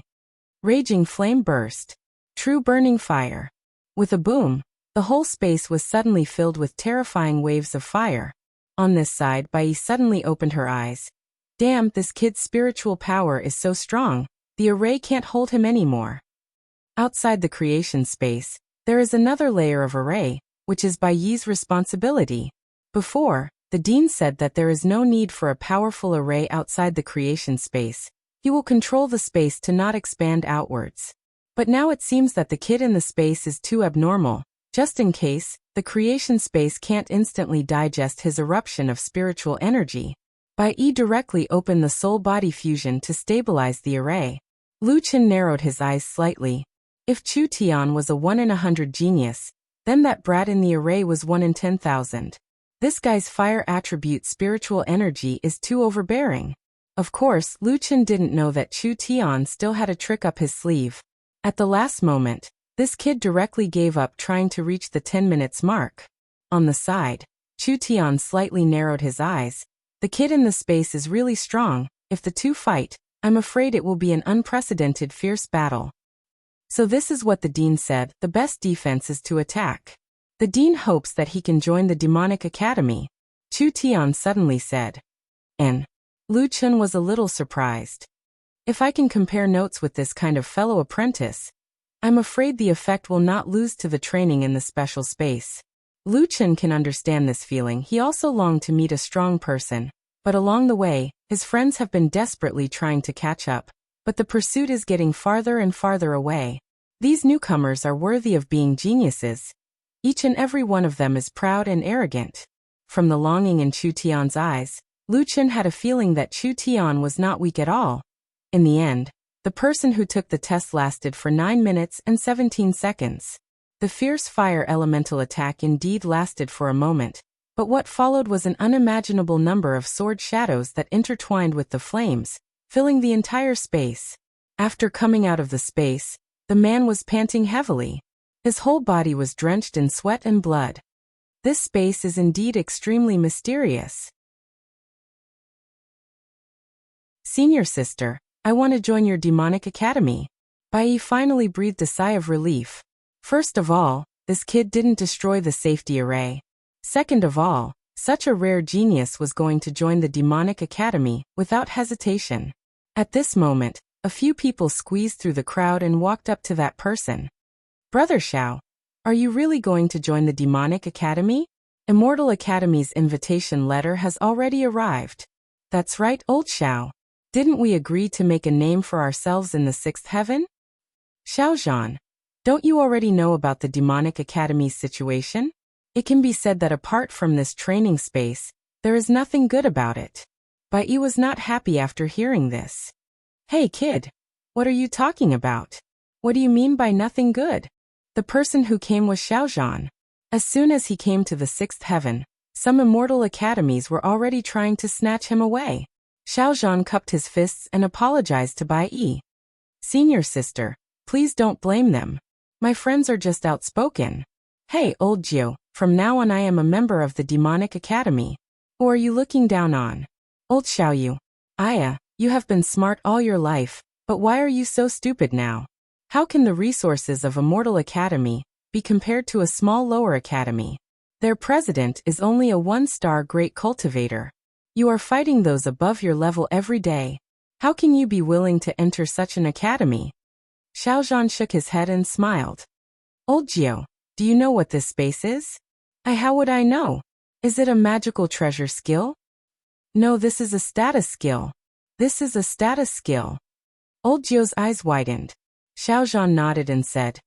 Raging flame burst. True burning fire. With a boom, the whole space was suddenly filled with terrifying waves of fire. On this side, Bai suddenly opened her eyes. Damn, this kid's spiritual power is so strong, the array can't hold him anymore. Outside the creation space, there is another layer of array, which is Bai Yi's responsibility. Before, the dean said that there is no need for a powerful array outside the creation space. He will control the space to not expand outwards. But now it seems that the kid in the space is too abnormal. Just in case, the creation space can't instantly digest his eruption of spiritual energy. Bai Yi directly opened the soul-body fusion to stabilize the array. Lu Chen narrowed his eyes slightly. If Chu Tian was a 1 in 100 genius, then that brat in the array was 1 in 10,000. This guy's fire attribute spiritual energy is too overbearing. Of course, Lu Chen didn't know that Chu Tian still had a trick up his sleeve. At the last moment, this kid directly gave up trying to reach the 10 minutes mark. On the side, Chu Tian slightly narrowed his eyes. The kid in the space is really strong. If the two fight, I'm afraid it will be an unprecedented fierce battle. So this is what the dean said: the best defense is to attack. The dean hopes that he can join the demonic academy. Chu Tian suddenly said. And Lu Chen was a little surprised. If I can compare notes with this kind of fellow apprentice, I'm afraid the effect will not lose to the training in the special space. Lu Chen can understand this feeling. He also longed to meet a strong person. But along the way, his friends have been desperately trying to catch up. But the pursuit is getting farther and farther away. These newcomers are worthy of being geniuses. Each and every one of them is proud and arrogant. From the longing in Chu Tian's eyes, Lu Chen had a feeling that Chu Tian was not weak at all. In the end, the person who took the test lasted for 9 minutes and 17 seconds. The fierce fire elemental attack indeed lasted for a moment, but what followed was an unimaginable number of sword shadows that intertwined with the flames, filling the entire space. After coming out of the space, the man was panting heavily. His whole body was drenched in sweat and blood. This space is indeed extremely mysterious. Senior sister, I want to join your demonic academy. Bai Yi finally breathed a sigh of relief. First of all, this kid didn't destroy the safety array. Second of all, such a rare genius was going to join the demonic academy without hesitation. At this moment, a few people squeezed through the crowd and walked up to that person. Brother Xiao, are you really going to join the demonic academy? Immortal Academy's invitation letter has already arrived. That's right, old Xiao. Didn't we agree to make a name for ourselves in the 6th heaven? Xiaozhan, don't you already know about the demonic academy's situation? It can be said that apart from this training space, there is nothing good about it. Bai Yi was not happy after hearing this. Hey kid, what are you talking about? What do you mean by nothing good? The person who came was Xiaozhan. As soon as he came to the 6th heaven, some immortal academies were already trying to snatch him away. Xiaozhan cupped his fists and apologized to Bai Yi. Senior sister, please don't blame them. My friends are just outspoken. Hey, old Jiu, from now on I am a member of the demonic academy. Who are you looking down on? Old Xiaoyu. Aya, you have been smart all your life, but why are you so stupid now? How can the resources of Immortal Academy be compared to a small lower academy. Their president is only a one-star great cultivator. You are fighting those above your level every day. How can you be willing to enter such an academy? Xiaozhan shook his head and smiled. Old Gio, do you know what this space is? How would I know? Is it a magical treasure skill? No, this is a status skill. This is a status skill. Old Gio's eyes widened. Xiaozhan nodded and said,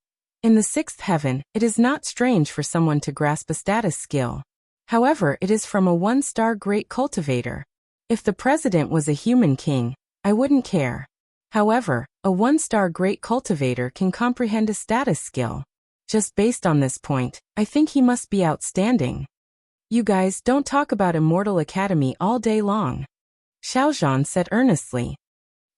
in the sixth heaven, it is not strange for someone to grasp a status skill. However, it is from a one-star great cultivator. If the president was a human king, I wouldn't care. However, a one-star great cultivator can comprehend a status skill. Just based on this point, I think he must be outstanding. You guys don't talk about Immortal Academy all day long. Xiaozhan said earnestly.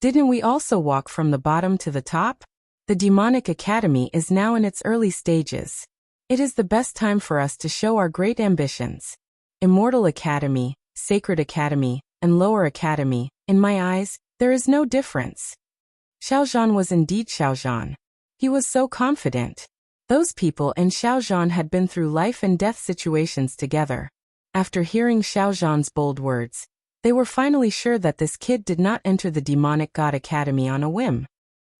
Didn't we also walk from the bottom to the top? The Demonic Academy is now in its early stages. It is the best time for us to show our great ambitions. Immortal Academy, Sacred Academy, and Lower Academy, in my eyes, there is no difference. Xiaozhan was indeed Xiaozhan. He was so confident. Those people and Xiaozhan had been through life and death situations together. After hearing Xiaozhan's bold words, they were finally sure that this kid did not enter the Demonic God Academy on a whim.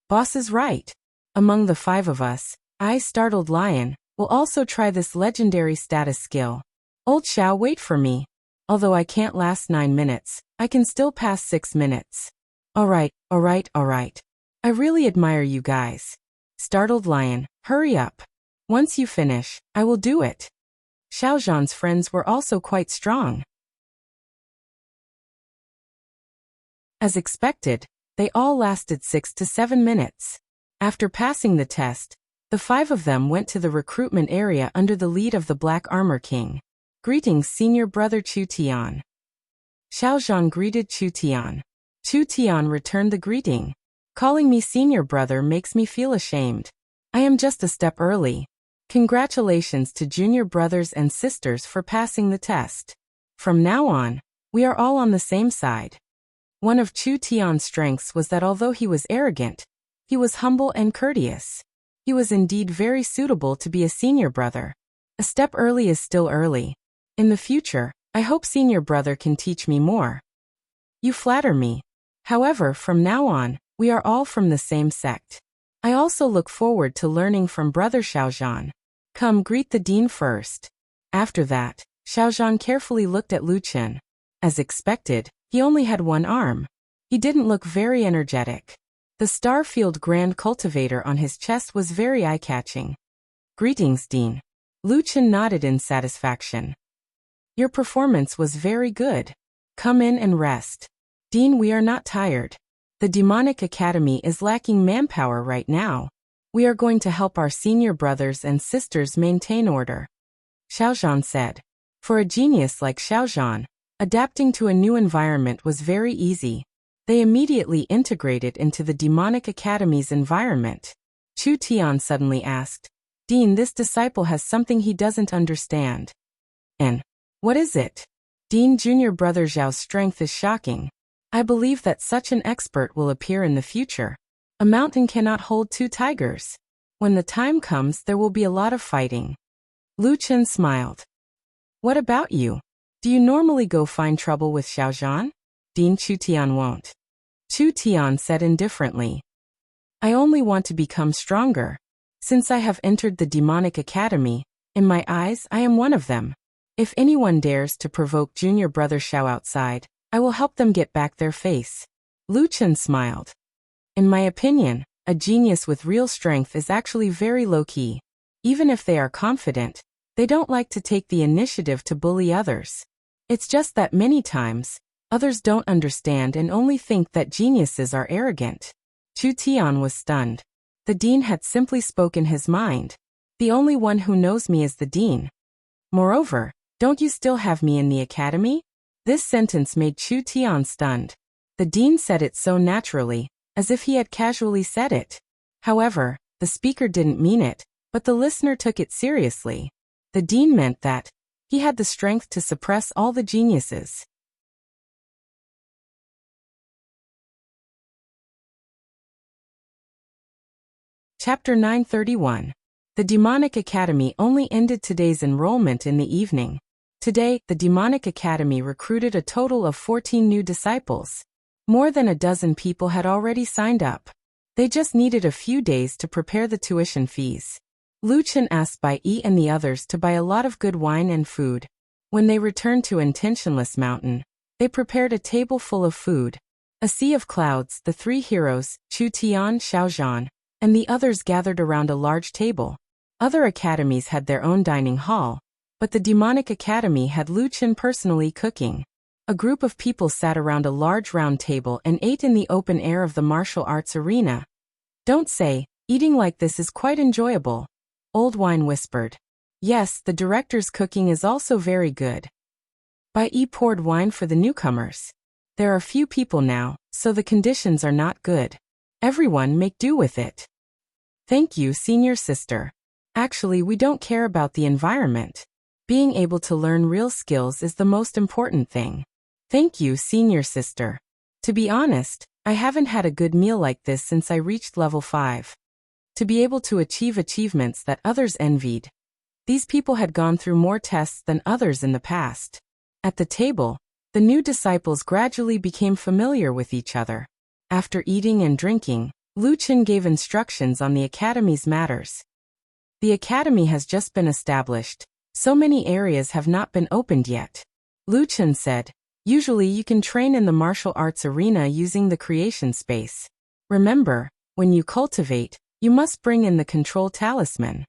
Boss is right. Among the 5 of us, I, Startled Lion, will also try this legendary status skill. Old Xiao, wait for me. Although I can't last 9 minutes, I can still pass 6 minutes. Alright. I really admire you guys. Startled Lion, hurry up. Once you finish, I will do it. Xiaozhan's friends were also quite strong. As expected, they all lasted 6 to 7 minutes. After passing the test, the 5 of them went to the recruitment area under the lead of the Black Armor King. Greetings, Senior Brother Chu Tian. Xiaozhan greeted Chu Tian. Chu Tian returned the greeting. Calling me Senior Brother makes me feel ashamed. I am just a step early. Congratulations to junior brothers and sisters for passing the test. From now on, we are all on the same side. One of Chu Tian's strengths was that although he was arrogant, he was humble and courteous. He was indeed very suitable to be a senior brother. A step early is still early. In the future, I hope Senior Brother can teach me more. You flatter me. However, from now on, we are all from the same sect. I also look forward to learning from Brother Xiaozhan. Come greet the dean first. After that, Xiaozhan carefully looked at Lu Chen. As expected, he only had one arm. He didn't look very energetic. The Starfield Grand Cultivator on his chest was very eye-catching. Greetings, Dean. Lu Chen nodded in satisfaction. Your performance was very good. Come in and rest. Dean, we are not tired. The Demonic Academy is lacking manpower right now. We are going to help our senior brothers and sisters maintain order. Xiaozhan said. For a genius like Xiaozhan, adapting to a new environment was very easy. They immediately integrated into the Demonic Academy's environment. Chu Tian suddenly asked, Dean, this disciple has something he doesn't understand. And what is it? Dean, junior brother Zhao's strength is shocking. I believe that such an expert will appear in the future. A mountain cannot hold 2 tigers. When the time comes, there will be a lot of fighting. Lu Chen smiled. What about you? Do you normally go find trouble with Xiaozhan? Dean, Chu Tian won't. Chu Tian said indifferently. I only want to become stronger. Since I have entered the Demonic Academy, in my eyes I am one of them. If anyone dares to provoke junior brother Xiao outside, I will help them get back their face. Lu Chen smiled. In my opinion, a genius with real strength is actually very low-key. Even if they are confident, they don't like to take the initiative to bully others. It's just that many times, others don't understand and only think that geniuses are arrogant. Chu Tian was stunned. The dean had simply spoken his mind. The only one who knows me is the dean. Moreover, don't you still have me in the academy? This sentence made Chu Tian stunned. The dean said it so naturally, as if he had casually said it. However, the speaker didn't mean it, but the listener took it seriously. The dean meant that he had the strength to suppress all the geniuses. Chapter 931. The Demonic Academy only ended today's enrollment in the evening. Today, the Demonic Academy recruited a total of 14 new disciples. More than a dozen people had already signed up. They just needed a few days to prepare the tuition fees. Luchin asked Bai Yi and the others to buy a lot of good wine and food. When they returned to Intentionless Mountain, they prepared a table full of food. A sea of clouds, the three heroes, Chu Tian, Xiaozhan, and the others gathered around a large table. Other academies had their own dining hall, but the Demonic Academy had Luchin personally cooking. A group of people sat around a large round table and ate in the open air of the martial arts arena. Don't say, eating like this is quite enjoyable, Old Wine whispered. Yes, the director's cooking is also very good. Bai Yi poured wine for the newcomers. There are few people now, so the conditions are not good. Everyone make do with it. Thank you, senior sister. Actually, we don't care about the environment. Being able to learn real skills is the most important thing. Thank you, senior sister. To be honest, I haven't had a good meal like this since I reached level 5. To be able to achieve achievements that others envied. These people had gone through more tests than others in the past. At the table, the new disciples gradually became familiar with each other. After eating and drinking, Luchin gave instructions on the academy's matters. The academy has just been established. So many areas have not been opened yet. Luchin said, usually you can train in the martial arts arena using the creation space. Remember, when you cultivate, you must bring in the control talisman.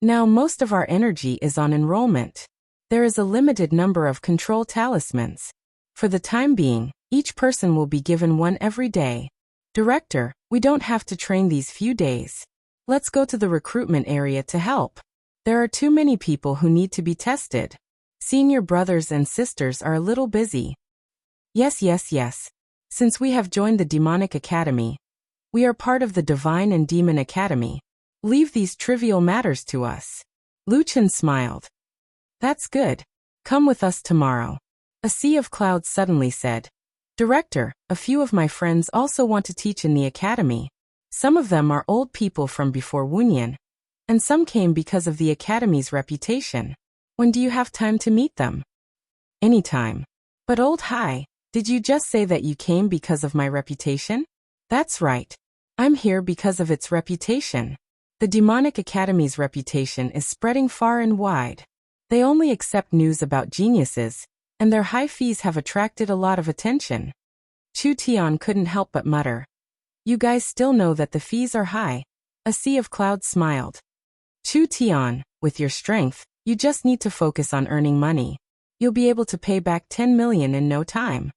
Now most of our energy is on enrollment. There is a limited number of control talismans. For the time being, each person will be given one every day. Director, we don't have to train these few days. Let's go to the recruitment area to help. There are too many people who need to be tested. Senior brothers and sisters are a little busy. Yes. Since we have joined the Demonic Academy, we are part of the Divine and Demon Academy. Leave these trivial matters to us. Luchin smiled. That's good. Come with us tomorrow. A sea of clouds suddenly said, Director, a few of my friends also want to teach in the academy. Some of them are old people from before Wunyan, and some came because of the academy's reputation. When do you have time to meet them? Anytime. But Old Hai, did you just say that you came because of my reputation? That's right. I'm here because of its reputation. The Demonic Academy's reputation is spreading far and wide. They only accept news about geniuses, and their high fees have attracted a lot of attention. Chu Tian couldn't help but mutter. You guys still know that the fees are high. A sea of clouds smiled. Chu Tian, with your strength, you just need to focus on earning money. You'll be able to pay back 10 million in no time.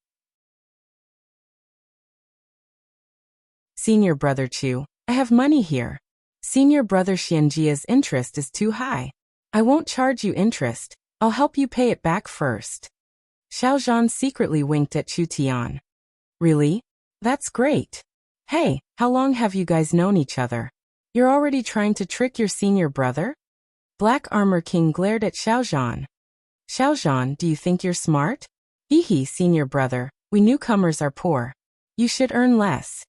Senior brother Chu, I have money here. Senior brother Xianjia's interest is too high. I won't charge you interest. I'll help you pay it back first. Xiaozhan secretly winked at Chu Tian. Really? That's great. Hey, how long have you guys known each other? You're already trying to trick your senior brother? Black Armor King glared at Xiaozhan. Xiaozhan, do you think you're smart? Hee, senior brother, we newcomers are poor. You should earn less.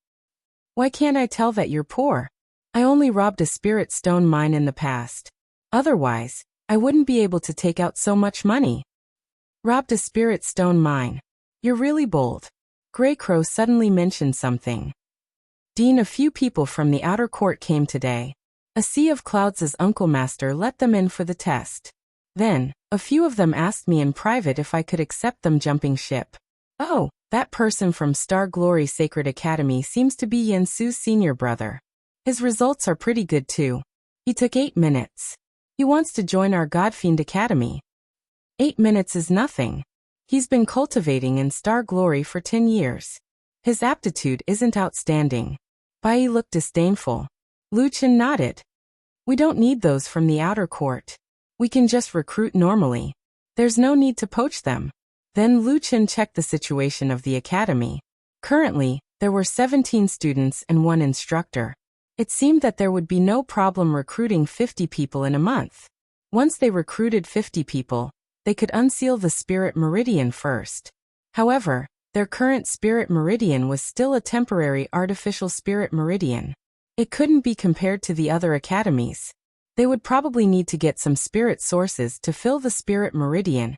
Why can't I tell that you're poor? I only robbed a spirit stone mine in the past. Otherwise, I wouldn't be able to take out so much money. Robbed a spirit stone mine. You're really bold. Grey Crow suddenly mentioned something. Dean, a few people from the outer court came today. A sea of clouds' uncle master let them in for the test. Then, a few of them asked me in private if I could accept them jumping ship. Oh, that person from Star Glory Sacred Academy seems to be Yen Su's senior brother. His results are pretty good too. He took 8 minutes. He wants to join our Godfiend Academy. 8 minutes is nothing. He's been cultivating in Star Glory for 10 years. His aptitude isn't outstanding. Bai looked disdainful. Luchin nodded. We don't need those from the outer court. We can just recruit normally. There's no need to poach them. Then Luchin checked the situation of the academy. Currently, there were 17 students and 1 instructor. It seemed that there would be no problem recruiting 50 people in a month. Once they recruited 50 people, they could unseal the Spirit Meridian first. However, their current Spirit Meridian was still a temporary artificial Spirit Meridian. It couldn't be compared to the other academies. They would probably need to get some spirit sources to fill the spirit meridian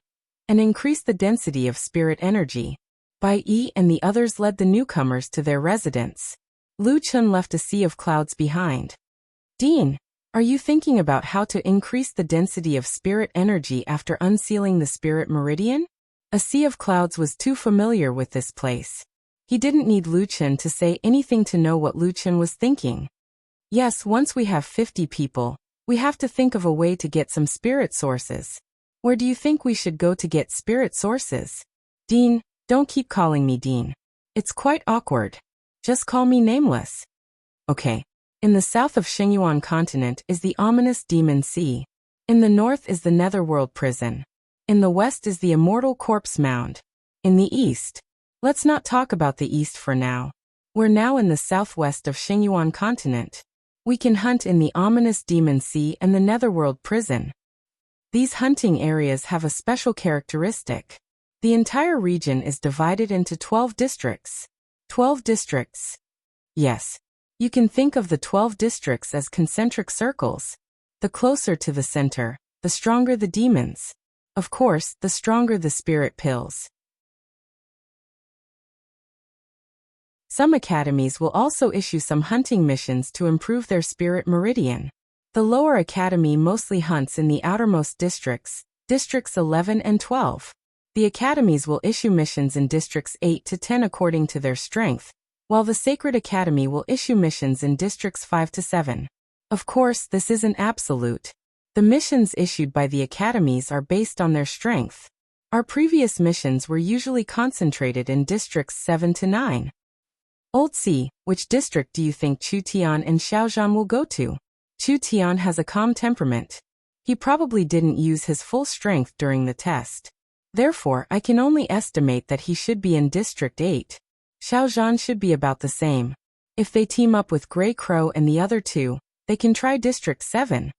and increase the density of spirit energy. Bai Yi and the others led the newcomers to their residence. Lu Chun left a sea of clouds behind. Dean, are you thinking about how to increase the density of spirit energy after unsealing the spirit meridian? A sea of clouds was too familiar with this place. He didn't need Lu Chun to say anything to know what Lu Chun was thinking. Yes, once we have 50 people, we have to think of a way to get some spirit sources. Where do you think we should go to get spirit sources? Dean, don't keep calling me Dean. It's quite awkward. Just call me Nameless. Okay. In the south of Xingyuan continent is the ominous Demon Sea. In the north is the Netherworld Prison. In the west is the Immortal Corpse Mound. In the east. Let's not talk about the east for now. We're now in the southwest of Xingyuan continent. We can hunt in the ominous Demon Sea and the Netherworld Prison. These hunting areas have a special characteristic. The entire region is divided into 12 districts. 12 districts. Yes. You can think of the 12 districts as concentric circles. The closer to the center, the stronger the demons. Of course, the stronger the spirit pills. Some academies will also issue some hunting missions to improve their spirit meridian. The lower academy mostly hunts in the outermost districts, districts 11 and 12. The academies will issue missions in districts 8 to 10 according to their strength, while the Sacred Academy will issue missions in districts 5 to 7. Of course, this isn't absolute. The missions issued by the academies are based on their strength. Our previous missions were usually concentrated in districts 7 to 9. Old C, which district do you think Chu Tian and Xiaozhan will go to? Chu Tian has a calm temperament. He probably didn't use his full strength during the test. Therefore, I can only estimate that he should be in District 8. Xiaozhan should be about the same. If they team up with Grey Crow and the other two, they can try District 7.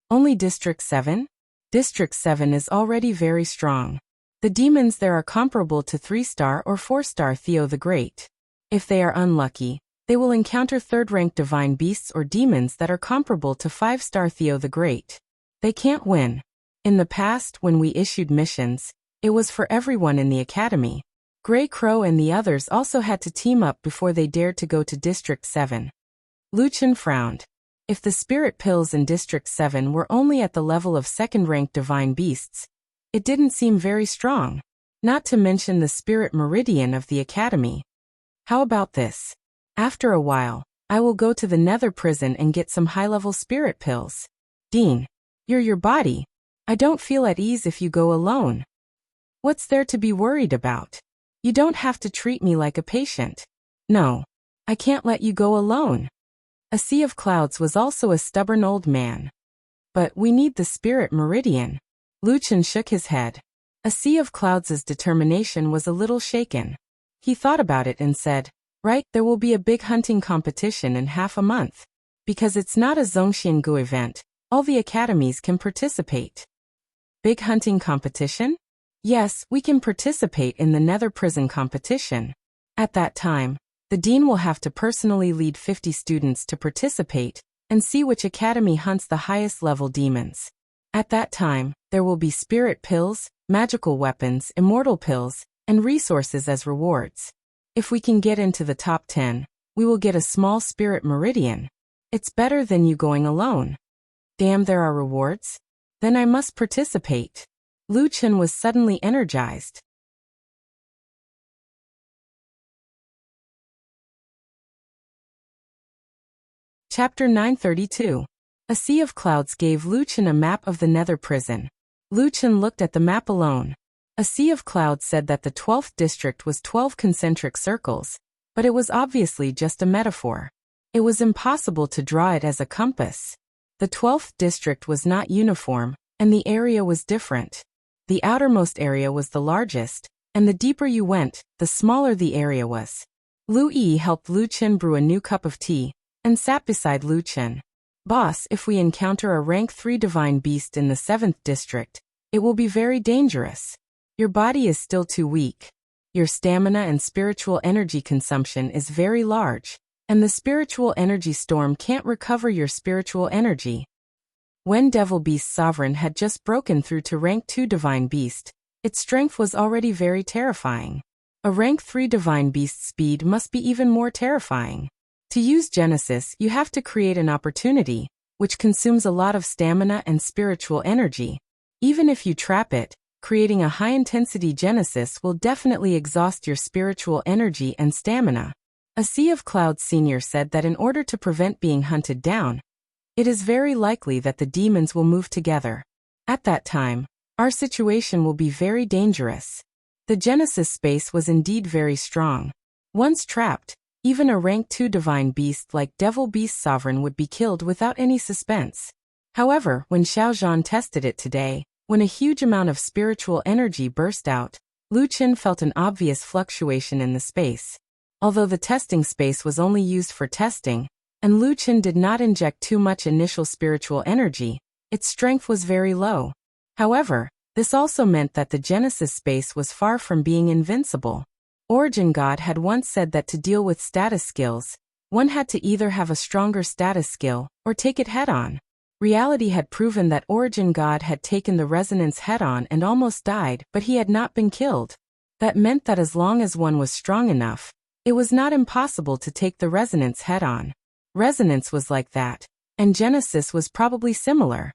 Only District 7? District 7 is already very strong. The demons there are comparable to 3-star or 4-star Theo the Great. If they are unlucky, they will encounter 3rd-rank divine beasts or demons that are comparable to 5-star Theo the Great. They can't win. In the past, when we issued missions, it was for everyone in the academy. Grey Crow and the others also had to team up before they dared to go to District 7. Lu Chun frowned. If the spirit pills in District 7 were only at the level of 2nd-rank divine beasts, it didn't seem very strong. Not to mention the spirit meridian of the academy. How about this? After a while, I will go to the Nether Prison and get some high-level spirit pills. Dean, you're your body. I don't feel at ease if you go alone. What's there to be worried about? You don't have to treat me like a patient. No. I can't let you go alone. A sea of clouds was also a stubborn old man. But we need the spirit meridian. Lu Chun shook his head. A sea of clouds' determination was a little shaken. He thought about it and said, right, there will be a big hunting competition in half a month. Because it's not a Zhongxiangu event, all the academies can participate. Big hunting competition? Yes, we can participate in the Nether Prison competition. At that time, the dean will have to personally lead 50 students to participate and see which academy hunts the highest level demons. At that time, there will be spirit pills, magical weapons, immortal pills, and resources as rewards. If we can get into the top 10, we will get a small spirit meridian. It's better than you going alone. Damn, there are rewards? Then I must participate. Lu Chun was suddenly energized. Chapter 932. A sea of clouds gave Lu Chun a map of the Nether Prison. Lu Chun looked at the map alone. A sea of clouds said that the 12th district was 12 concentric circles, but it was obviously just a metaphor. It was impossible to draw it as a compass. The 12th district was not uniform, and the area was different. The outermost area was the largest, and the deeper you went, the smaller the area was. Lu Yi helped Lu Chun brew a new cup of tea, and sat beside Lu Chun. Boss, if we encounter a rank 3 divine beast in the 7th district, it will be very dangerous. Your body is still too weak. Your stamina and spiritual energy consumption is very large, and the spiritual energy storm can't recover your spiritual energy. When Devil Beast Sovereign had just broken through to rank 2 Divine Beast, its strength was already very terrifying. A rank 3 Divine Beast speed must be even more terrifying. To use Genesis, you have to create an opportunity, which consumes a lot of stamina and spiritual energy. Even if you trap it, creating a high-intensity Genesis will definitely exhaust your spiritual energy and stamina. A Sea of Clouds Senior said that in order to prevent being hunted down, it is very likely that the demons will move together. At that time, our situation will be very dangerous. The Genesis space was indeed very strong. Once trapped, even a rank 2 divine beast like Devil Beast Sovereign would be killed without any suspense. However, when Xiaozhan tested it today, when a huge amount of spiritual energy burst out, Lu Qin felt an obvious fluctuation in the space. Although the testing space was only used for testing, and Lu Qin did not inject too much initial spiritual energy, its strength was very low. However, this also meant that the Genesis space was far from being invincible. Origin God had once said that to deal with status skills, one had to either have a stronger status skill or take it head-on. Reality had proven that Origin God had taken the resonance head-on and almost died, but he had not been killed. That meant that as long as one was strong enough, it was not impossible to take the resonance head-on. Resonance was like that, and Genesis was probably similar.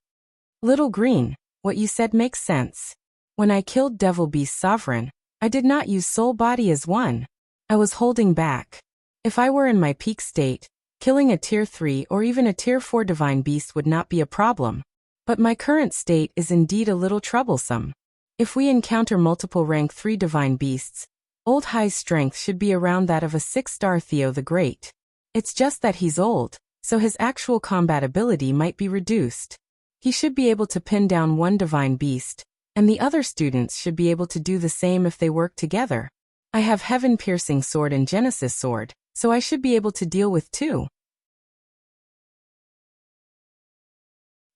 Little Green, what you said makes sense. When I killed Devil Beast Sovereign, I did not use soul body as one. I was holding back. If I were in my peak state, killing a tier 3 or even a tier 4 divine beast would not be a problem. But my current state is indeed a little troublesome. If we encounter multiple rank 3 divine beasts, Old High's strength should be around that of a 6-star Theo the Great. It's just that he's old, so his actual combat ability might be reduced. He should be able to pin down one divine beast, and the other students should be able to do the same if they work together. I have Heaven-Piercing Sword and Genesis Sword, so I should be able to deal with 2.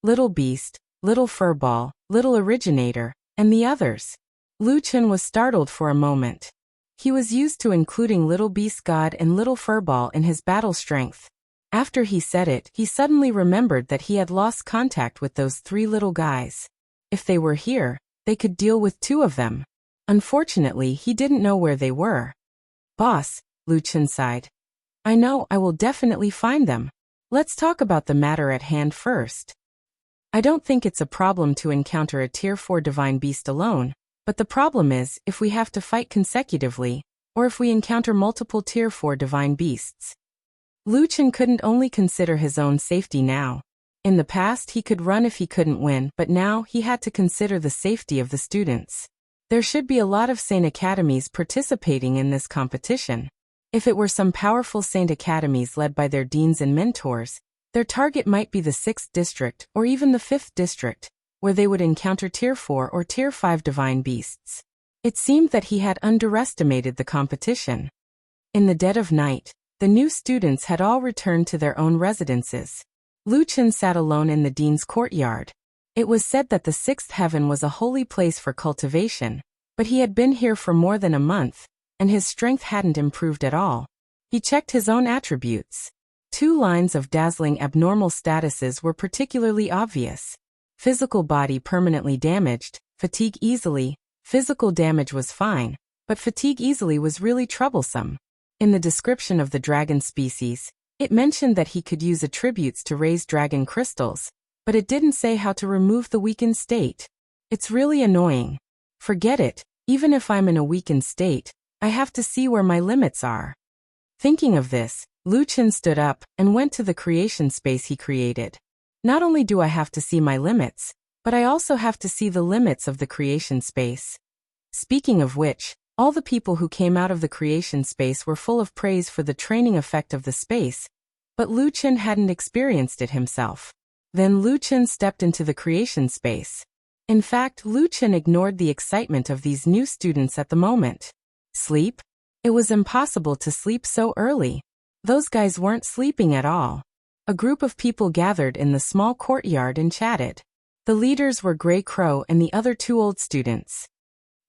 Little Beast, Little Furball, Little Originator, and the others. Lu Qin was startled for a moment. He was used to including Little Beast God and Little Furball in his battle strength. After he said it, he suddenly remembered that he had lost contact with those 3 little guys. If they were here, they could deal with 2 of them. Unfortunately, he didn't know where they were. Boss, Lu Qin sighed. I know, I will definitely find them. Let's talk about the matter at hand first. I don't think it's a problem to encounter a tier 4 divine beast alone, but the problem is if we have to fight consecutively, or if we encounter multiple tier 4 divine beasts. Lu Qin couldn't only consider his own safety now. In the past he could run if he couldn't win, but now he had to consider the safety of the students. There should be a lot of Saint Academies participating in this competition. If it were some powerful Saint Academies led by their deans and mentors, their target might be the 6th district or even the 5th district, where they would encounter tier 4 or tier 5 divine beasts. It seemed that he had underestimated the competition. In the dead of night, the new students had all returned to their own residences. Lu Qin sat alone in the dean's courtyard. It was said that the 6th heaven was a holy place for cultivation, but he had been here for more than a month, and his strength hadn't improved at all. He checked his own attributes. 2 lines of dazzling abnormal statuses were particularly obvious. Physical body permanently damaged, fatigue easily. Physical damage was fine, but fatigue easily was really troublesome. In the description of the dragon species, it mentioned that he could use attributes to raise dragon crystals, but it didn't say how to remove the weakened state. It's really annoying. Forget it, even if I'm in a weakened state, I have to see where my limits are. Thinking of this, Lu Qin stood up and went to the creation space he created. Not only do I have to see my limits, but I also have to see the limits of the creation space. Speaking of which, all the people who came out of the creation space were full of praise for the training effect of the space, but Lu Qin hadn't experienced it himself. Then Lu Qin stepped into the creation space. In fact, Lu Qin ignored the excitement of these new students at the moment. Sleep? It was impossible to sleep so early. Those guys weren't sleeping at all. A group of people gathered in the small courtyard and chatted. The leaders were Grey Crow and the other 2 old students.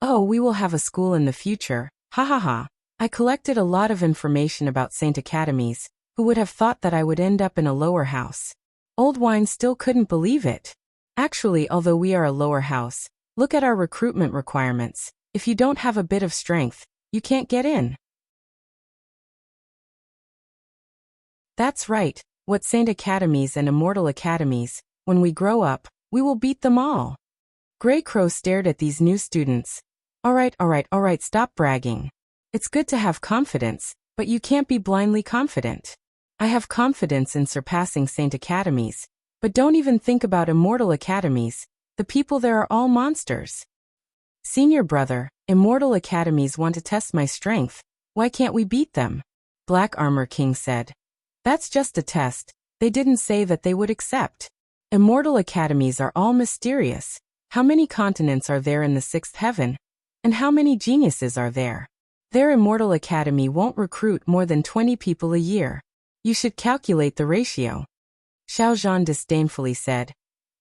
Oh, we will have a school in the future, ha ha ha. I collected a lot of information about Saint Academies. Who would have thought that I would end up in a lower house? Old Wine still couldn't believe it. Actually, although we are a lower house, look at our recruitment requirements. If you don't have a bit of strength, you can't get in. That's right, what Saint Academies and Immortal Academies, when we grow up, we will beat them all. Grey Crow stared at these new students. All right, stop bragging. It's good to have confidence, but you can't be blindly confident. I have confidence in surpassing Saint Academies, but don't even think about Immortal Academies. The people there are all monsters. Senior brother, Immortal Academies want to test my strength. Why can't we beat them? Black Armor King said. That's just a test. They didn't say that they would accept. Immortal Academies are all mysterious. How many continents are there in the sixth heaven? And how many geniuses are there? Their Immortal Academy won't recruit more than 20 people a year. You should calculate the ratio. Xiao Zhan disdainfully said.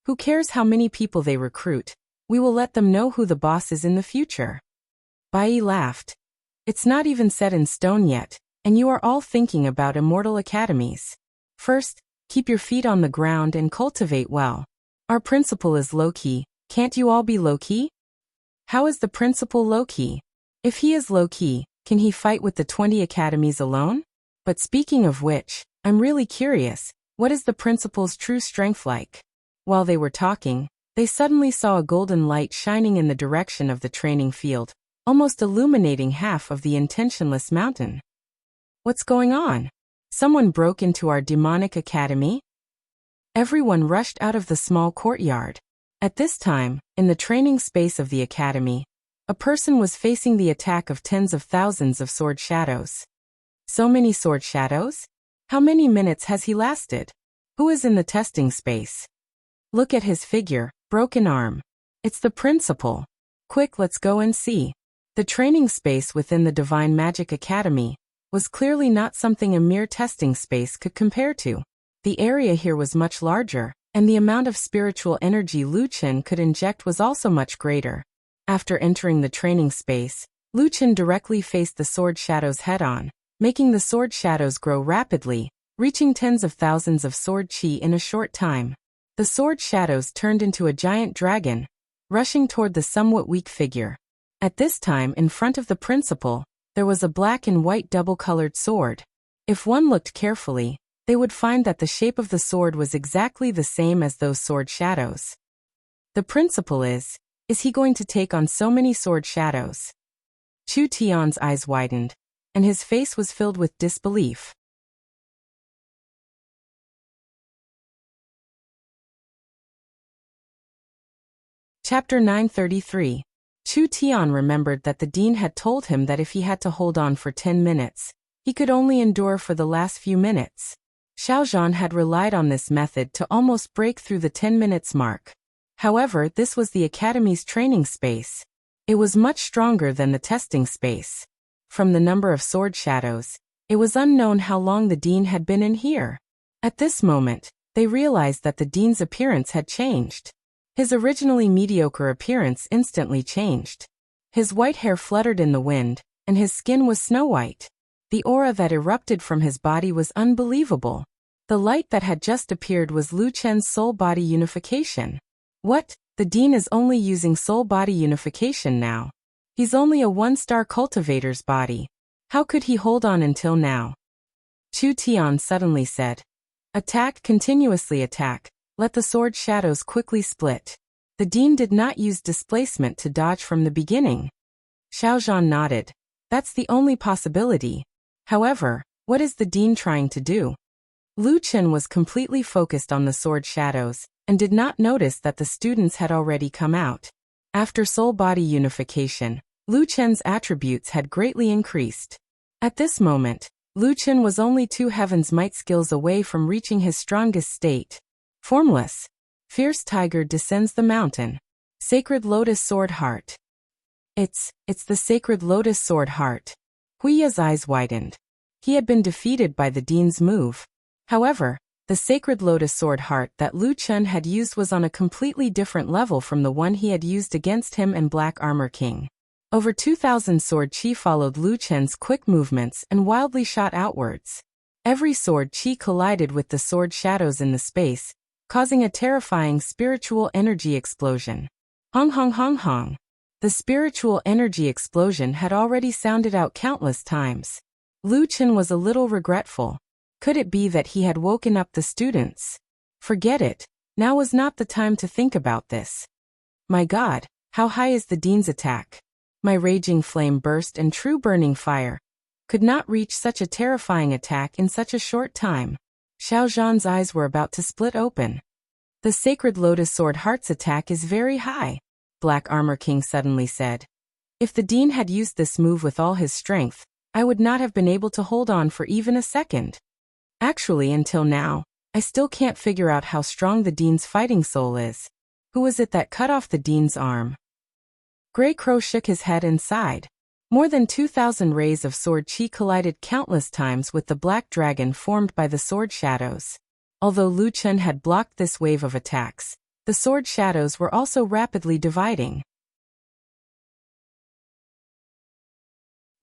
Who cares how many people they recruit? We will let them know who the boss is in the future. Bai laughed. It's not even set in stone yet, and you are all thinking about Immortal Academies. First, keep your feet on the ground and cultivate well. Our principal is low-key. Can't you all be low-key? How is the principal low-key? If he is low-key, can he fight with the 20 academies alone? But speaking of which, I'm really curious, what is the principal's true strength like? While they were talking, they suddenly saw a golden light shining in the direction of the training field, almost illuminating half of the intentionless mountain. What's going on? Someone broke into our demonic academy? Everyone rushed out of the small courtyard. At this time, in the training space of the academy, a person was facing the attack of tens of thousands of sword shadows. So many sword shadows? How many minutes has he lasted? Who is in the testing space? Look at his figure, broken arm. It's the principal. Quick, let's go and see. The training space within the Divine Magic Academy was clearly not something a mere testing space could compare to. The area here was much larger, and the amount of spiritual energy Lu Chen could inject was also much greater. After entering the training space, Lu Chen directly faced the sword shadows head-on, making the sword shadows grow rapidly, reaching tens of thousands of sword chi in a short time. The sword shadows turned into a giant dragon, rushing toward the somewhat weak figure. At this time, in front of the principal, there was a black and white double-colored sword. If one looked carefully, they would find that the shape of the sword was exactly the same as those sword shadows. The principal is he going to take on so many sword shadows? Chu Tian's eyes widened, and his face was filled with disbelief. Chapter 933. Chu Tian remembered that the dean had told him that if he had to hold on for 10 minutes, he could only endure for the last few minutes. Xiao Zhan had relied on this method to almost break through the 10 minutes mark. However, this was the academy's training space. It was much stronger than the testing space. From the number of sword shadows, it was unknown how long the dean had been in here. At this moment, they realized that the dean's appearance had changed. His originally mediocre appearance instantly changed. His white hair fluttered in the wind, and his skin was snow-white. The aura that erupted from his body was unbelievable. The light that had just appeared was Lu Chen's soul-body unification. What? The dean is only using soul-body unification now. He's only a one-star cultivator's body. How could he hold on until now? Chu Tian suddenly said. Attack, continuously attack. Let the sword shadows quickly split. The dean did not use displacement to dodge from the beginning. Xiao Zhan nodded. That's the only possibility. However, what is the dean trying to do? Lu Chen was completely focused on the sword shadows, and did not notice that the students had already come out. After soul-body unification, Lu Chen's attributes had greatly increased. At this moment, Lu Chen was only 2 Heaven's Might skills away from reaching his strongest state. Formless. Fierce Tiger descends the mountain. Sacred Lotus Sword Heart. It's the Sacred Lotus Sword Heart. Huiya's eyes widened. He had been defeated by the dean's move. However, the Sacred Lotus Sword Heart that Lu Chen had used was on a completely different level from the one he had used against him and Black Armor King. Over 2,000 sword chi followed Lu Chen's quick movements and wildly shot outwards. Every sword chi collided with the sword shadows in the space, causing a terrifying spiritual energy explosion. Hong hong hong hong. The spiritual energy explosion had already sounded out countless times. Lu Chen was a little regretful. Could it be that he had woken up the students? Forget it. Now was not the time to think about this. My God, how high is the dean's attack? My raging flame burst and true burning fire could not reach such a terrifying attack in such a short time. Xiao Zhan's eyes were about to split open. The sacred lotus sword heart's attack is very high, Black Armor King suddenly said. If the dean had used this move with all his strength, I would not have been able to hold on for even a second. Actually, until now, I still can't figure out how strong the dean's fighting soul is. Who was it that cut off the dean's arm? Grey Crow shook his head and sighed. More than 2,000 rays of sword chi collided countless times with the black dragon formed by the sword shadows. Although Lu Chen had blocked this wave of attacks, the sword shadows were also rapidly dividing.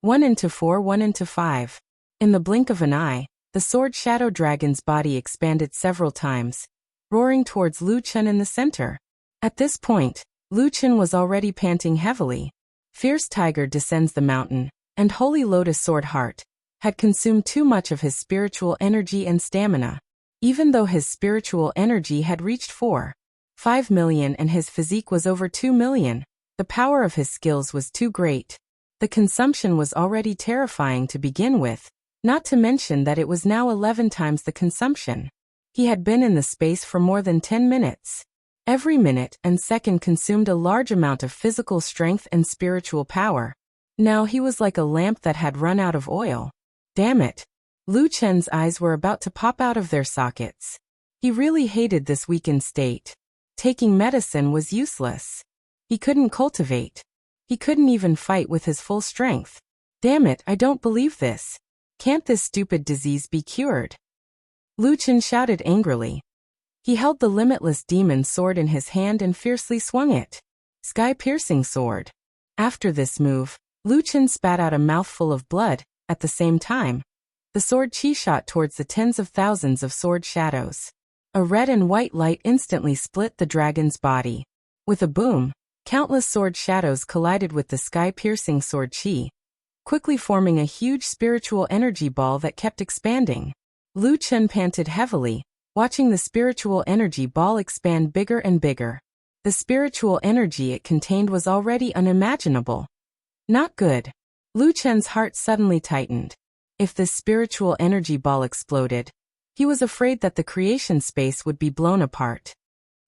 1:4, 1:5. In the blink of an eye, the sword shadow dragon's body expanded several times, roaring towards Lu Chen in the center. At this point, Lu Chen was already panting heavily. Fierce Tiger descends the mountain, and Holy Lotus Sword Heart had consumed too much of his spiritual energy and stamina. Even though his spiritual energy had reached 4.5 million and his physique was over 2 million, the power of his skills was too great. The consumption was already terrifying to begin with, not to mention that it was now 11 times the consumption. He had been in the space for more than 10 minutes. Every minute and second consumed a large amount of physical strength and spiritual power. Now he was like a lamp that had run out of oil. Damn it. Lu Chen's eyes were about to pop out of their sockets. He really hated this weakened state. Taking medicine was useless. He couldn't cultivate. He couldn't even fight with his full strength. Damn it, I don't believe this. Can't this stupid disease be cured? Lu Chen shouted angrily. He held the limitless demon sword in his hand and fiercely swung it. Sky-piercing sword. After this move, Lu Chen spat out a mouthful of blood. At the same time, the sword chi shot towards the tens of thousands of sword shadows. A red and white light instantly split the dragon's body. With a boom, countless sword shadows collided with the sky-piercing sword chi, quickly forming a huge spiritual energy ball that kept expanding. Lu Chen panted heavily, watching the spiritual energy ball expand bigger and bigger. The spiritual energy it contained was already unimaginable. Not good. Lu Chen's heart suddenly tightened. If this spiritual energy ball exploded, he was afraid that the creation space would be blown apart.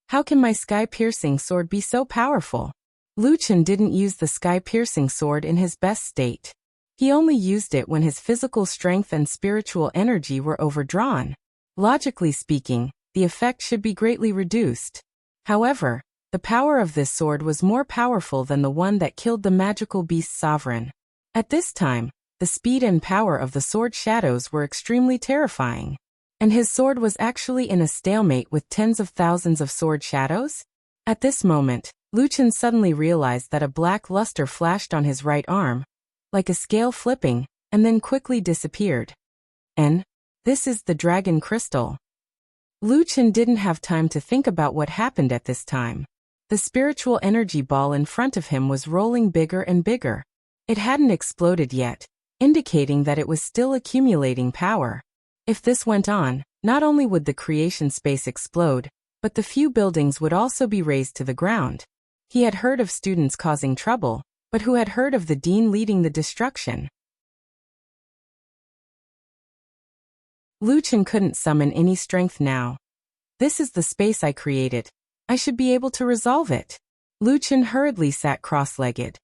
How can my sky-piercing sword be so powerful? Lu Chen didn't use the sky-piercing sword in his best state. He only used it when his physical strength and spiritual energy were overdrawn. Logically speaking, the effect should be greatly reduced. However, the power of this sword was more powerful than the one that killed the magical beast sovereign. At this time, the speed and power of the sword shadows were extremely terrifying. And his sword was actually in a stalemate with tens of thousands of sword shadows? At this moment, Lu Chen suddenly realized that a black luster flashed on his right arm, like a scale flipping, and then quickly disappeared. And this is the dragon crystal. Lu Chen didn't have time to think about what happened at this time. The spiritual energy ball in front of him was rolling bigger and bigger. It hadn't exploded yet, indicating that it was still accumulating power. If this went on, not only would the creation space explode, but the few buildings would also be razed to the ground. He had heard of students causing trouble, but who had heard of the dean leading the destruction? Lu Chen couldn't summon any strength now. This is the space I created. I should be able to resolve it. Lu Chen hurriedly sat cross-legged.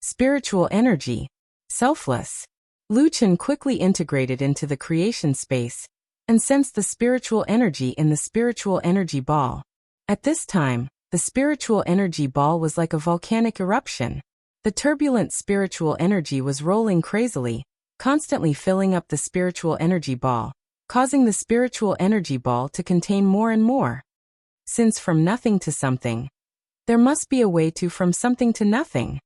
Spiritual energy. Selfless. Lu Chen quickly integrated into the creation space and sensed the spiritual energy in the spiritual energy ball. At this time, the spiritual energy ball was like a volcanic eruption. The turbulent spiritual energy was rolling crazily, constantly filling up the spiritual energy ball, causing the spiritual energy ball to contain more and more. Since from nothing to something, there must be a way to from something to nothing.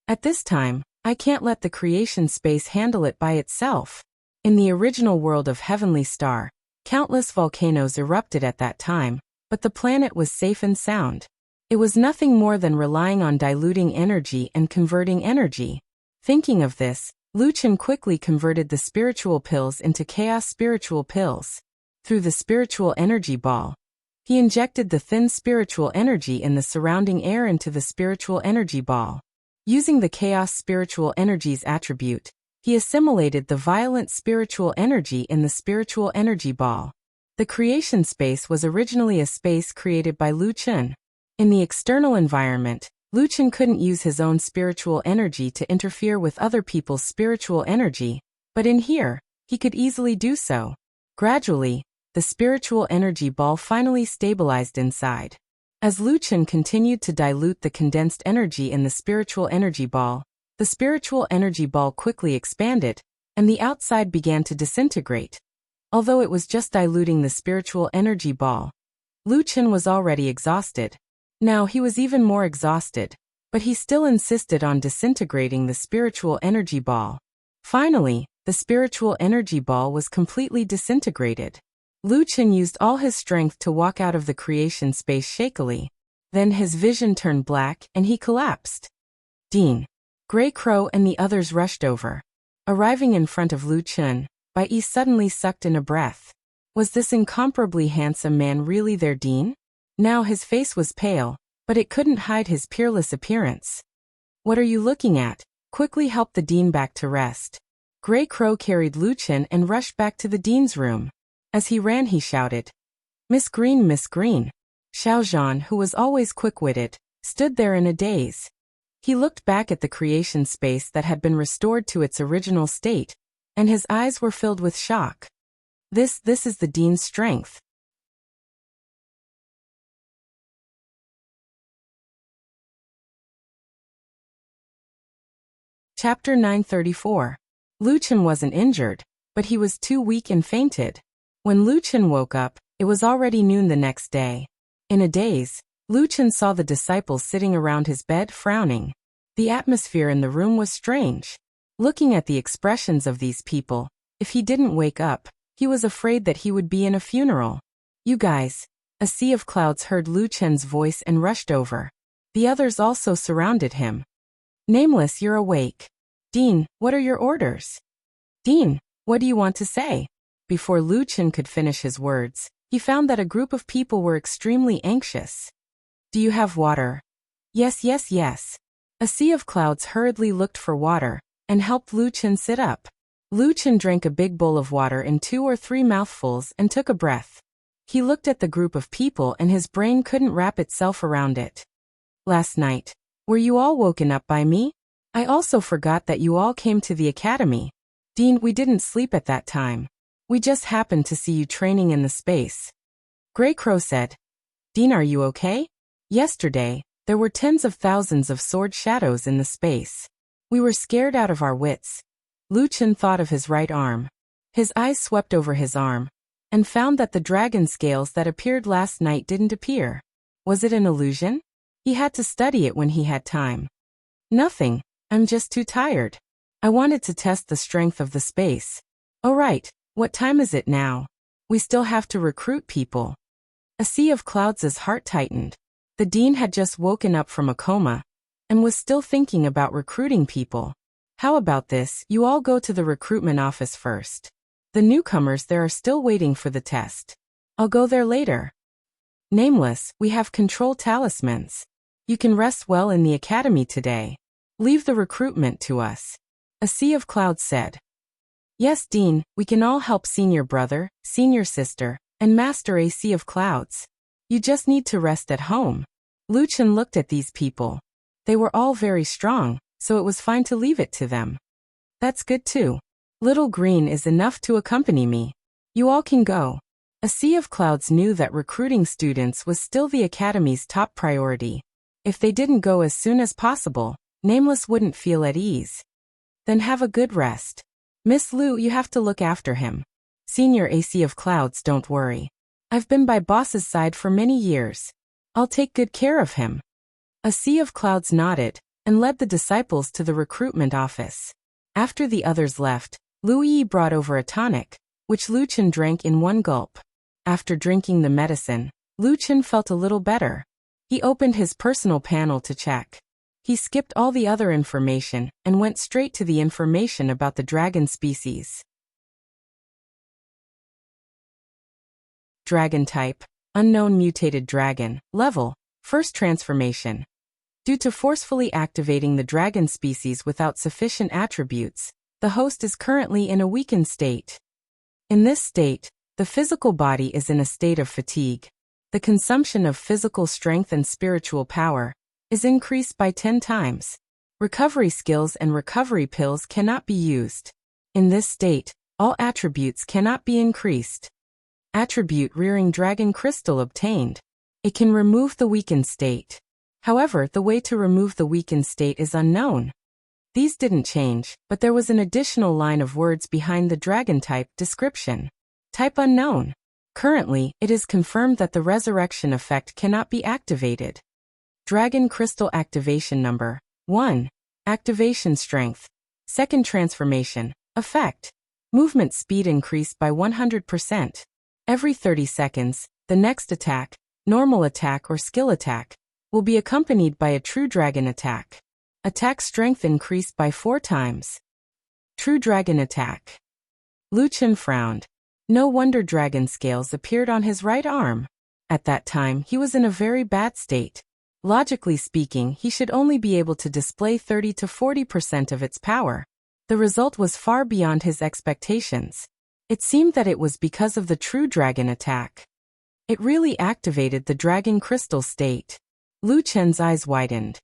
At this time, I can't let the creation space handle it by itself. In the original world of Heavenly Star, countless volcanoes erupted at that time, but the planet was safe and sound. It was nothing more than relying on diluting energy and converting energy. Thinking of this, Lucian quickly converted the spiritual pills into chaos spiritual pills. Through the spiritual energy ball, he injected the thin spiritual energy in the surrounding air into the spiritual energy ball. Using the chaos spiritual energy's attribute, he assimilated the violent spiritual energy in the spiritual energy ball. The creation space was originally a space created by Lucian. In the external environment, Lucian couldn't use his own spiritual energy to interfere with other people's spiritual energy, but in here, he could easily do so. Gradually, the spiritual energy ball finally stabilized inside. As Lucian continued to dilute the condensed energy in the spiritual energy ball, the spiritual energy ball quickly expanded, and the outside began to disintegrate. Although it was just diluting the spiritual energy ball, Lucian was already exhausted. Now he was even more exhausted, but he still insisted on disintegrating the spiritual energy ball. Finally, the spiritual energy ball was completely disintegrated. Lucian used all his strength to walk out of the creation space shakily. Then his vision turned black and he collapsed. Dean, Grey Crow and the others rushed over. Arriving in front of Lucian, Bai Yi suddenly sucked in a breath. Was this incomparably handsome man really their Dean? Now his face was pale, but it couldn't hide his peerless appearance. What are you looking at? Quickly help the Dean back to rest. Grey Crow carried Lucian and rushed back to the Dean's room. As he ran he shouted, Miss Green, Miss Green. Xiaozhan, who was always quick-witted, stood there in a daze. He looked back at the creation space that had been restored to its original state, and his eyes were filled with shock. This is the Dean's strength. Chapter 934. Lucian wasn't injured, but he was too weak and fainted. When Lucian woke up, it was already noon the next day. In a daze, Lucian saw the disciples sitting around his bed frowning. The atmosphere in the room was strange. Looking at the expressions of these people, if he didn't wake up, he was afraid that he would be in a funeral. You guys. A sea of clouds heard Lucian's voice and rushed over. The others also surrounded him. Nameless, you're awake. Dean, what are your orders? Dean, what do you want to say? Before Lucian could finish his words, he found that a group of people were extremely anxious. Do you have water? Yes, yes, yes. A sea of clouds hurriedly looked for water, and helped Lucian sit up. Lucian drank a big bowl of water in 2 or 3 mouthfuls and took a breath. He looked at the group of people and his brain couldn't wrap itself around it. Last night, were you all woken up by me? I also forgot that you all came to the academy. Dean, we didn't sleep at that time. We just happened to see you training in the space. Grey Crow said. Dean, are you okay? Yesterday, there were tens of thousands of sword shadows in the space. We were scared out of our wits. Lucian thought of his right arm. His eyes swept over his arm, and found that the dragon scales that appeared last night didn't appear. Was it an illusion? He had to study it when he had time. Nothing, I'm just too tired. I wanted to test the strength of the space. Oh right, what time is it now? We still have to recruit people. A sea of clouds' heart tightened. The Dean had just woken up from a coma, and was still thinking about recruiting people. How about this, you all go to the recruitment office first. The newcomers there are still waiting for the test. I'll go there later. Nameless, we have control talismans. You can rest well in the academy today. Leave the recruitment to us. A sea of clouds said. Yes, Dean, we can all help senior brother, senior sister, and master a sea of clouds. You just need to rest at home. Lucian looked at these people. They were all very strong, so it was fine to leave it to them. That's good too. Little Green is enough to accompany me. You all can go. A sea of clouds knew that recruiting students was still the academy's top priority. If they didn't go as soon as possible, Nameless wouldn't feel at ease. Then have a good rest. Miss Lu, you have to look after him. Senior A Sea of Clouds, don't worry. I've been by boss's side for many years. I'll take good care of him. A Sea of Clouds nodded, and led the disciples to the recruitment office. After the others left, Lu Yi brought over a tonic, which Lucian drank in one gulp. After drinking the medicine, Lu Chen felt a little better. He opened his personal panel to check. He skipped all the other information and went straight to the information about the dragon species. Dragon type, unknown mutated dragon, level, first transformation. Due to forcefully activating the dragon species without sufficient attributes, the host is currently in a weakened state. In this state, the physical body is in a state of fatigue. The consumption of physical strength and spiritual power is increased by 10 times. Recovery skills and recovery pills cannot be used. In this state, all attributes cannot be increased. Attribute Rearing Dragon Crystal obtained. It can remove the weakened state. However, the way to remove the weakened state is unknown. These didn't change, but there was an additional line of words behind the dragon type description. Type unknown. Currently, it is confirmed that the resurrection effect cannot be activated. Dragon Crystal Activation Number 1. Activation Strength. Second Transformation. Effect. Movement speed increased by 100%. Every 30 seconds, the next attack, normal attack or skill attack, will be accompanied by a true dragon attack. Attack strength increased by 4 times. True dragon attack. Lu Chen frowned. No wonder dragon scales appeared on his right arm. At that time, he was in a very bad state. Logically speaking, he should only be able to display 30 to 40% of its power. The result was far beyond his expectations. It seemed that it was because of the true dragon attack. It really activated the dragon crystal state. Lu Chen's eyes widened.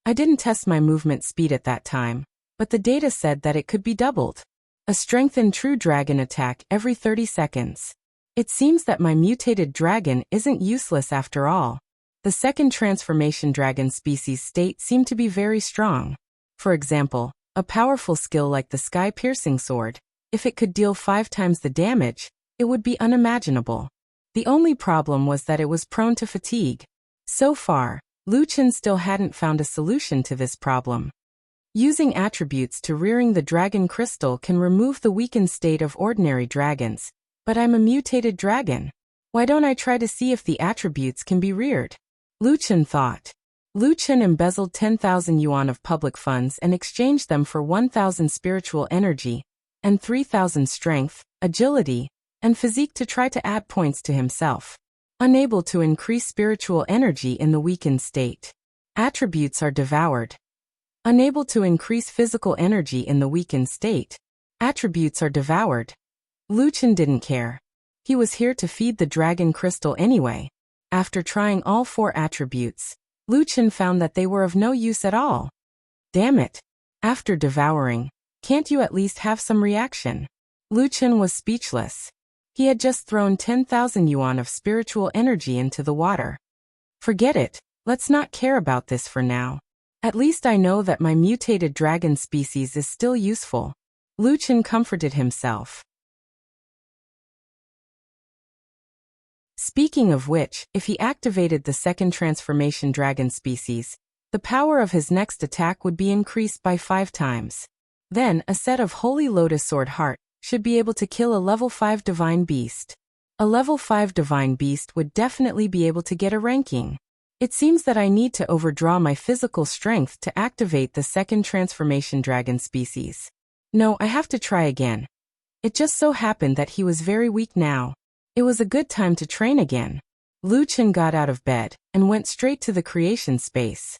I didn't test my movement speed at that time, but the data said that it could be doubled. A strengthened true dragon attack every 30 seconds. It seems that my mutated dragon isn't useless after all. The second transformation dragon species state seemed to be very strong. For example, a powerful skill like the sky-piercing sword, if it could deal 5 times the damage, it would be unimaginable. The only problem was that it was prone to fatigue. So far, Lu Chen still hadn't found a solution to this problem. Using attributes to rearing the dragon crystal can remove the weakened state of ordinary dragons, but I'm a mutated dragon. Why don't I try to see if the attributes can be reared? Lu Chen thought. Lu Chen embezzled 10,000 yuan of public funds and exchanged them for 1,000 spiritual energy and 3,000 strength, agility, and physique to try to add points to himself. Unable to increase spiritual energy in the weakened state. Attributes are devoured. Unable to increase physical energy in the weakened state. Attributes are devoured. Lu Chen didn't care. He was here to feed the dragon crystal anyway. After trying all 4 attributes, Lu Chen found that they were of no use at all. Damn it. After devouring, can't you at least have some reaction? Lu Chen was speechless. He had just thrown 10,000 yuan of spiritual energy into the water. Forget it, let's not care about this for now. At least I know that my mutated dragon species is still useful. Lu Chen comforted himself. Speaking of which, if he activated the second transformation dragon species, the power of his next attack would be increased by 5 times. Then, a set of Holy Lotus Sword Heart should be able to kill a level 5 divine beast. A level 5 divine beast would definitely be able to get a ranking. It seems that I need to overdraw my physical strength to activate the second transformation dragon species. No, I have to try again. It just so happened that he was very weak now. It was a good time to train again. Lu Chen got out of bed and went straight to the creation space.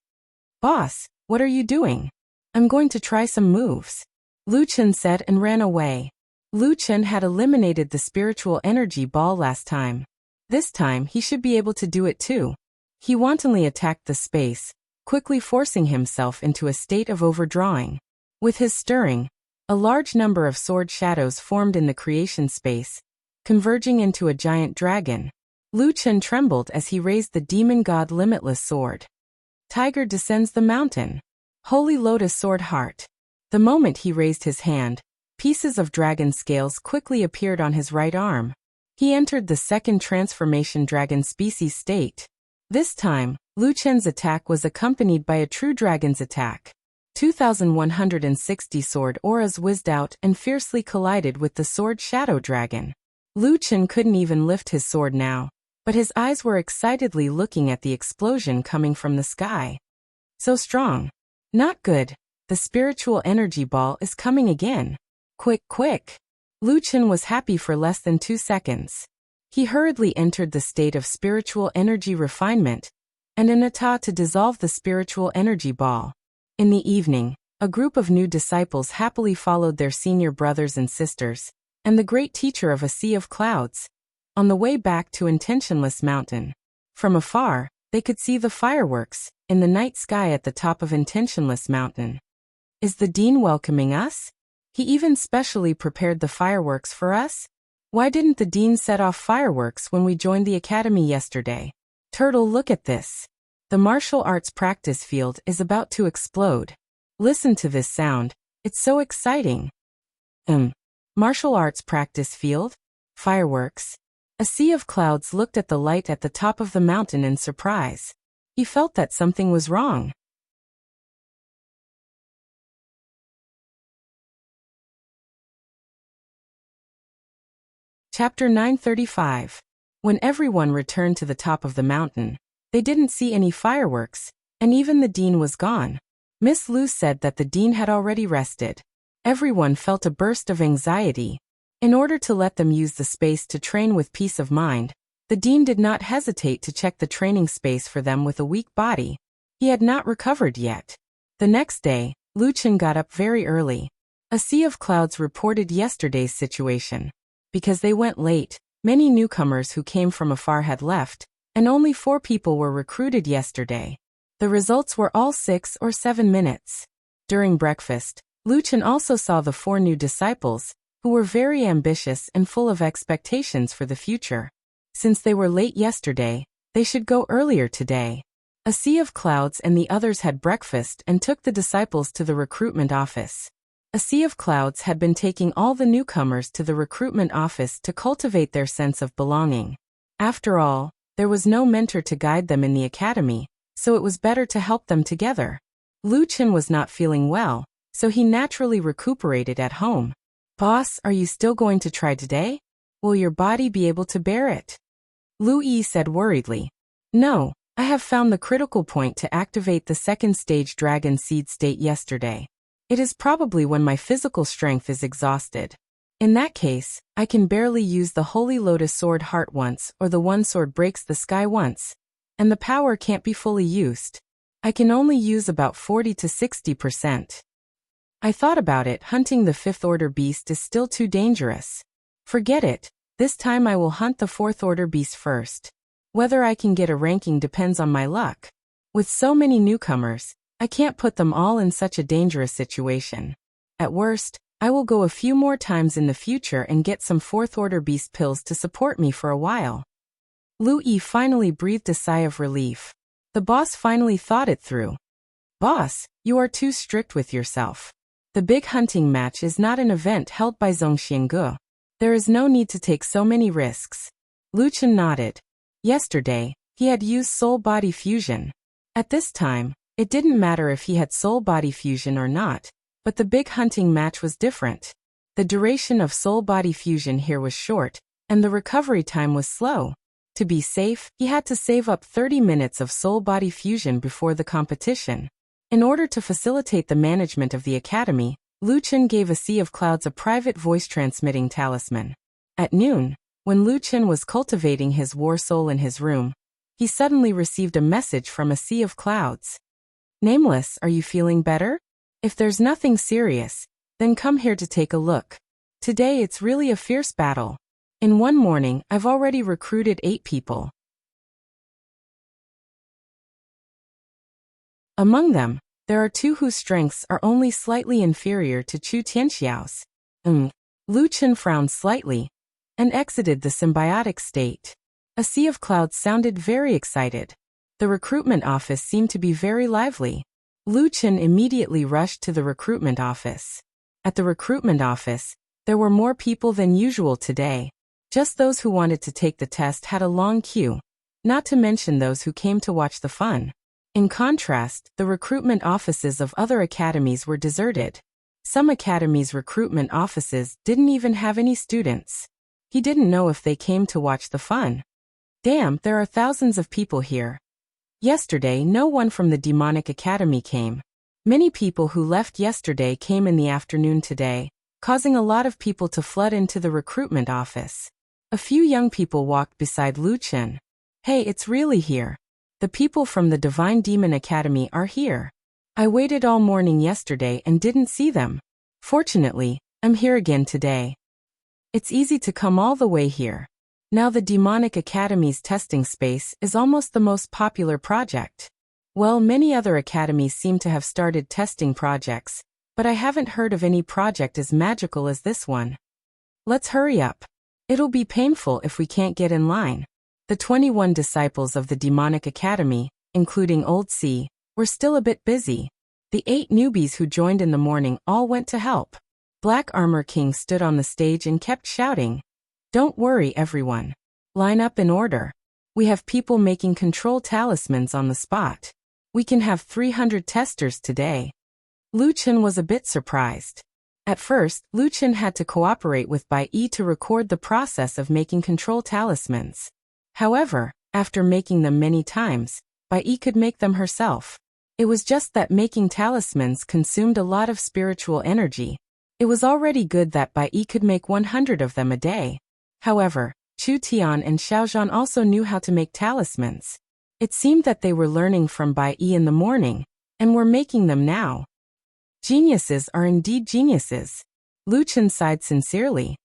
Boss, what are you doing? I'm going to try some moves. Lu Chen said and ran away. Lu Chen had eliminated the spiritual energy ball last time. This time he should be able to do it too. He wantonly attacked the space, quickly forcing himself into a state of overdrawing. With his stirring, a large number of sword shadows formed in the creation space, converging into a giant dragon. Lu Chen trembled as he raised the demon god Limitless Sword. Tiger descends the mountain. Holy Lotus Sword Heart. The moment he raised his hand, pieces of dragon scales quickly appeared on his right arm. He entered the second transformation dragon species state. This time, Lu Chen's attack was accompanied by a true dragon's attack. 2,160 sword auras whizzed out and fiercely collided with the sword shadow dragon. Lu Chen couldn't even lift his sword now. but his eyes were excitedly looking at the explosion coming from the sky. So strong. Not good. The spiritual energy ball is coming again. Quick, quick. Lu Chen was happy for less than 2 seconds. He hurriedly entered the state of spiritual energy refinement, and an état to dissolve the spiritual energy ball. In the evening, a group of new disciples happily followed their senior brothers and sisters, and the great teacher of a sea of clouds, on the way back to Intentionless Mountain. From afar, they could see the fireworks in the night sky at the top of Intentionless Mountain. Is the dean welcoming us? He even specially prepared the fireworks for us? Why didn't the dean set off fireworks when we joined the academy yesterday? Turtle, look at this. The martial arts practice field is about to explode. Listen to this sound. It's so exciting. Martial arts practice field? Fireworks? A sea of clouds looked at the light at the top of the mountain in surprise. He felt that something was wrong. Chapter 935. When everyone returned to the top of the mountain, they didn't see any fireworks, and even the dean was gone. Miss Lu said that the dean had already rested. Everyone felt a burst of anxiety. In order to let them use the space to train with peace of mind, the dean did not hesitate to check the training space for them with a weak body. He had not recovered yet. The next day, Lu Chen got up very early. A sea of clouds reported yesterday's situation. Because they went late, many newcomers who came from afar had left, and only 4 people were recruited yesterday. The results were all 6 or 7 minutes. During breakfast, Lu Chen also saw the 4 new disciples, who were very ambitious and full of expectations for the future. Since they were late yesterday, they should go earlier today. A sea of clouds and the others had breakfast and took the disciples to the recruitment office. A sea of clouds had been taking all the newcomers to the recruitment office to cultivate their sense of belonging. After all, there was no mentor to guide them in the academy, so it was better to help them together. Lu Chen was not feeling well, so he naturally recuperated at home. Boss, are you still going to try today? Will your body be able to bear it? Lu Yi said worriedly. No, I have found the critical point to activate the second stage dragon seed state yesterday. It is probably when my physical strength is exhausted. In that case, I can barely use the Holy Lotus Sword Heart once or the One Sword Breaks the Sky once, and the power can't be fully used. I can only use about 40 to 60%. I thought about it. Hunting the 5th order beast is still too dangerous. Forget it. This time I will hunt the 4th order beast first. Whether I can get a ranking depends on my luck. With so many newcomers, I can't put them all in such a dangerous situation. At worst, I will go a few more times in the future and get some 4th order beast pills to support me for a while. Lu Yi finally breathed a sigh of relief. The boss finally thought it through. Boss, you are too strict with yourself. The big hunting match is not an event held by Zhongxiangu. There is no need to take so many risks. Lu Chen nodded. Yesterday, he had used soul-body fusion. At this time, it didn't matter if he had soul-body fusion or not, but the big hunting match was different. The duration of soul-body fusion here was short, and the recovery time was slow. To be safe, he had to save up 30 minutes of soul-body fusion before the competition. In order to facilitate the management of the academy, Lu Chen gave a sea of clouds a private voice-transmitting talisman. At noon, when Lu Chen was cultivating his war soul in his room, he suddenly received a message from a sea of clouds. Nameless, are you feeling better? If there's nothing serious, then come here to take a look. Today it's really a fierce battle. In one morning, I've already recruited 8 people. Among them, there are 2 whose strengths are only slightly inferior to Chu Tianxiao's. Lu Chen frowned slightly and exited the symbiotic state. A sea of clouds sounded very excited. The recruitment office seemed to be very lively. Lu Chen immediately rushed to the recruitment office. At the recruitment office, there were more people than usual today. Just those who wanted to take the test had a long queue, not to mention those who came to watch the fun. In contrast, the recruitment offices of other academies were deserted. Some academies' recruitment offices didn't even have any students. He didn't know if they came to watch the fun. Damn, there are thousands of people here. Yesterday, no one from the Demonic Academy came. Many people who left yesterday came in the afternoon today, causing a lot of people to flood into the recruitment office. A few young people walked beside Lu Chen. Hey, it's really here. The people from the Divine Demon Academy are here. I waited all morning yesterday and didn't see them. Fortunately, I'm here again today. It's easy to come all the way here. Now the Demonic Academy's testing space is almost the most popular project. Well, many other academies seem to have started testing projects, but I haven't heard of any project as magical as this one. Let's hurry up. It'll be painful if we can't get in line. The 21 disciples of the Demonic Academy, including Old C, were still a bit busy. The 8 newbies who joined in the morning all went to help. Black Armor King stood on the stage and kept shouting, "Don't worry, everyone. Line up in order. We have people making control talismans on the spot. We can have 300 testers today." Lu Chen was a bit surprised. At first, Lu Chen had to cooperate with Bai Yi to record the process of making control talismans. However, after making them many times, Bai Yi could make them herself. It was just that making talismans consumed a lot of spiritual energy. It was already good that Bai Yi could make 100 of them a day. However, Chu Tian and Xiaozhan also knew how to make talismans. It seemed that they were learning from Bai Yi in the morning, and were making them now. Geniuses are indeed geniuses. Lu Chen sighed sincerely.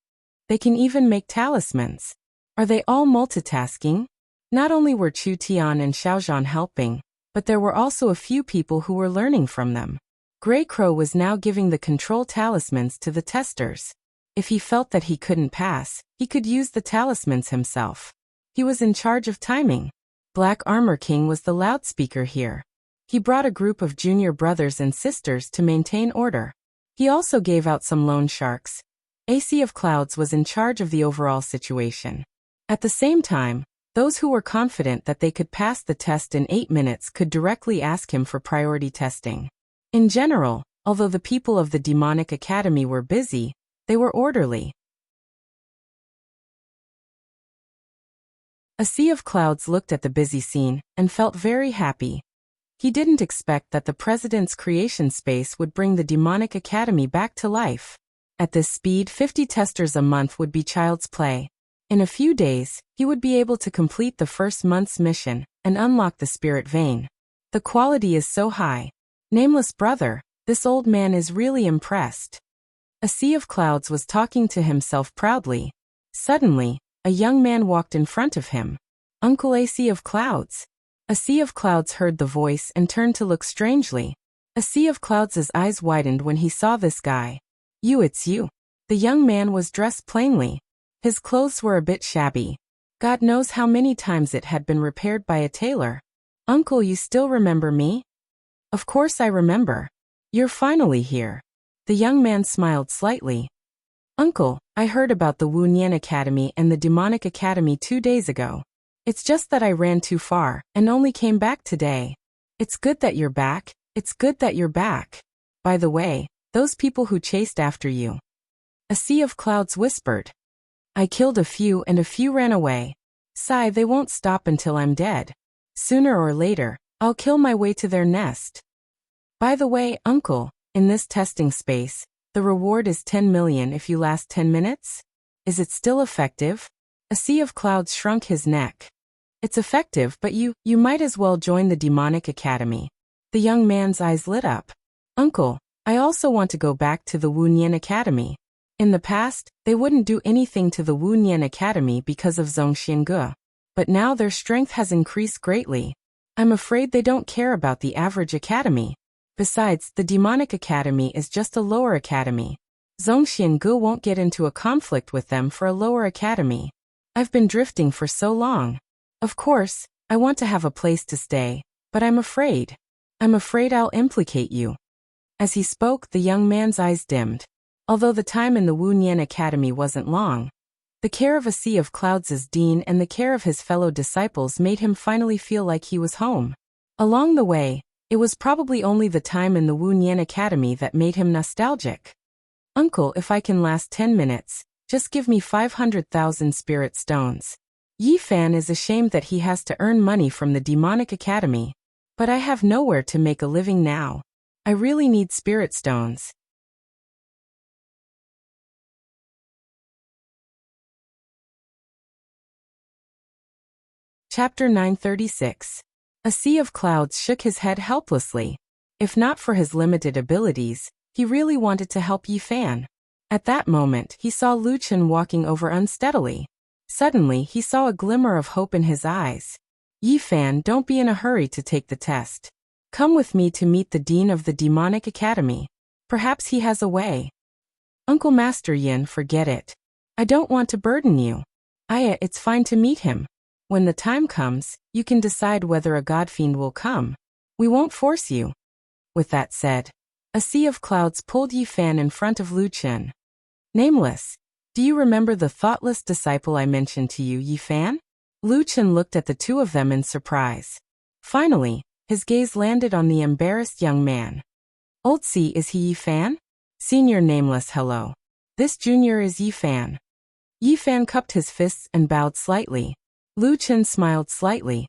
They can even make talismans. Are they all multitasking? Not only were Chu Tian and Xiaozhan helping, but there were also a few people who were learning from them. Grey Crow was now giving the control talismans to the testers. If he felt that he couldn't pass, he could use the talismans himself. He was in charge of timing. Black Armor King was the loudspeaker here. He brought a group of junior brothers and sisters to maintain order. He also gave out some loan sharks. AC of Clouds was in charge of the overall situation. At the same time, those who were confident that they could pass the test in 8 minutes could directly ask him for priority testing. In general, although the people of the Demonic Academy were busy, they were orderly. A Sea of Clouds looked at the busy scene and felt very happy. He didn't expect that the president's creation space would bring the Demonic Academy back to life. At this speed, 50 testers a month would be child's play. In a few days, he would be able to complete the first month's mission and unlock the spirit vein. The quality is so high. Nameless brother, this old man is really impressed. A Sea of Clouds was talking to himself proudly. Suddenly, a young man walked in front of him. Uncle A Sea of Clouds. A Sea of Clouds heard the voice and turned to look strangely. A Sea of Clouds' eyes widened when he saw this guy. It's you. The young man was dressed plainly. His clothes were a bit shabby. God knows how many times it had been repaired by a tailor. Uncle, you still remember me? Of course I remember. You're finally here. The young man smiled slightly. Uncle, I heard about the Wu Nian Academy and the Demonic Academy 2 days ago. It's just that I ran too far and only came back today. It's good that you're back. It's good that you're back. By the way, those people who chased after you. A Sea of Clouds whispered. I killed a few and a few ran away. Sigh, they won't stop until I'm dead. Sooner or later, I'll kill my way to their nest. By the way, Uncle, in this testing space, the reward is 10 million if you last 10 minutes? Is it still effective? A Sea of Clouds shrunk his neck. It's effective, but you might as well join the Demonic Academy. The young man's eyes lit up. Uncle, I also want to go back to the Wu Nian Academy. In the past, they wouldn't do anything to the Wu Nian Academy because of Zhongxiange. But now their strength has increased greatly. I'm afraid they don't care about the average academy. Besides, the Demonic Academy is just a lower academy. Zhongxiange won't get into a conflict with them for a lower academy. I've been drifting for so long. Of course, I want to have a place to stay, but I'm afraid. I'm afraid I'll implicate you. As he spoke, the young man's eyes dimmed. Although the time in the Wu Nian Academy wasn't long, the care of A Sea of Clouds' dean and the care of his fellow disciples made him finally feel like he was home. Along the way, it was probably only the time in the Wu Nian Academy that made him nostalgic. Uncle, if I can last 10 minutes, just give me 500,000 spirit stones. Yi Fan is ashamed that he has to earn money from the demonic academy. But I have nowhere to make a living now. I really need spirit stones. Chapter 936. A sea of clouds shook his head helplessly. If not for his limited abilities, he really wanted to help Yi Fan. At that moment, he saw Lu Chen walking over unsteadily. Suddenly, he saw a glimmer of hope in his eyes. Yi Fan, don't be in a hurry to take the test. Come with me to meet the Dean of the Demonic Academy. Perhaps he has a way. Uncle Master Yin, forget it. I don't want to burden you. It's fine to meet him. When the time comes, you can decide whether a godfiend will come. We won't force you. With that said, a sea of clouds pulled Yi Fan in front of Lu Chen. Nameless, do you remember the thoughtless disciple I mentioned to you, Yi Fan? Lu Chen looked at the two of them in surprise. Finally, his gaze landed on the embarrassed young man. Old C, is he Yi Fan? Senior Nameless, hello. This junior is Yi Fan. Yi Fan cupped his fists and bowed slightly. Lu Chen smiled slightly.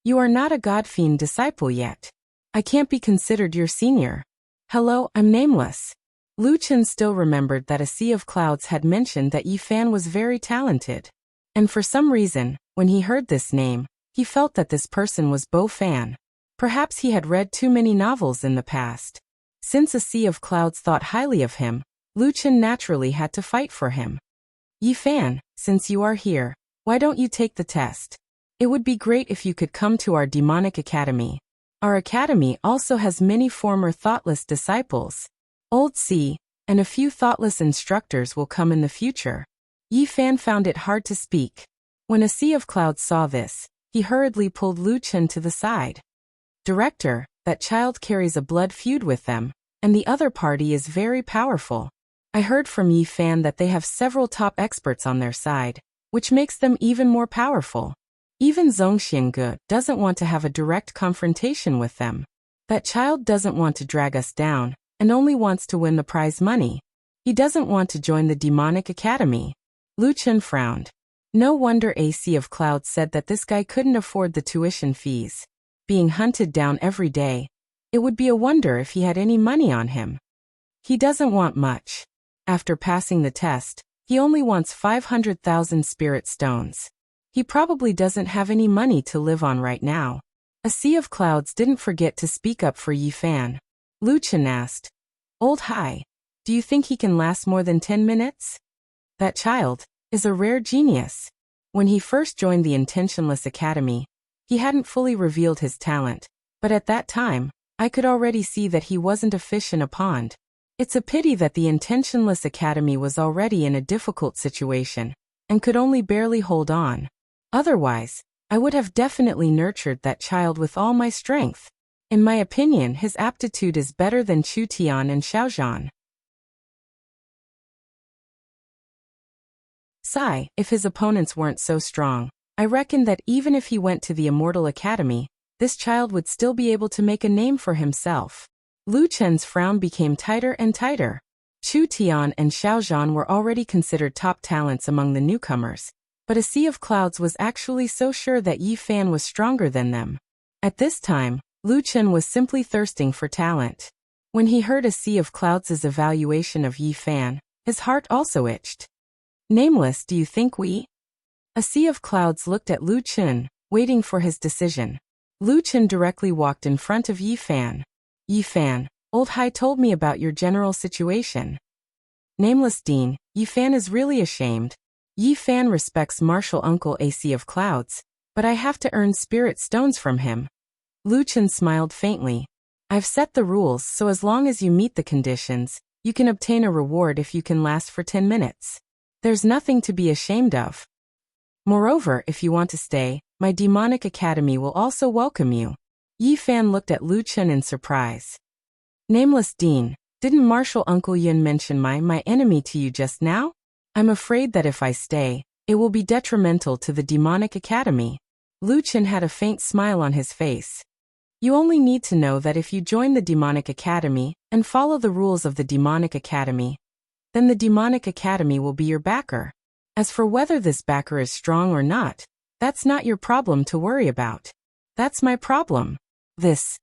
You are not a godfiend disciple yet. I can't be considered your senior. Hello, I'm Nameless. Lu Chen still remembered that a sea of clouds had mentioned that Yi Fan was very talented. And for some reason, when he heard this name, he felt that this person was Bo Fan. Perhaps he had read too many novels in the past. Since a sea of clouds thought highly of him, Lu Chen naturally had to fight for him. Yi Fan, since you are here, why don't you take the test? It would be great if you could come to our demonic academy. Our academy also has many former thoughtless disciples. Old C, and a few thoughtless instructors will come in the future. Yi Fan found it hard to speak. When a sea of clouds saw this, he hurriedly pulled Lu Chen to the side. Director, that child carries a blood feud with them, and the other party is very powerful. I heard from Yi Fan that they have several top experts on their side, which makes them even more powerful. Even Zhongxiange doesn't want to have a direct confrontation with them. That child doesn't want to drag us down, and only wants to win the prize money. He doesn't want to join the demonic academy. Lu Chen frowned. No wonder a sea of clouds said that this guy couldn't afford the tuition fees. Being hunted down every day, it would be a wonder if he had any money on him. He doesn't want much. After passing the test, he only wants 500,000 spirit stones. He probably doesn't have any money to live on right now. A sea of clouds didn't forget to speak up for Yi Fan. Lu Chen asked, Old Hai, do you think he can last more than 10 minutes? That child is a rare genius. When he first joined the Intentionless Academy, he hadn't fully revealed his talent, but at that time, I could already see that he wasn't a fish in a pond. It's a pity that the Intentionless Academy was already in a difficult situation, and could only barely hold on. Otherwise, I would have definitely nurtured that child with all my strength. In my opinion, his aptitude is better than Chu Tian and Xiaozhan. Sigh, if his opponents weren't so strong, I reckon that even if he went to the Immortal Academy, this child would still be able to make a name for himself. Lu Chen's frown became tighter and tighter. Chu Tian and Xiaozhan were already considered top talents among the newcomers, but a sea of clouds was actually so sure that Yi Fan was stronger than them. At this time, Lu Chen was simply thirsting for talent. When he heard a sea of clouds' evaluation of Yi Fan, his heart also itched. Nameless, do you think we? A sea of clouds looked at Lu Chen, waiting for his decision. Lu Chen directly walked in front of Yi Fan. Yi Fan, Old Hai told me about your general situation. Nameless Dean, Yi Fan is really ashamed. Yi Fan respects martial uncle a sea of clouds, but I have to earn spirit stones from him. Lu Chen smiled faintly. I've set the rules, so as long as you meet the conditions, you can obtain a reward if you can last for 10 minutes. There's nothing to be ashamed of. Moreover, if you want to stay, my demonic academy will also welcome you. Yi Fan looked at Lu Chen in surprise. Nameless Dean, didn't Martial Uncle Yun mention my enemy to you just now? I'm afraid that if I stay, it will be detrimental to the demonic academy. Lu Chen had a faint smile on his face. You only need to know that if you join the demonic academy and follow the rules of the demonic academy, then the demonic academy will be your backer. As for whether this backer is strong or not, that's not your problem to worry about. That's my problem. This.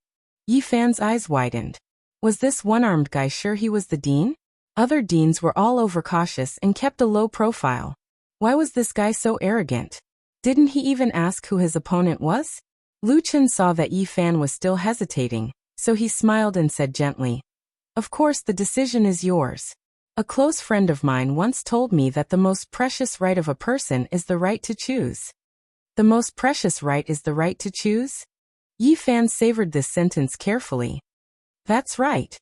Yi Fan's eyes widened. Was this one-armed guy sure he was the dean? Other deans were all overcautious and kept a low profile. Why was this guy so arrogant? Didn't he even ask who his opponent was? Lu Chen saw that Yi Fan was still hesitating, so he smiled and said gently, "Of course the decision is yours. A close friend of mine once told me that the most precious right of a person is the right to choose." The most precious right is the right to choose? Yi Fan savored this sentence carefully. That's right.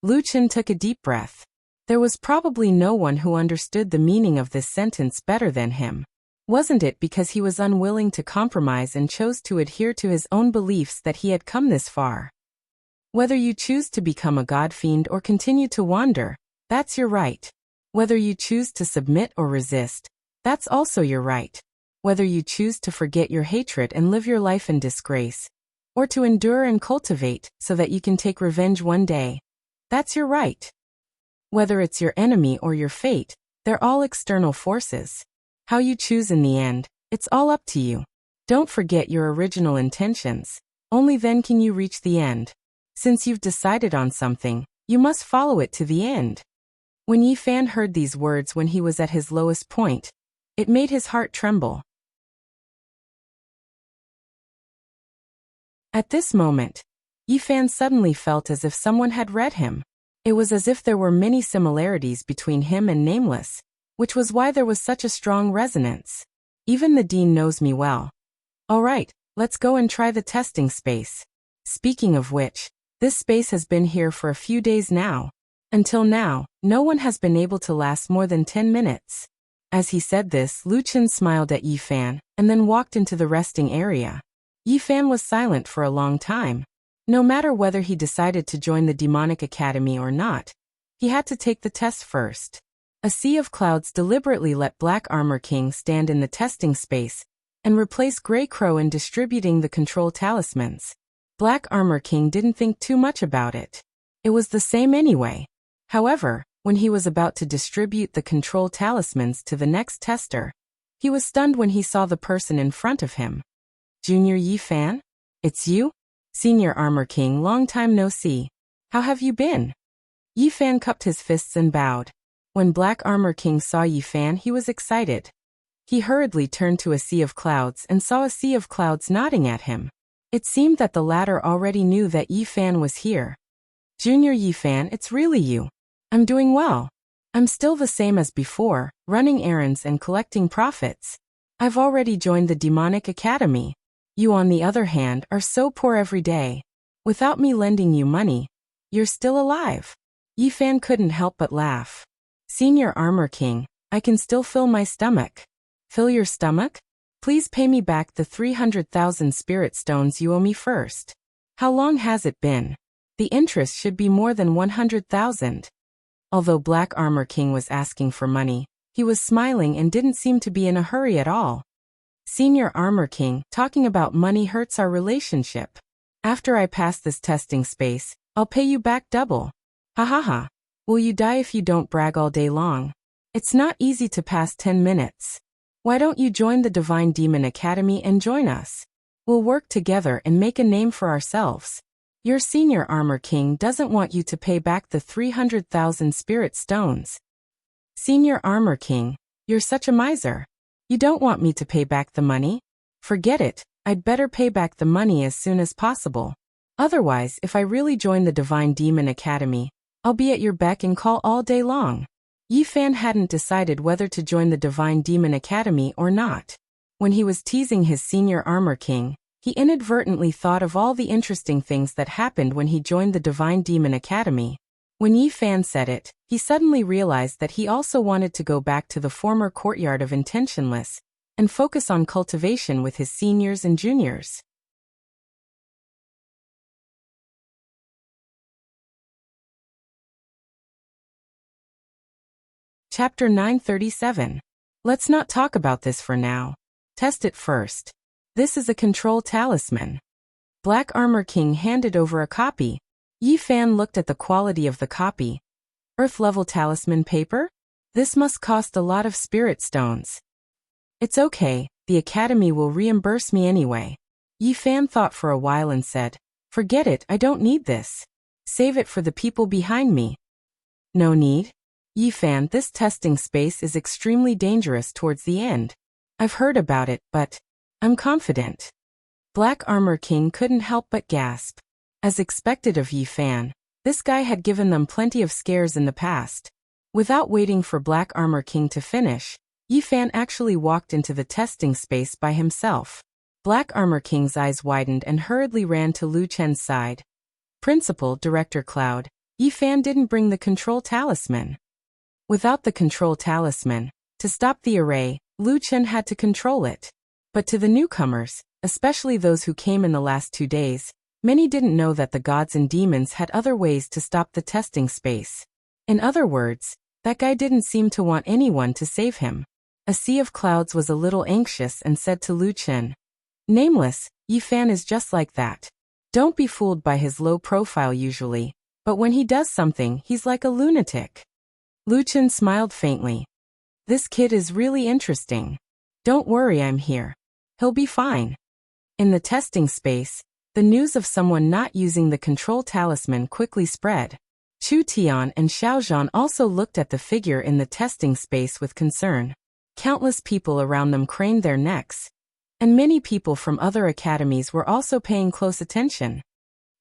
Lu Chen took a deep breath. There was probably no one who understood the meaning of this sentence better than him. Wasn't it because he was unwilling to compromise and chose to adhere to his own beliefs that he had come this far? Whether you choose to become a god fiend or continue to wander, that's your right. Whether you choose to submit or resist, that's also your right. Whether you choose to forget your hatred and live your life in disgrace, or to endure and cultivate so that you can take revenge one day, that's your right. Whether it's your enemy or your fate, they're all external forces. How you choose in the end, it's all up to you. Don't forget your original intentions. Only then can you reach the end. Since you've decided on something, you must follow it to the end. When Yi Fan heard these words when he was at his lowest point, it made his heart tremble. At this moment, Yi Fan suddenly felt as if someone had read him. It was as if there were many similarities between him and Nameless, which was why there was such a strong resonance. Even the dean knows me well. All right, let's go and try the testing space. Speaking of which, this space has been here for a few days now. Until now, no one has been able to last more than 10 minutes. As he said this, Lu Chen smiled at Yi Fan, and then walked into the resting area. Yi Fan was silent for a long time. No matter whether he decided to join the Demonic Academy or not, he had to take the test first. A sea of clouds deliberately let Black Armor King stand in the testing space and replace Grey Crow in distributing the control talismans. Black Armor King didn't think too much about it. It was the same anyway. However, when he was about to distribute the control talismans to the next tester, he was stunned when he saw the person in front of him. Junior Yi Fan? It's you? Senior Armor King, long time no see. How have you been? Yi Fan cupped his fists and bowed. When Black Armor King saw Yi Fan, he was excited. He hurriedly turned to a sea of clouds and saw a sea of clouds nodding at him. It seemed that the latter already knew that Yi Fan was here. Junior Yi Fan, it's really you. I'm doing well. I'm still the same as before, running errands and collecting profits. I've already joined the Demonic Academy. You, on the other hand, are so poor every day. Without me lending you money, you're still alive. Yi Fan couldn't help but laugh. Senior Armor King, I can still fill my stomach. Fill your stomach? Please pay me back the 300,000 spirit stones you owe me first. How long has it been? The interest should be more than 100,000. Although Black Armor King was asking for money, he was smiling and didn't seem to be in a hurry at all. Senior Armor King, talking about money hurts our relationship. After I pass this testing space, I'll pay you back double. Ha ha ha. Will you die if you don't brag all day long? It's not easy to pass 10 minutes. Why don't you join the Divine Demon Academy and join us? We'll work together and make a name for ourselves. Your Senior Armor King doesn't want you to pay back the 300,000 spirit stones. Senior Armor King, you're such a miser. You don't want me to pay back the money? Forget it, I'd better pay back the money as soon as possible. Otherwise, if I really join the Divine Demon Academy, I'll be at your beck and call all day long. Yi Fan hadn't decided whether to join the Divine Demon Academy or not. When he was teasing his Senior Armor King, he inadvertently thought of all the interesting things that happened when he joined the Divine Demon Academy. When Yi Fan said it, he suddenly realized that he also wanted to go back to the former courtyard of Intentionless and focus on cultivation with his seniors and juniors. Chapter 937. Let's not talk about this for now. Test it first. This is a control talisman. Black Armor King handed over a copy. Yi Fan looked at the quality of the copy. Earth-level talisman paper? This must cost a lot of spirit stones. It's okay, the academy will reimburse me anyway. Yi Fan thought for a while and said, forget it, I don't need this. Save it for the people behind me. No need? Yi Fan, this testing space is extremely dangerous towards the end. I've heard about it, but I'm confident. Black Armor King couldn't help but gasp. As expected of Yi Fan, this guy had given them plenty of scares in the past. Without waiting for Black Armor King to finish, Yi Fan actually walked into the testing space by himself. Black Armor King's eyes widened and hurriedly ran to Lu Chen's side. Principal, Director Cloud, Yi Fan didn't bring the control talisman. Without the control talisman, to stop the array, Lu Chen had to control it. But to the newcomers, especially those who came in the last 2 days, many didn't know that the gods and demons had other ways to stop the testing space. In other words, that guy didn't seem to want anyone to save him. A Sea of Clouds was a little anxious and said to Lu Chen, Nameless, Yi Fan is just like that. Don't be fooled by his low profile usually, but when he does something, he's like a lunatic. Lu Chen smiled faintly. This kid is really interesting. Don't worry, I'm here. He'll be fine. In the testing space, the news of someone not using the control talisman quickly spread. Chu Tian and Xiao Zhan also looked at the figure in the testing space with concern. Countless people around them craned their necks. And many people from other academies were also paying close attention.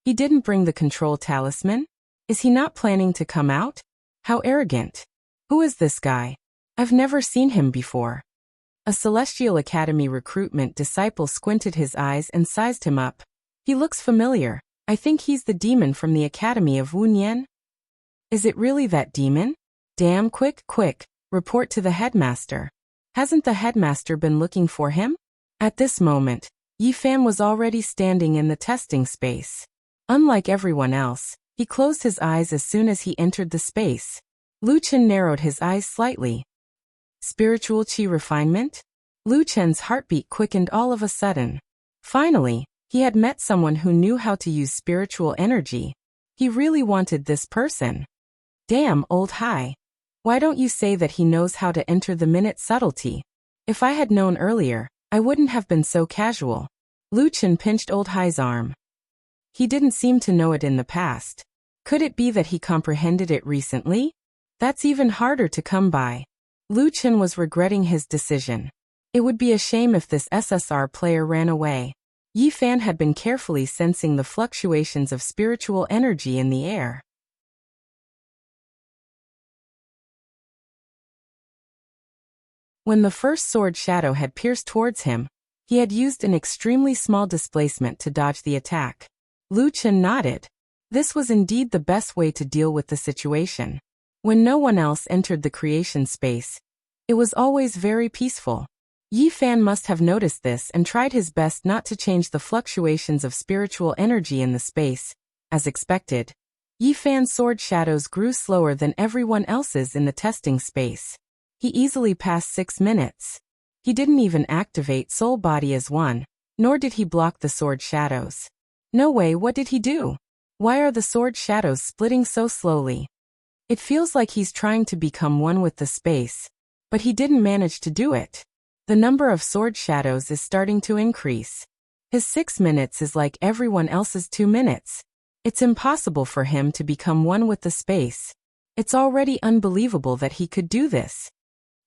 He didn't bring the control talisman? Is he not planning to come out? How arrogant. Who is this guy? I've never seen him before. A Celestial Academy recruitment disciple squinted his eyes and sized him up. He looks familiar. I think he's the demon from the Academy of Wunyan. Is it really that demon? Damn, quick, report to the headmaster. Hasn't the headmaster been looking for him? At this moment, Yi Fan was already standing in the testing space. Unlike everyone else, he closed his eyes as soon as he entered the space. Lu Chen narrowed his eyes slightly. Spiritual Qi refinement? Lu Chen's heartbeat quickened all of a sudden. Finally, he had met someone who knew how to use spiritual energy. He really wanted this person. Damn, old Hai. Why don't you say that he knows how to enter the minute subtlety? If I had known earlier, I wouldn't have been so casual. Lu Chen pinched old Hai's arm. He didn't seem to know it in the past. Could it be that he comprehended it recently? That's even harder to come by. Lu Chen was regretting his decision. It would be a shame if this SSR player ran away. Yi Fan had been carefully sensing the fluctuations of spiritual energy in the air. When the first sword shadow had pierced towards him, he had used an extremely small displacement to dodge the attack. Lu Chen nodded. This was indeed the best way to deal with the situation. When no one else entered the creation space, it was always very peaceful. Yi Fan must have noticed this and tried his best not to change the fluctuations of spiritual energy in the space. As expected, Yi Fan's sword shadows grew slower than everyone else's in the testing space. He easily passed 6 minutes. He didn't even activate Soul Body as one, nor did he block the sword shadows. No way, what did he do? Why are the sword shadows splitting so slowly? It feels like he's trying to become one with the space, but he didn't manage to do it. The number of sword shadows is starting to increase. His 6 minutes is like everyone else's 2 minutes. It's impossible for him to become one with the space. It's already unbelievable that he could do this.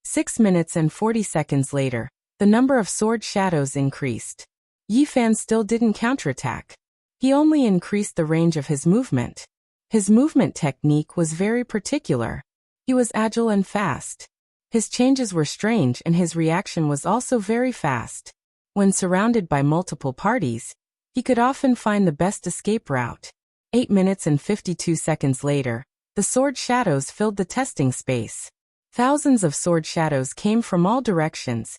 6 minutes and 40 seconds later, the number of sword shadows increased. Yi Fan still didn't counterattack. He only increased the range of his movement. His movement technique was very particular. He was agile and fast. His changes were strange and his reaction was also very fast. When surrounded by multiple parties, he could often find the best escape route. 8 minutes and 52 seconds later, the sword shadows filled the testing space. Thousands of sword shadows came from all directions,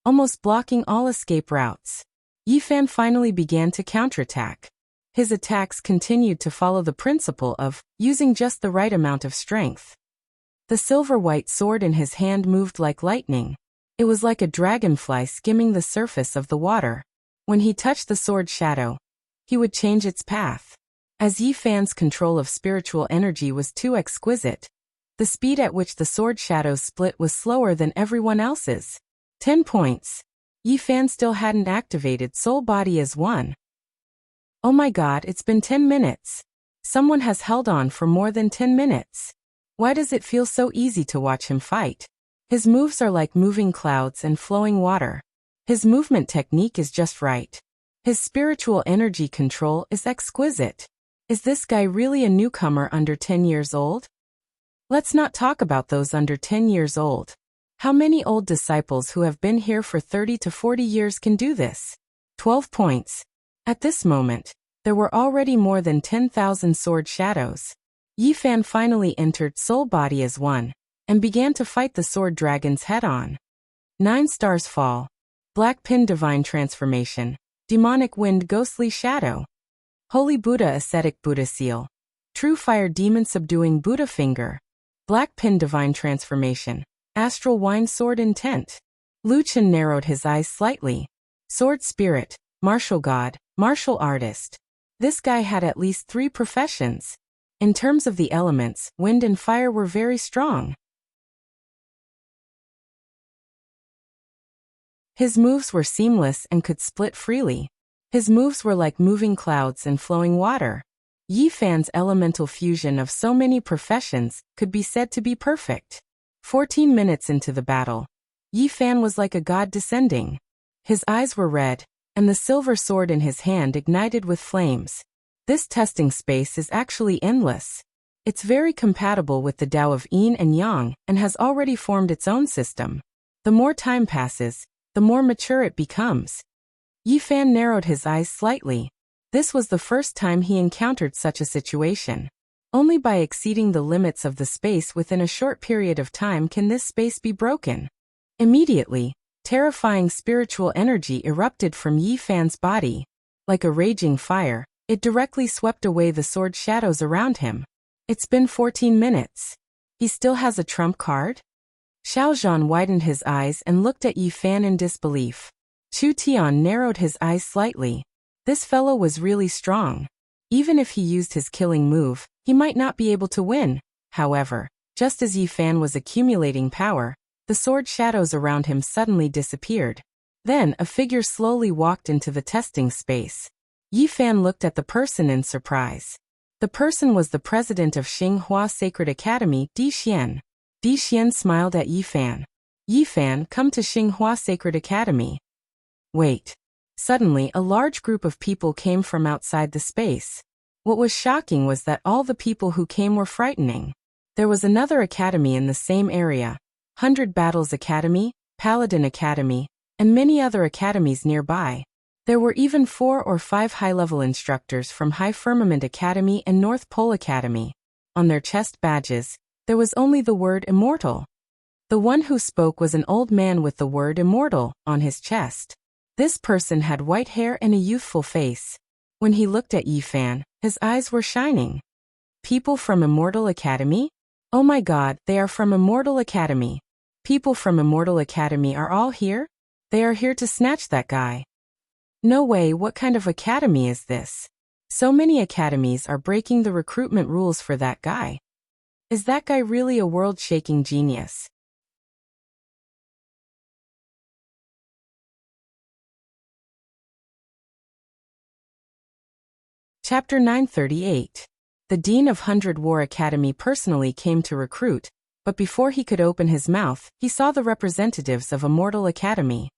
almost blocking all escape routes. Yi Fan finally began to counterattack. His attacks continued to follow the principle of using just the right amount of strength. The silver-white sword in his hand moved like lightning. It was like a dragonfly skimming the surface of the water. When he touched the sword shadow, he would change its path. As Yi Fan's control of spiritual energy was too exquisite, The speed at which the sword shadows split was slower than everyone else's. 10 points. Yi Fan still hadn't activated Soul Body as one. Oh my god, it's been 10 minutes. Someone has held on for more than 10 minutes. Why does it feel so easy to watch him fight? His moves are like moving clouds and flowing water. His movement technique is just right. His spiritual energy control is exquisite. Is this guy really a newcomer under 10 years old? Let's not talk about those under 10 years old. How many old disciples who have been here for 30 to 40 years can do this? 12 points. At this moment, there were already more than 10,000 sword shadows. Yi Fan finally entered Soul Body as one, and began to fight the sword dragons head-on. 9 stars fall. Black Pin Divine Transformation. Demonic Wind Ghostly Shadow. Holy Buddha Ascetic Buddha Seal. True Fire Demon Subduing Buddha Finger. Black Pin Divine Transformation. Astral Wine Sword Intent. Wuxia narrowed his eyes slightly. Sword Spirit, Martial God, Martial Artist. This guy had at least 3 professions. In terms of the elements, wind and fire were very strong. His moves were seamless and could split freely. His moves were like moving clouds and flowing water. Yi Fan's elemental fusion of so many professions could be said to be perfect. 14 minutes into the battle, Yi Fan was like a god descending. His eyes were red, and the silver sword in his hand ignited with flames. This testing space is actually endless. It's very compatible with the Tao of Yin and Yang and has already formed its own system. The more time passes, the more mature it becomes. Yi Fan narrowed his eyes slightly. This was the first time he encountered such a situation. Only by exceeding the limits of the space within a short period of time can this space be broken. Immediately, terrifying spiritual energy erupted from Yi Fan's body. Like a raging fire, it directly swept away the sword shadows around him. It's been 14 minutes. He still has a trump card? Xiaozhan widened his eyes and looked at Yi Fan in disbelief. Chu Tian narrowed his eyes slightly. This fellow was really strong. Even if he used his killing move, he might not be able to win. However, just as Yi Fan was accumulating power, the sword shadows around him suddenly disappeared. Then a figure slowly walked into the testing space. Yi Fan looked at the person in surprise. The person was the president of Xinghua Sacred Academy, Di Xian. Di Xian smiled at Yi Fan. Yi Fan, come to Xinghua Sacred Academy. Wait. Suddenly, a large group of people came from outside the space. What was shocking was that all the people who came were frightening. There was another academy in the same area, 100 Battles Academy, Paladin Academy, and many other academies nearby. There were even 4 or 5 high-level instructors from High Firmament Academy and North Pole Academy. On their chest badges, there was only the word Immortal. The one who spoke was an old man with the word Immortal on his chest. This person had white hair and a youthful face. When he looked at Yi Fan, his eyes were shining. People from Immortal Academy? Oh my god, they are from Immortal Academy. People from Immortal Academy are all here? They are here to snatch that guy. No way, what kind of academy is this? So many academies are breaking the recruitment rules for that guy. Is that guy really a world-shaking genius? Chapter 938. The Dean of 100 War Academy personally came to recruit, but before he could open his mouth, he saw the representatives of Immortal Academy.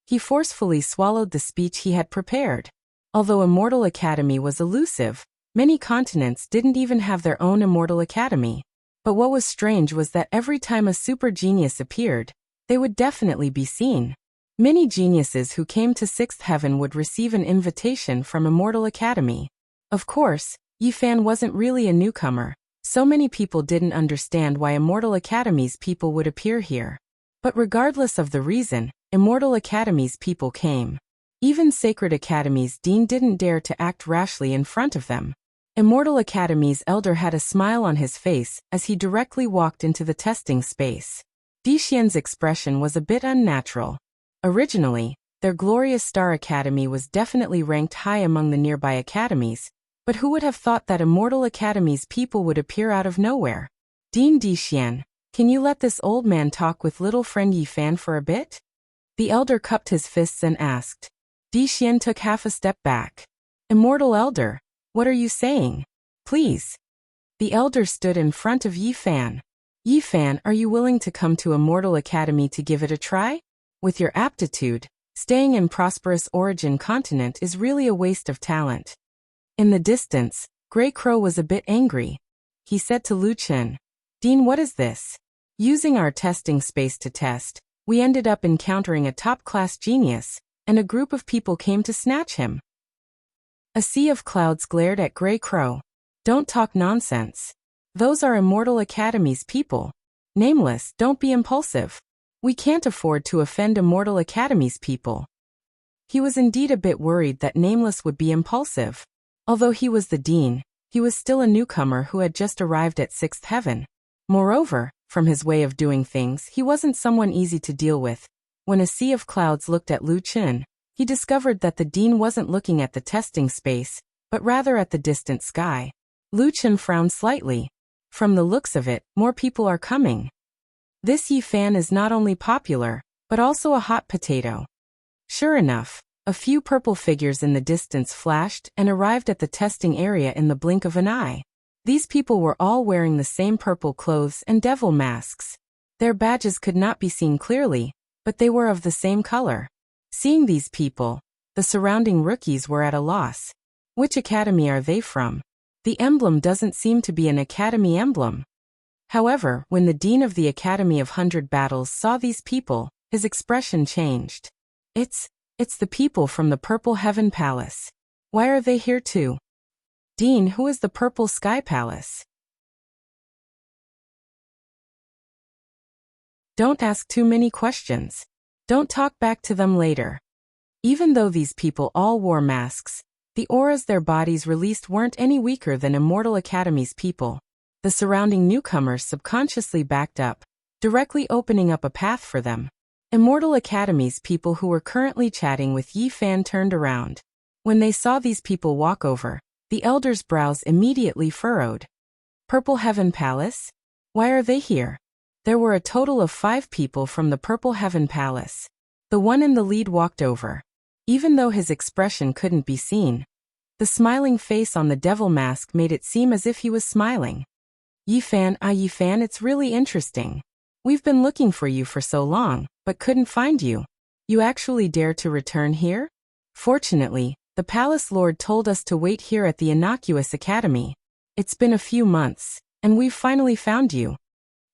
He forcefully swallowed the speech he had prepared. Although Immortal Academy was elusive, many continents didn't even have their own Immortal Academy. But what was strange was that every time a super genius appeared, they would definitely be seen. Many geniuses who came to 6th Heaven would receive an invitation from Immortal Academy. Of course, Yi Fan wasn't really a newcomer. So many people didn't understand why Immortal Academy's people would appear here. But regardless of the reason, Immortal Academy's people came. Even Sacred Academy's dean didn't dare to act rashly in front of them. Immortal Academy's elder had a smile on his face as he directly walked into the testing space. Di Xian's expression was a bit unnatural. Originally, their Glorious Star Academy was definitely ranked high among the nearby academies, but who would have thought that Immortal Academy's people would appear out of nowhere? Dean Dixian, can you let this old man talk with little friend Yi Fan for a bit? The elder cupped his fists and asked. Dixian took half a step back. Immortal elder, what are you saying? Please. The elder stood in front of Yi Fan. Yi Fan, are you willing to come to Immortal Academy to give it a try? With your aptitude, staying in prosperous origin continent is really a waste of talent. In the distance, Grey Crow was a bit angry. He said to Lu Chen, Dean, what is this? Using our testing space to test, we ended up encountering a top-class genius, and a group of people came to snatch him. A sea of clouds glared at Grey Crow. Don't talk nonsense. Those are Immortal Academy's people. Nameless, don't be impulsive. We can't afford to offend Immortal Academy's people. He was indeed a bit worried that Nameless would be impulsive. Although he was the dean, he was still a newcomer who had just arrived at 6th Heaven. Moreover, from his way of doing things, he wasn't someone easy to deal with. When a sea of clouds looked at Lu Chen, he discovered that the dean wasn't looking at the testing space, but rather at the distant sky. Lu Chen frowned slightly. From the looks of it, more people are coming. This Yi Fan is not only popular, but also a hot potato. Sure enough, a few purple figures in the distance flashed and arrived at the testing area in the blink of an eye. These people were all wearing the same purple clothes and devil masks. Their badges could not be seen clearly, but they were of the same color. Seeing these people, the surrounding rookies were at a loss. Which academy are they from? The emblem doesn't seem to be an academy emblem. However, when the dean of the Academy of 100 Battles saw these people, his expression changed. It's the people from the Purple Heaven Palace. Why are they here too? Dean, who is the Purple Sky Palace? Don't ask too many questions. Don't talk back to them later. Even though these people all wore masks, the auras their bodies released weren't any weaker than Immortal Academy's people. The surrounding newcomers subconsciously backed up, directly opening up a path for them. Immortal Academy's people who were currently chatting with Yi Fan turned around. When they saw these people walk over, the elder's brows immediately furrowed. Purple Heaven Palace? Why are they here? There were a total of 5 people from the Purple Heaven Palace. The one in the lead walked over. Even though his expression couldn't be seen, the smiling face on the devil mask made it seem as if he was smiling. Yi Fan, it's really interesting. We've been looking for you for so long, but couldn't find you. You actually dare to return here? Fortunately, the Palace Lord told us to wait here at the innocuous academy. It's been a few months, and we've finally found you.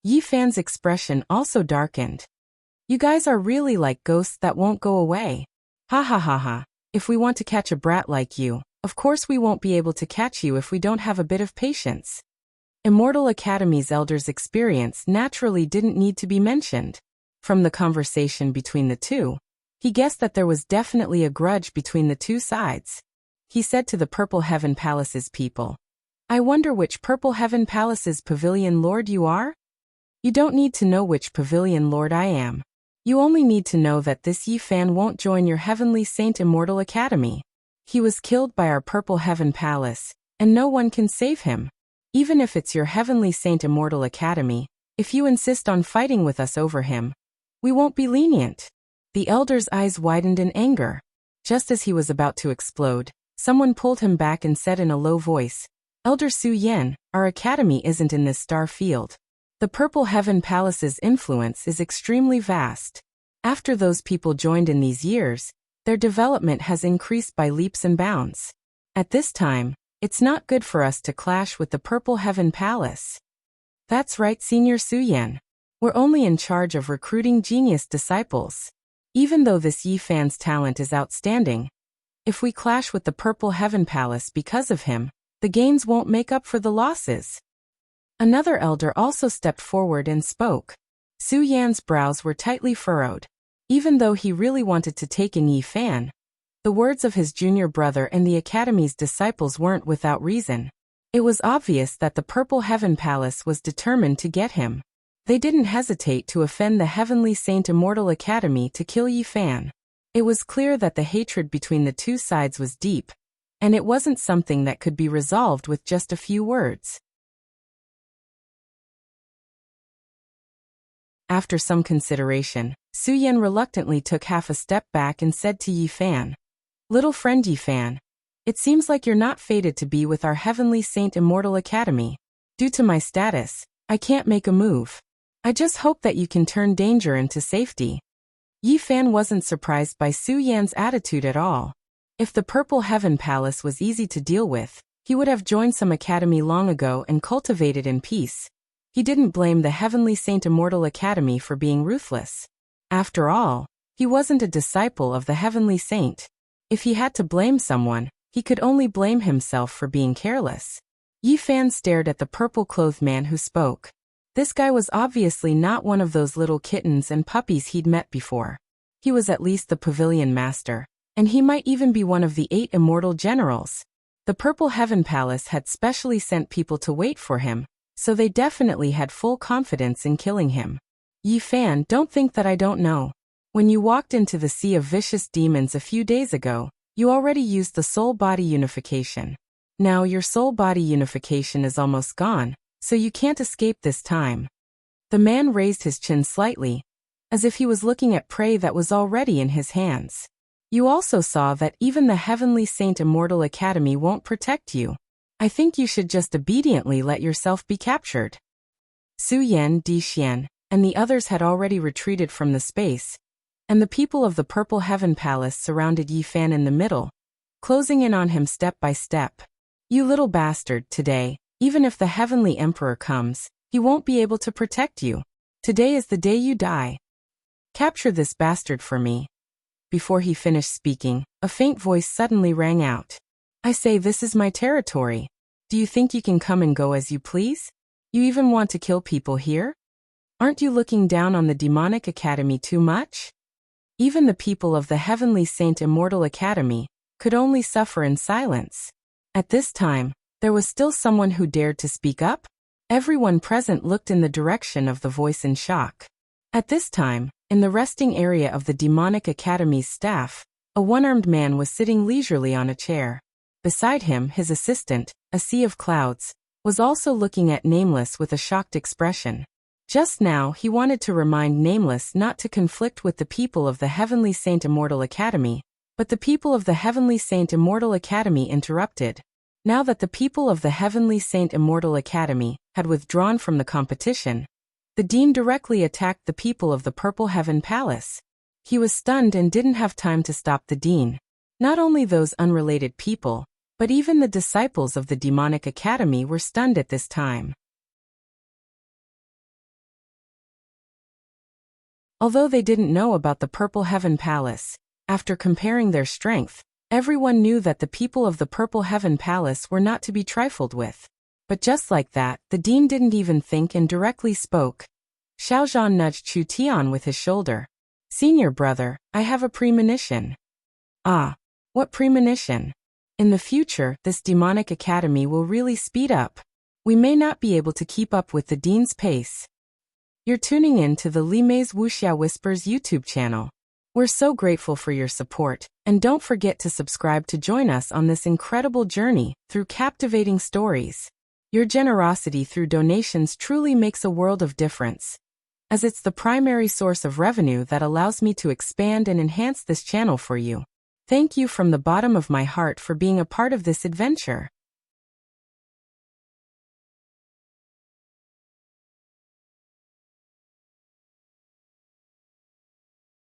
Yi Fan's expression also darkened. You guys are really like ghosts that won't go away. Ha ha ha ha. If we want to catch a brat like you, of course we won't be able to catch you if we don't have a bit of patience. Immortal Academy's elder's experience naturally didn't need to be mentioned. From the conversation between the two, he guessed that there was definitely a grudge between the two sides. He said to the Purple Heaven Palace's people, I wonder which Purple Heaven Palace's pavilion lord you are? You don't need to know which pavilion lord I am. You only need to know that this Yi Fan won't join your Heavenly Saint Immortal Academy. He was killed by our Purple Heaven Palace, and no one can save him. Even if it's your Heavenly Saint Immortal Academy, if you insist on fighting with us over him, we won't be lenient. The elder's eyes widened in anger. Just as he was about to explode, someone pulled him back and said in a low voice, Elder Su Yen, our academy isn't in this star field. The Purple Heaven Palace's influence is extremely vast. After those people joined in these years, their development has increased by leaps and bounds. At this time, it's not good for us to clash with the Purple Heaven Palace. That's right, Senior Su Yen. We're only in charge of recruiting genius disciples. Even though this Yi Fan's talent is outstanding, if we clash with the Purple Heaven Palace because of him, the gains won't make up for the losses. Another elder also stepped forward and spoke. Su Yan's brows were tightly furrowed. Even though he really wanted to take in Yi Fan, the words of his junior brother and the Academy's disciples weren't without reason. It was obvious that the Purple Heaven Palace was determined to get him. They didn't hesitate to offend the Heavenly Saint Immortal Academy to kill Yi Fan. It was clear that the hatred between the two sides was deep, and it wasn't something that could be resolved with just a few words. After some consideration, Su Yan reluctantly took half a step back and said to Yi Fan, "Little friend Yi Fan, it seems like you're not fated to be with our Heavenly Saint Immortal Academy. Due to my status, I can't make a move. I just hope that you can turn danger into safety." Yi Fan wasn't surprised by Su Yan's attitude at all. If the Purple Heaven Palace was easy to deal with, he would have joined some academy long ago and cultivated in peace. He didn't blame the Heavenly Saint Immortal Academy for being ruthless. After all, he wasn't a disciple of the Heavenly Saint. If he had to blame someone, he could only blame himself for being careless. Yi Fan stared at the purple-clothed man who spoke. This guy was obviously not one of those little kittens and puppies he'd met before. He was at least the pavilion master, and he might even be one of the 8 immortal generals. The Purple Heaven Palace had specially sent people to wait for him, so they definitely had full confidence in killing him. Yi Fan, don't think that I don't know. When you walked into the Sea of Vicious Demons a few days ago, you already used the soul-body unification. Now your soul-body unification is almost gone, so you can't escape this time. The man raised his chin slightly, as if he was looking at prey that was already in his hands. You also saw that even the Heavenly Saint Immortal Academy won't protect you. I think you should just obediently let yourself be captured. Su Yan, Di Xian, and the others had already retreated from the space, and the people of the Purple Heaven Palace surrounded Yi Fan in the middle, closing in on him step by step. "You little bastard, today, even if the Heavenly Emperor comes, he won't be able to protect you. Today is the day you die. Capture this bastard for me." Before he finished speaking, a faint voice suddenly rang out. "I say, this is my territory. Do you think you can come and go as you please? You even want to kill people here? Aren't you looking down on the Demonic Academy too much?" Even the people of the Heavenly Saint Immortal Academy could only suffer in silence. At this time, there was still someone who dared to speak up? Everyone present looked in the direction of the voice in shock. At this time, in the resting area of the Demonic Academy's staff, a one-armed man was sitting leisurely on a chair. Beside him, his assistant, a sea of clouds, was also looking at Nameless with a shocked expression. Just now, he wanted to remind Nameless not to conflict with the people of the Heavenly Saint Immortal Academy, but the people of the Heavenly Saint Immortal Academy interrupted. Now that the people of the Heavenly Saint Immortal Academy had withdrawn from the competition, the dean directly attacked the people of the Purple Heaven Palace. He was stunned and didn't have time to stop the dean. Not only those unrelated people, but even the disciples of the Demonic Academy were stunned at this time. Although they didn't know about the Purple Heaven Palace, after comparing their strength, everyone knew that the people of the Purple Heaven Palace were not to be trifled with. But just like that, the dean didn't even think and directly spoke. Xiaozhan nudged Chu Tian with his shoulder. "Senior brother, I have a premonition." "Ah, what premonition?" "In the future, this Demonic Academy will really speed up. We may not be able to keep up with the dean's pace." You're tuning in to the Li Mei's Wuxia Whispers YouTube channel. We're so grateful for your support, and don't forget to subscribe to join us on this incredible journey through captivating stories. Your generosity through donations truly makes a world of difference, as it's the primary source of revenue that allows me to expand and enhance this channel for you. Thank you from the bottom of my heart for being a part of this adventure.